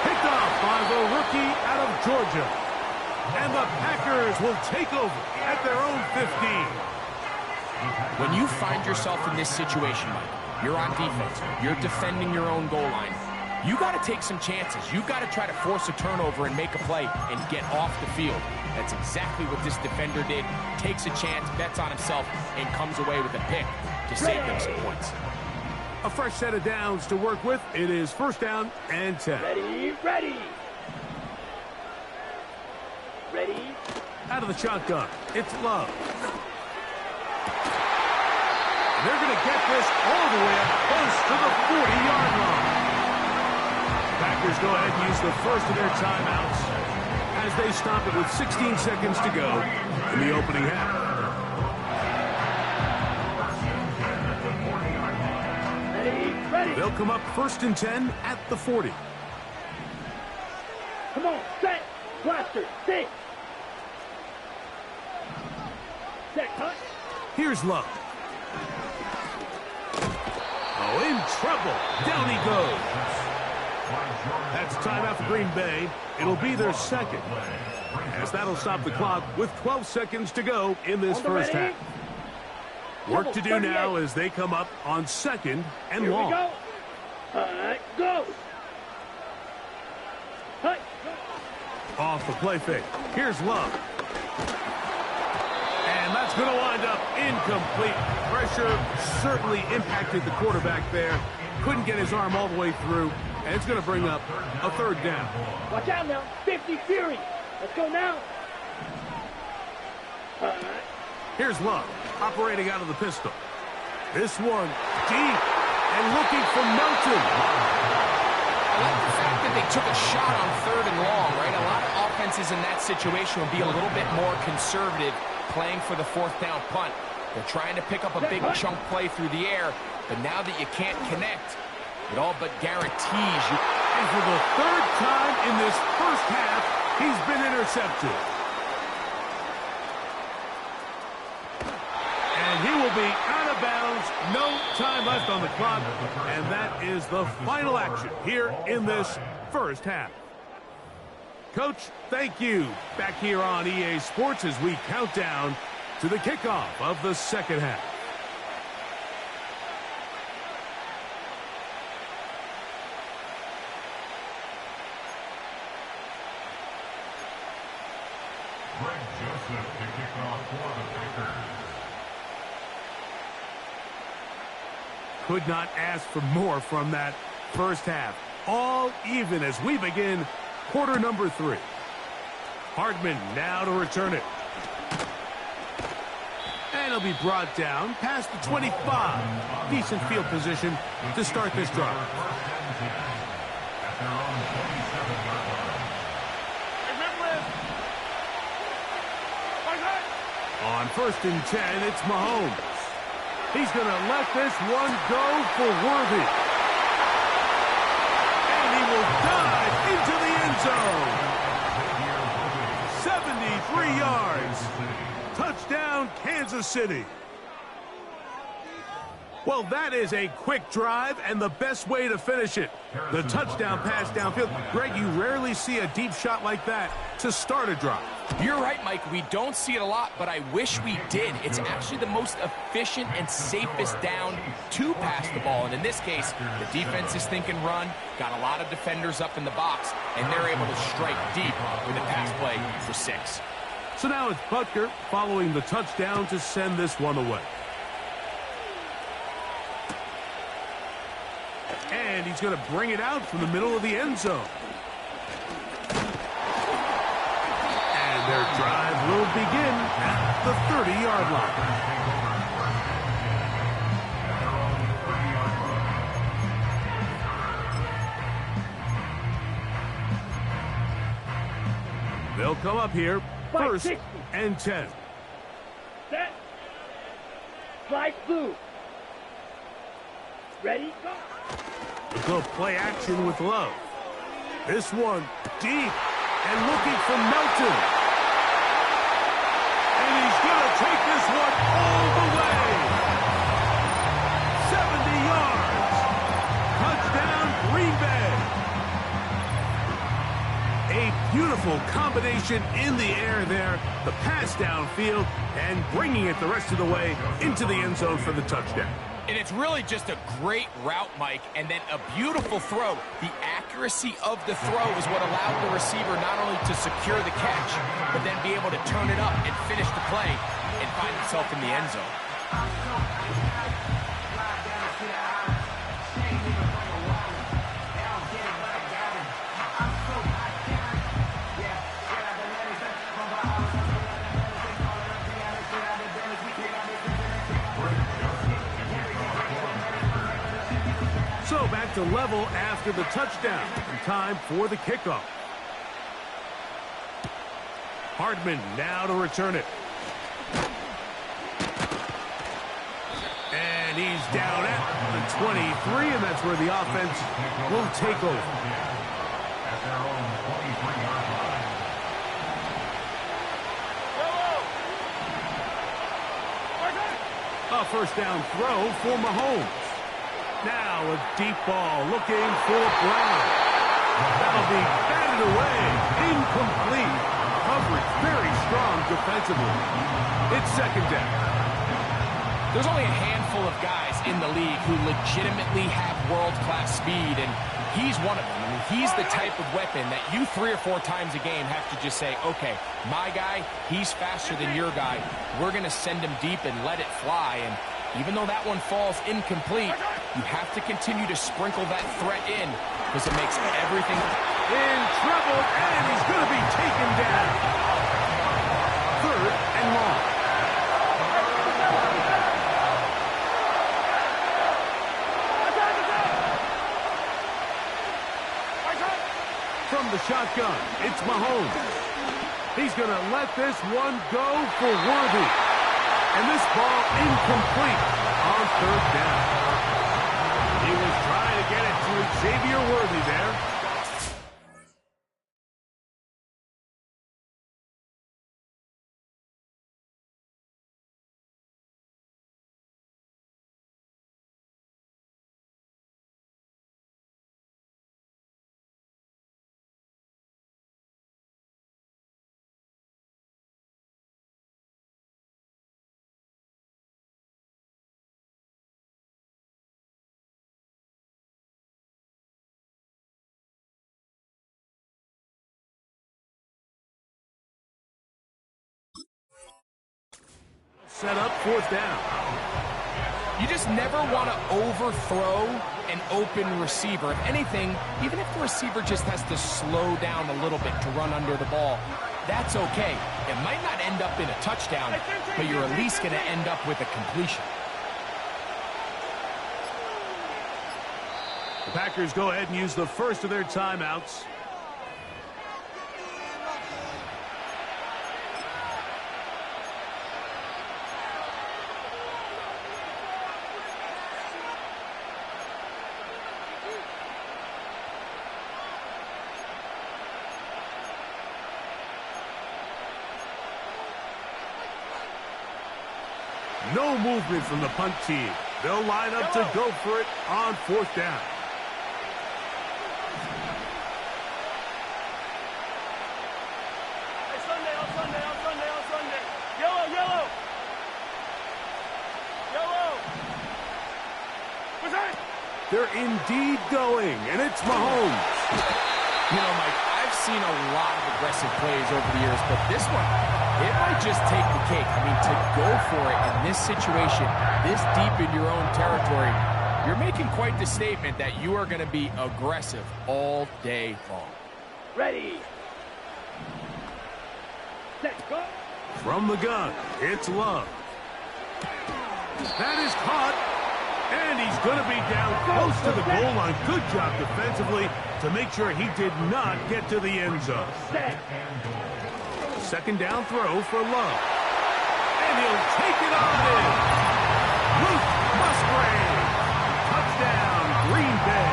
Picked off by the rookie out of Georgia. And the Packers will take over at their own 15. When you find yourself in this situation, Mike, You're on defense. You're defending your own goal line. You got to take some chances. You got to try to force a turnover and make a play and get off the field. That's exactly what this defender did. Takes a chance, bets on himself, and comes away with a pick to save them some points. A fresh set of downs to work with. It is 1st down and 10. Ready. Out of the shotgun, it's Love. They're going to get this all the way up close to the 40-yard line. Packers go ahead and use the first of their timeouts as they stop it with 16 seconds to go in the opening half. Ready. They'll come up 1st and 10 at the 40. Come on, set. Blaster, stay. Set, cut. Here's Love. Oh, in trouble. Down he goes. That's timeout for Green Bay. It'll be their second, as that'll stop the clock with 12 seconds to go in this first half. Work to do now as they come up on 2nd and long. Here we go. Go. Cut. Off the play fake. Here's Love. And that's going to wind up incomplete. Pressure certainly impacted the quarterback there. Couldn't get his arm all the way through. And it's going to bring up a 3rd down. Watch out now. 50 Fury. Let's go now. Here's Love, operating out of the pistol. This one deep and looking for Melton. I like the fact that they took a shot on 3rd and long, right? A lot of offenses in that situation will be a little bit more conservative playing for the 4th down punt. They're trying to pick up a big chunk play through the air, but now that you can't connect, it all but guarantees you. And for the 3rd time in this first half, he's been intercepted. And he will be out of bounds. No time left on the clock. And that is the final action here in this first half. Coach, thank you. Back here on EA Sports as we count down to the kickoff of the second half. Greg Joseph to kick off for the Packers. Could not ask for more from that first half. All even as we begin quarter number 3. Hardman now to return it. And he'll be brought down past the 25. Decent field position to start this drive. On 1st and 10, it's Mahomes. He's going to let this one go for Worthy. And he will dive into the end zone. 73 yards. Touchdown, Kansas City. Well, that is a quick drive and the best way to finish it. The touchdown pass downfield. Greg, you rarely see a deep shot like that to start a drive. You're right, Mike. We don't see it a lot, but I wish we did. It's actually the most efficient and safest down to pass the ball. And in this case, the defense is thinking run, got a lot of defenders up in the box, and they're able to strike deep with a pass play for 6. So now it's Butker following the touchdown to send this one away. And he's going to bring it out from the middle of the end zone. And their drive will begin at the 30-yard line. They'll come up here, 1st and 10. Set. Slide blue. Ready, go. Go play action with Love. This one deep and looking for Melton. And he's going to take this one all the way. 70 yards. Touchdown, Green Bay. A beautiful combination in the air there. The pass downfield and bringing it the rest of the way into the end zone for the touchdown. And it's really just a great route, Mike, and then a beautiful throw. The accuracy of the throw is what allowed the receiver not only to secure the catch, but then be able to turn it up and finish the play and find himself in the end zone. So back to level after the touchdown. And time for the kickoff. Hardman now to return it. And he's down at the 23, and that's where the offense will take over. At their own 23-yard line. A first down throw for Mahomes. Now a deep ball looking for Brown. That'll be batted away. Incomplete. Coverage very strong defensively. It's second down. There's only a handful of guys in the league who legitimately have world-class speed, and he's one of them. I mean, he's the type of weapon that you 3 or 4 times a game have to just say, okay, my guy, he's faster than your guy. We're going to send him deep and let it fly. And even though that one falls incomplete, you have to continue to sprinkle that threat in because it makes everything in trouble, and he's going to be taken down. 3rd and long. From the shotgun, it's Mahomes. He's going to let this one go for Worthy. And this ball incomplete on 3rd down. He was trying to get it to Xavier Worthy there. Set up 4th down. You just never want to overthrow an open receiver. If anything, even if the receiver just has to slow down a little bit to run under the ball, that's okay. It might not end up in a touchdown, but you're at least going to end up with a completion. The Packers go ahead and use the first of their timeouts. No movement from the punt team. They'll line up to go for it on 4th down. Hey, Sunday, on Sunday, on Sunday, on Sunday. Yellow, yellow. Yellow. What's that? They're indeed going, and it's Mahomes. You know, Mike, I've seen a lot of aggressive plays over the years, but this one, it might just take the cake. I mean, to go for it in this situation, this deep in your own territory, you're making quite the statement that you are going to be aggressive all day long. Ready. Let's go. From the gun, it's Love. That is caught, and he's going to be down close to the goal line. Good job defensively to make sure he did not get to the end zone. Second down throw for Love. And he'll take it on in. Luke Musgrave. Touchdown, Green Bay.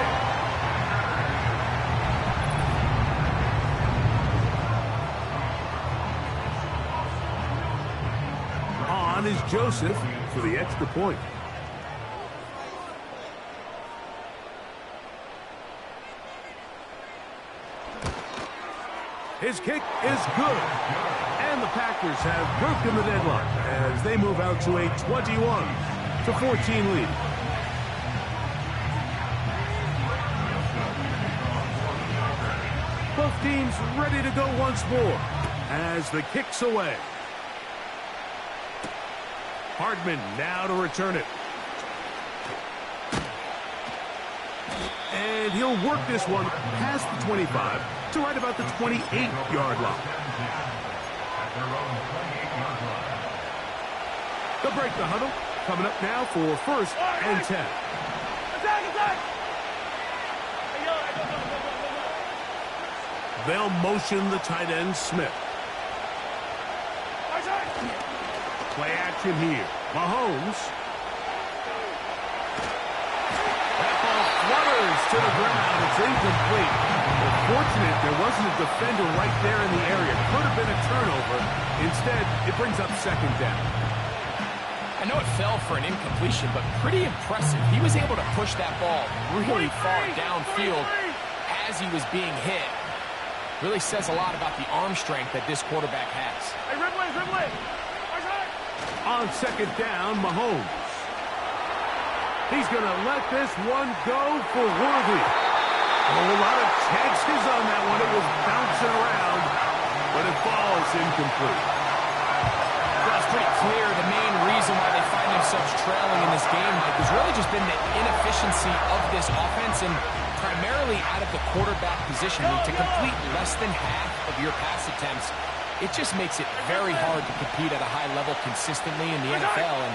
On is Joseph for the extra point. His kick is good. And the Packers have broken the deadlock as they move out to a 21-14 lead. Both teams ready to go once more as the kick's away. Hardman now to return it. And he'll work this one past the 25 to right about the 28-yard line. They'll break the huddle. Coming up now for 1st and 10. They'll motion the tight end, Smith. Play action here. Mahomes. That ball flutters to the ground. It's incomplete. Well, fortunate there wasn't a defender right there in the area. Could have been a turnover. Instead, it brings up 2nd down. I know it fell for an incompletion, but pretty impressive. He was able to push that ball really far downfield as he was being hit. Really says a lot about the arm strength that this quarterback has. Hey, Ridley! On 2nd down, Mahomes. He's going to let this one go for Worthy. A lot of chances on that one. It was bouncing around, but it falls incomplete. Well, it's pretty clear the main reason why they find themselves trailing in this game, Mike, has really just been the inefficiency of this offense and primarily out of the quarterback position. To complete less than half of your pass attempts, it just makes it very hard to compete at a high level consistently in the NFL. And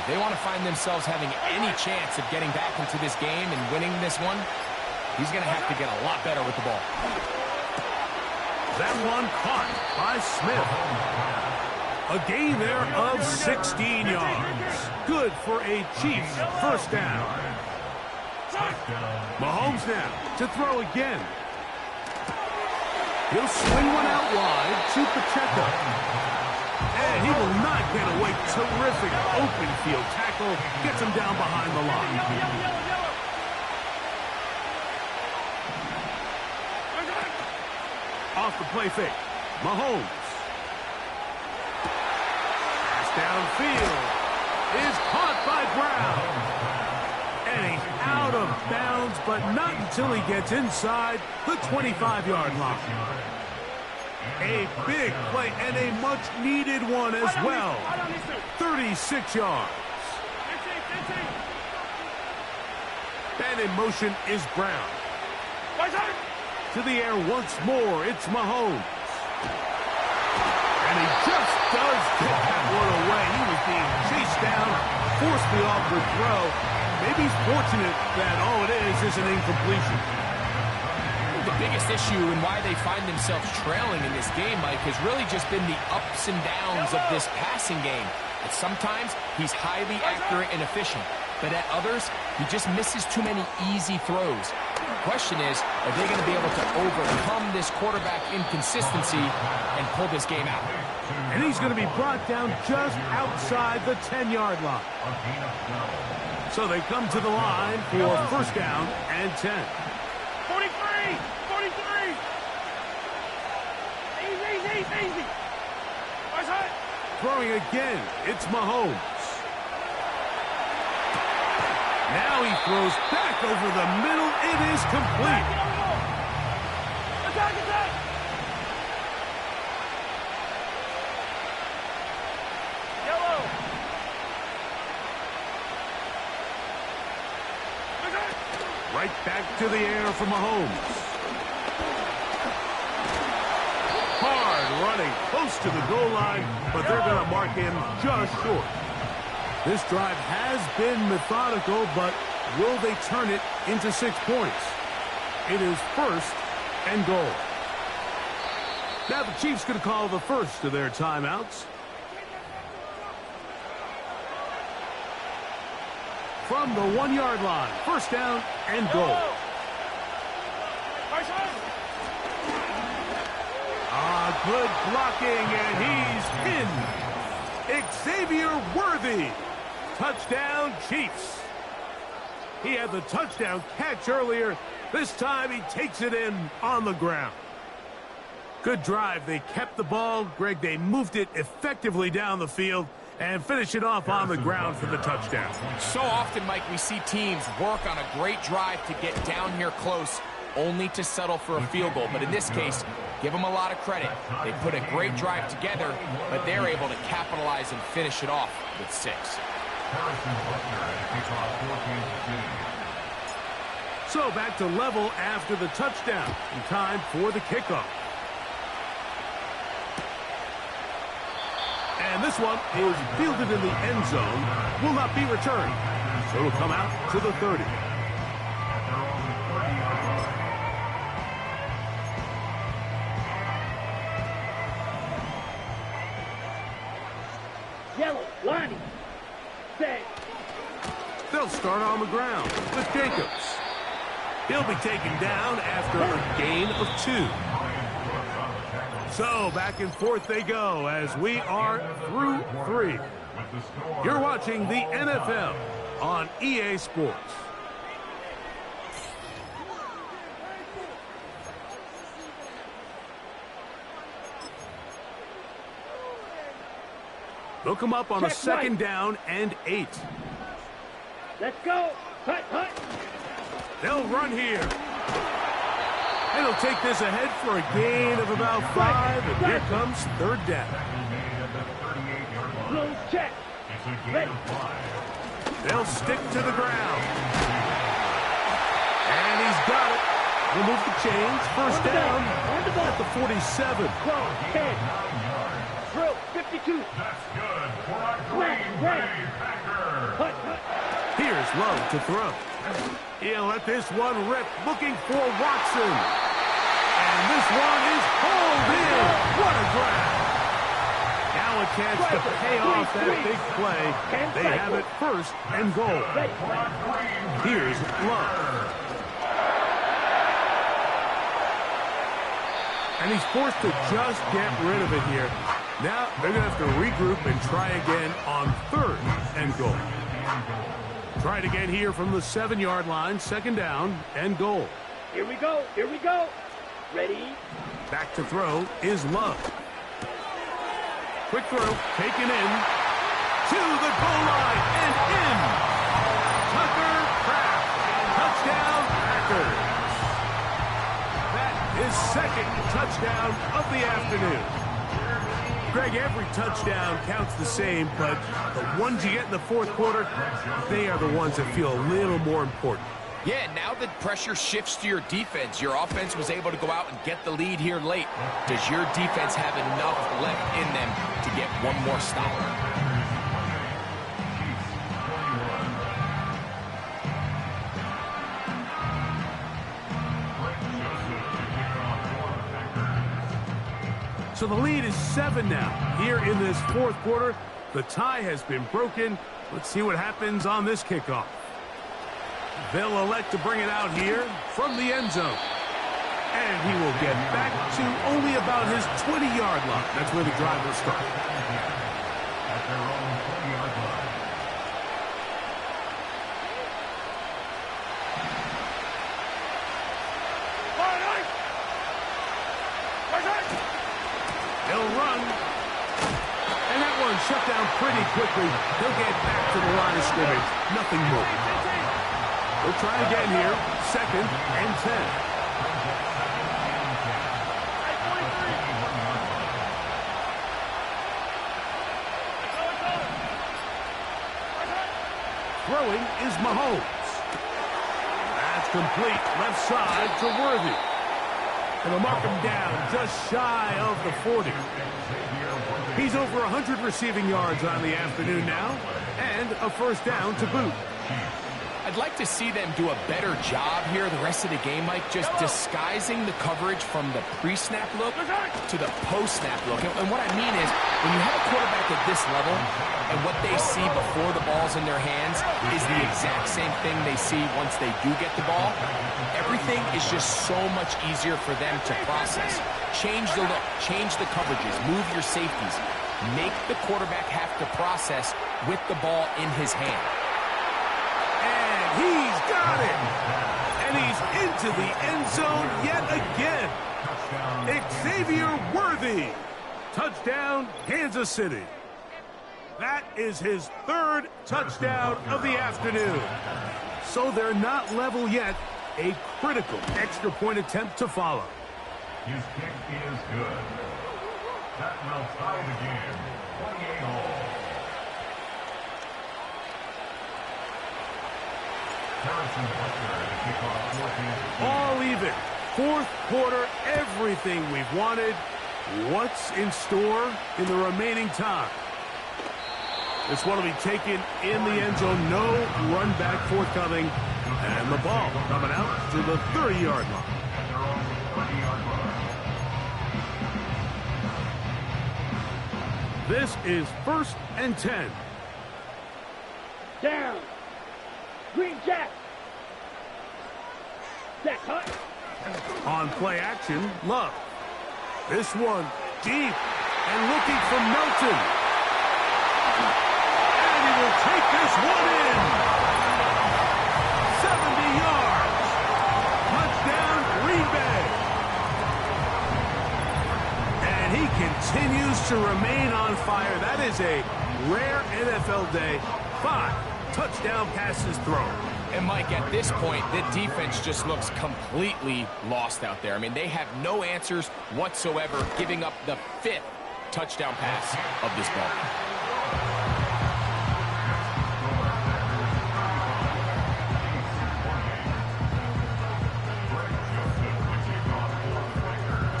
if they want to find themselves having any chance of getting back into this game and winning this one, he's going to have to get a lot better with the ball. That one caught by Smith. A gain there of 16 yards. Good for a Chiefs 1st down. Mahomes now to throw again. He'll swing one out wide to Pacheco. And he will not get away. Terrific open field tackle. Gets him down behind the line. Off the play fake. Mahomes. Pass downfield is caught by Brown. And he's out of bounds, but not until he gets inside the 25-yard line. A big play and a much-needed one as well. 36 yards. And in motion is Brown. To the air once more, it's Mahomes. And he just does get that one away. He was being chased down, forced the awkward throw. Maybe he's fortunate that all it is an incompletion. The biggest issue and why they find themselves trailing in this game, Mike, has really just been the ups and downs of this passing game. And sometimes he's highly accurate and efficient, but at others, he just misses too many easy throws. The question is, are they going to be able to overcome this quarterback inconsistency and pull this game out? And he's going to be brought down just outside the 10-yard line. So they come to the line for 1st down and 10. 43! Easy! Throwing again, it's Mahomes. Now he throws back over the middle. It is complete. Attack! Yellow! Right back to the air for Mahomes. Hard running close to the goal line, but they're going to mark him just short. This drive has been methodical, but will they turn it into 6 points? It is 1st and goal. Now the Chiefs going to call the first of their timeouts. From the 1-yard line, 1st down and goal. Good blocking, and he's pinned. Xavier Worthy. Touchdown, Chiefs. He had the touchdown catch earlier. This time he takes it in on the ground. Good drive. They kept the ball. Greg, they moved it effectively down the field and finish it off on the ground for the touchdown. So often, Mike, we see teams work on a great drive to get down here close, only to settle for a field goal. But in this case, give them a lot of credit. They put a great drive together, but they're able to capitalize and finish it off with 6. So back to level after the touchdown. In time for the kickoff. And this one is fielded in the end zone. Will not be returned. So it'll come out to the 30. Yellow, lining. Set. They'll start on the ground with Jacobs. He'll be taken down after a gain of 2. So back and forth they go as we are through 3. You're watching the NFL on EA Sports. They'll come up on a second down and 8. Let's go. Hut, hut. They'll run here. And they'll take this ahead for a gain of about 5. And here comes third down. Close check. Ready. They'll stick to the ground. And he's got it. Remove the chains. First down at the 47. 10. Throw. 52. Here's Love to throw. He'll let this one rip, looking for Watson. And this one is hauled in. What a grab. Now a chance to pay off that big play. They have it first and goal. Here's Love. And he's forced to just get rid of it here. Now they're going to have to regroup and try again on third and goal. Try it again here from the 7-yard line. Second down and goal. Here we go. Here we go. Ready. Back to throw is Love. Quick throw taken in to the goal line and in. Tucker Kraft. Touchdown Packers. That is second touchdown of the afternoon. Greg, every touchdown counts the same, but the ones you get in the fourth quarter, they are the ones that feel a little more important. Yeah, now that pressure shifts to your defense, your offense was able to go out and get the lead here late. Does your defense have enough left in them to get one more stop? So the lead is 7 now. Here in this fourth quarter, the tie has been broken. Let's see what happens on this kickoff. They'll elect to bring it out here from the end zone. And he will get back to only about his 20-yard line. That's where the drive will start. At their own 20-yard line. They'll run. And that one shut down pretty quickly. They'll get back to the line of scrimmage. Nothing more. We'll try again here. Second and 10. Throwing is Mahomes. That's complete. Left side to Worthy. And they'll mark him down just shy of the 40. He's over 100 receiving yards on the afternoon now, and a first down to boot. I'd like to see them do a better job here the rest of the game, Mike, just disguising the coverage from the pre-snap look to the post-snap look. And what I mean is, when you have a quarterback at this level, and what they see before the ball's in their hands is the exact same thing they see once they do get the ball, everything is just so much easier for them to process. Change the look, change the coverages, move your safeties. Make the quarterback have to process with the ball in his hand. He's got it. And he's into the end zone yet again. Xavier Worthy. Touchdown, Kansas City. That is his third touchdown of the afternoon. So they're not level yet. a critical extra point attempt to follow. His kick is good. That will tie the game. 28-all. Harrison Butker to kick off 14. All even. Fourth quarter, everything we've wanted. What's in store in the remaining time? This one will be taken in the end zone. No run back forthcoming. And the ball coming out to the 30-yard line. This is 1st and 10. Down. Green Jack. Jack, hut. On play action, Love. This one deep and looking for Melton. And he will take this one in. 70 yards. Touchdown, Green Bay. And he continues to remain on fire. That is a rare NFL day. 5 touchdown passes thrown. And Mike, at this point, the defense just looks completely lost out there. I mean, they have no answers whatsoever, giving up the 5th touchdown pass of this ball.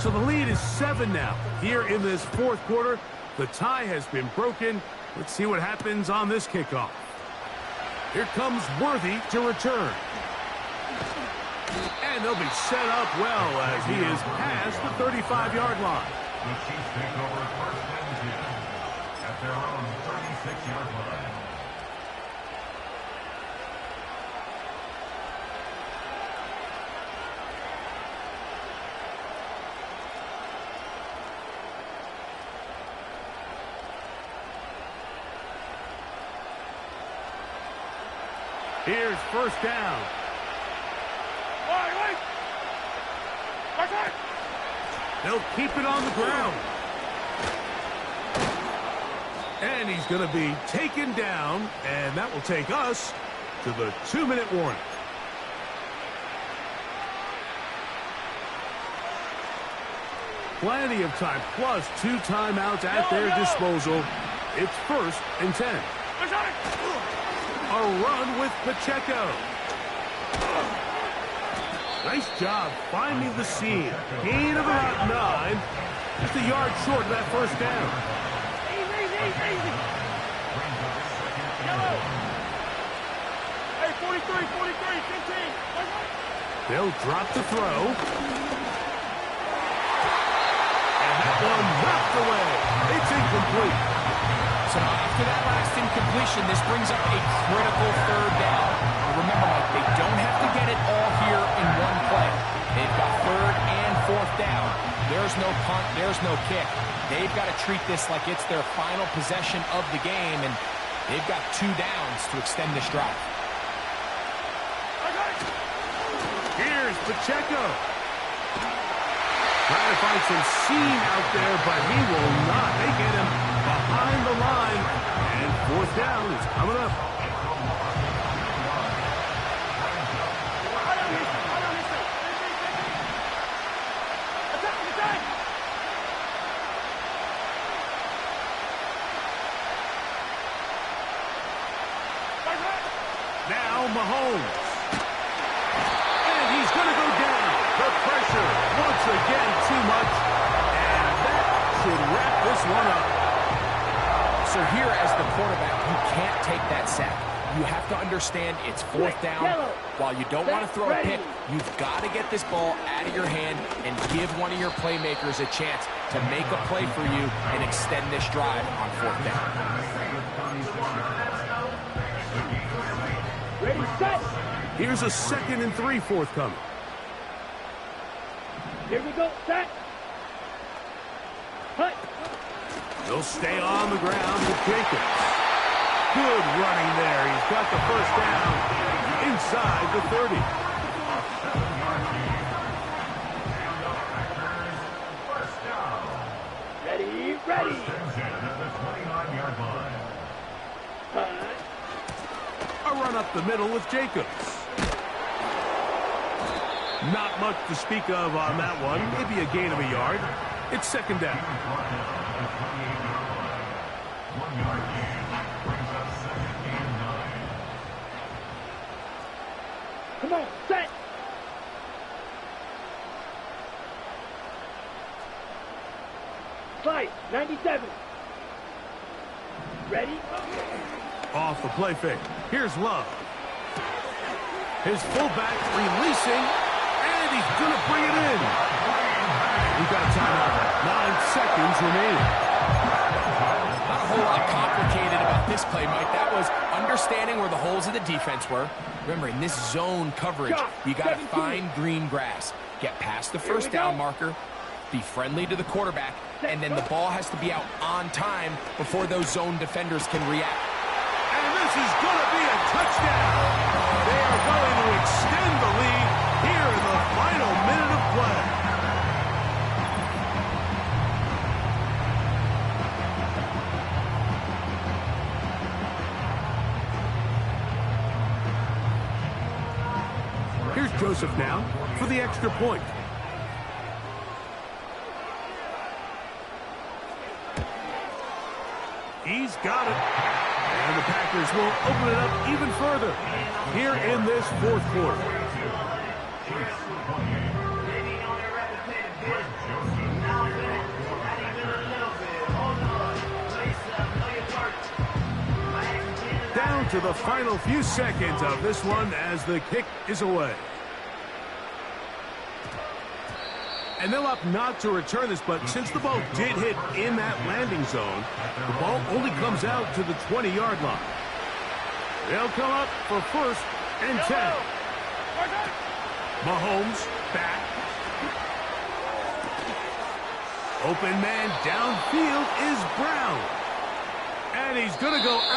So the lead is 7 now. Here in this fourth quarter, the tie has been broken. Let's see what happens on this kickoff. Here comes Worthy to return. And they'll be set up well as he is past the 35-yard line. The Chiefs take over 1st and 10 at their own 36-yard line. Here's 1st down. Wait. They'll keep it on the ground. And he's going to be taken down, and that will take us to the 2-minute warning. Plenty of time, plus 2 timeouts at their disposal. It's 1st and 10. A run with Pacheco. Nice job finding the seam. Gain of about 9. Just a yard short of that 1st down. Easy. Yellow. Hey, 43, 15. They'll drop the throw. And that one knocked away. It's incomplete. So after that last incompletion, this brings up a critical 3rd down. Remember, Mike, they don't have to get it all here in one play. They've got 3rd and 4th down. There's no punt, there's no kick. They've got to treat this like it's their final possession of the game, and they've got 2 downs to extend this drive. Here's Pacheco. Trying to find some seam out there, but he will not. They get him behind the line, and 4th down is coming up. Now Mahomes. And he's going to go down. The pressure, once again, too much. And that should wrap this one up. So here as the quarterback, you can't take that sack. You have to understand it's 4th down. While you don't want to throw a pick, you've got to get this ball out of your hand and give one of your playmakers a chance to make a play for you and extend this drive on 4th down. Ready, set. Here's a 2nd and 3 forthcoming. Here we go, set. Hut. They'll stay on the ground with Jacobs. Good running there. He's got the 1st down inside the 30. Ready. A run up the middle with Jacobs. Not much to speak of on that one. Maybe a gain of a yard. It's second down. 1 yard gain brings up second and 9. Come on, set. Slide, 97. Ready? Off the play fake. Here's Love. His fullback releasing, and he's going to bring it in. We've got a timeout. 9 seconds remaining. Not a whole lot complicated about this play, Mike. That was understanding where the holes of the defense were. Remember, in this zone coverage, you got to find green grass. Get past the first down marker, be friendly to the quarterback, and then the ball has to be out on time before those zone defenders can react. And this is going to be a touchdown. They are going to extend the lead here in the final minute of play. Here's Joseph now for the extra point. He's got it. And the Packers will open it up even further here in this fourth quarter. Down to the final few seconds of this one as the kick is away. And they'll opt not to return this, but since the ball did hit in that landing zone, the ball only comes out to the 20-yard line. They'll come up for first and 10. Mahomes back. Open man downfield is Brown. And he's going to go out.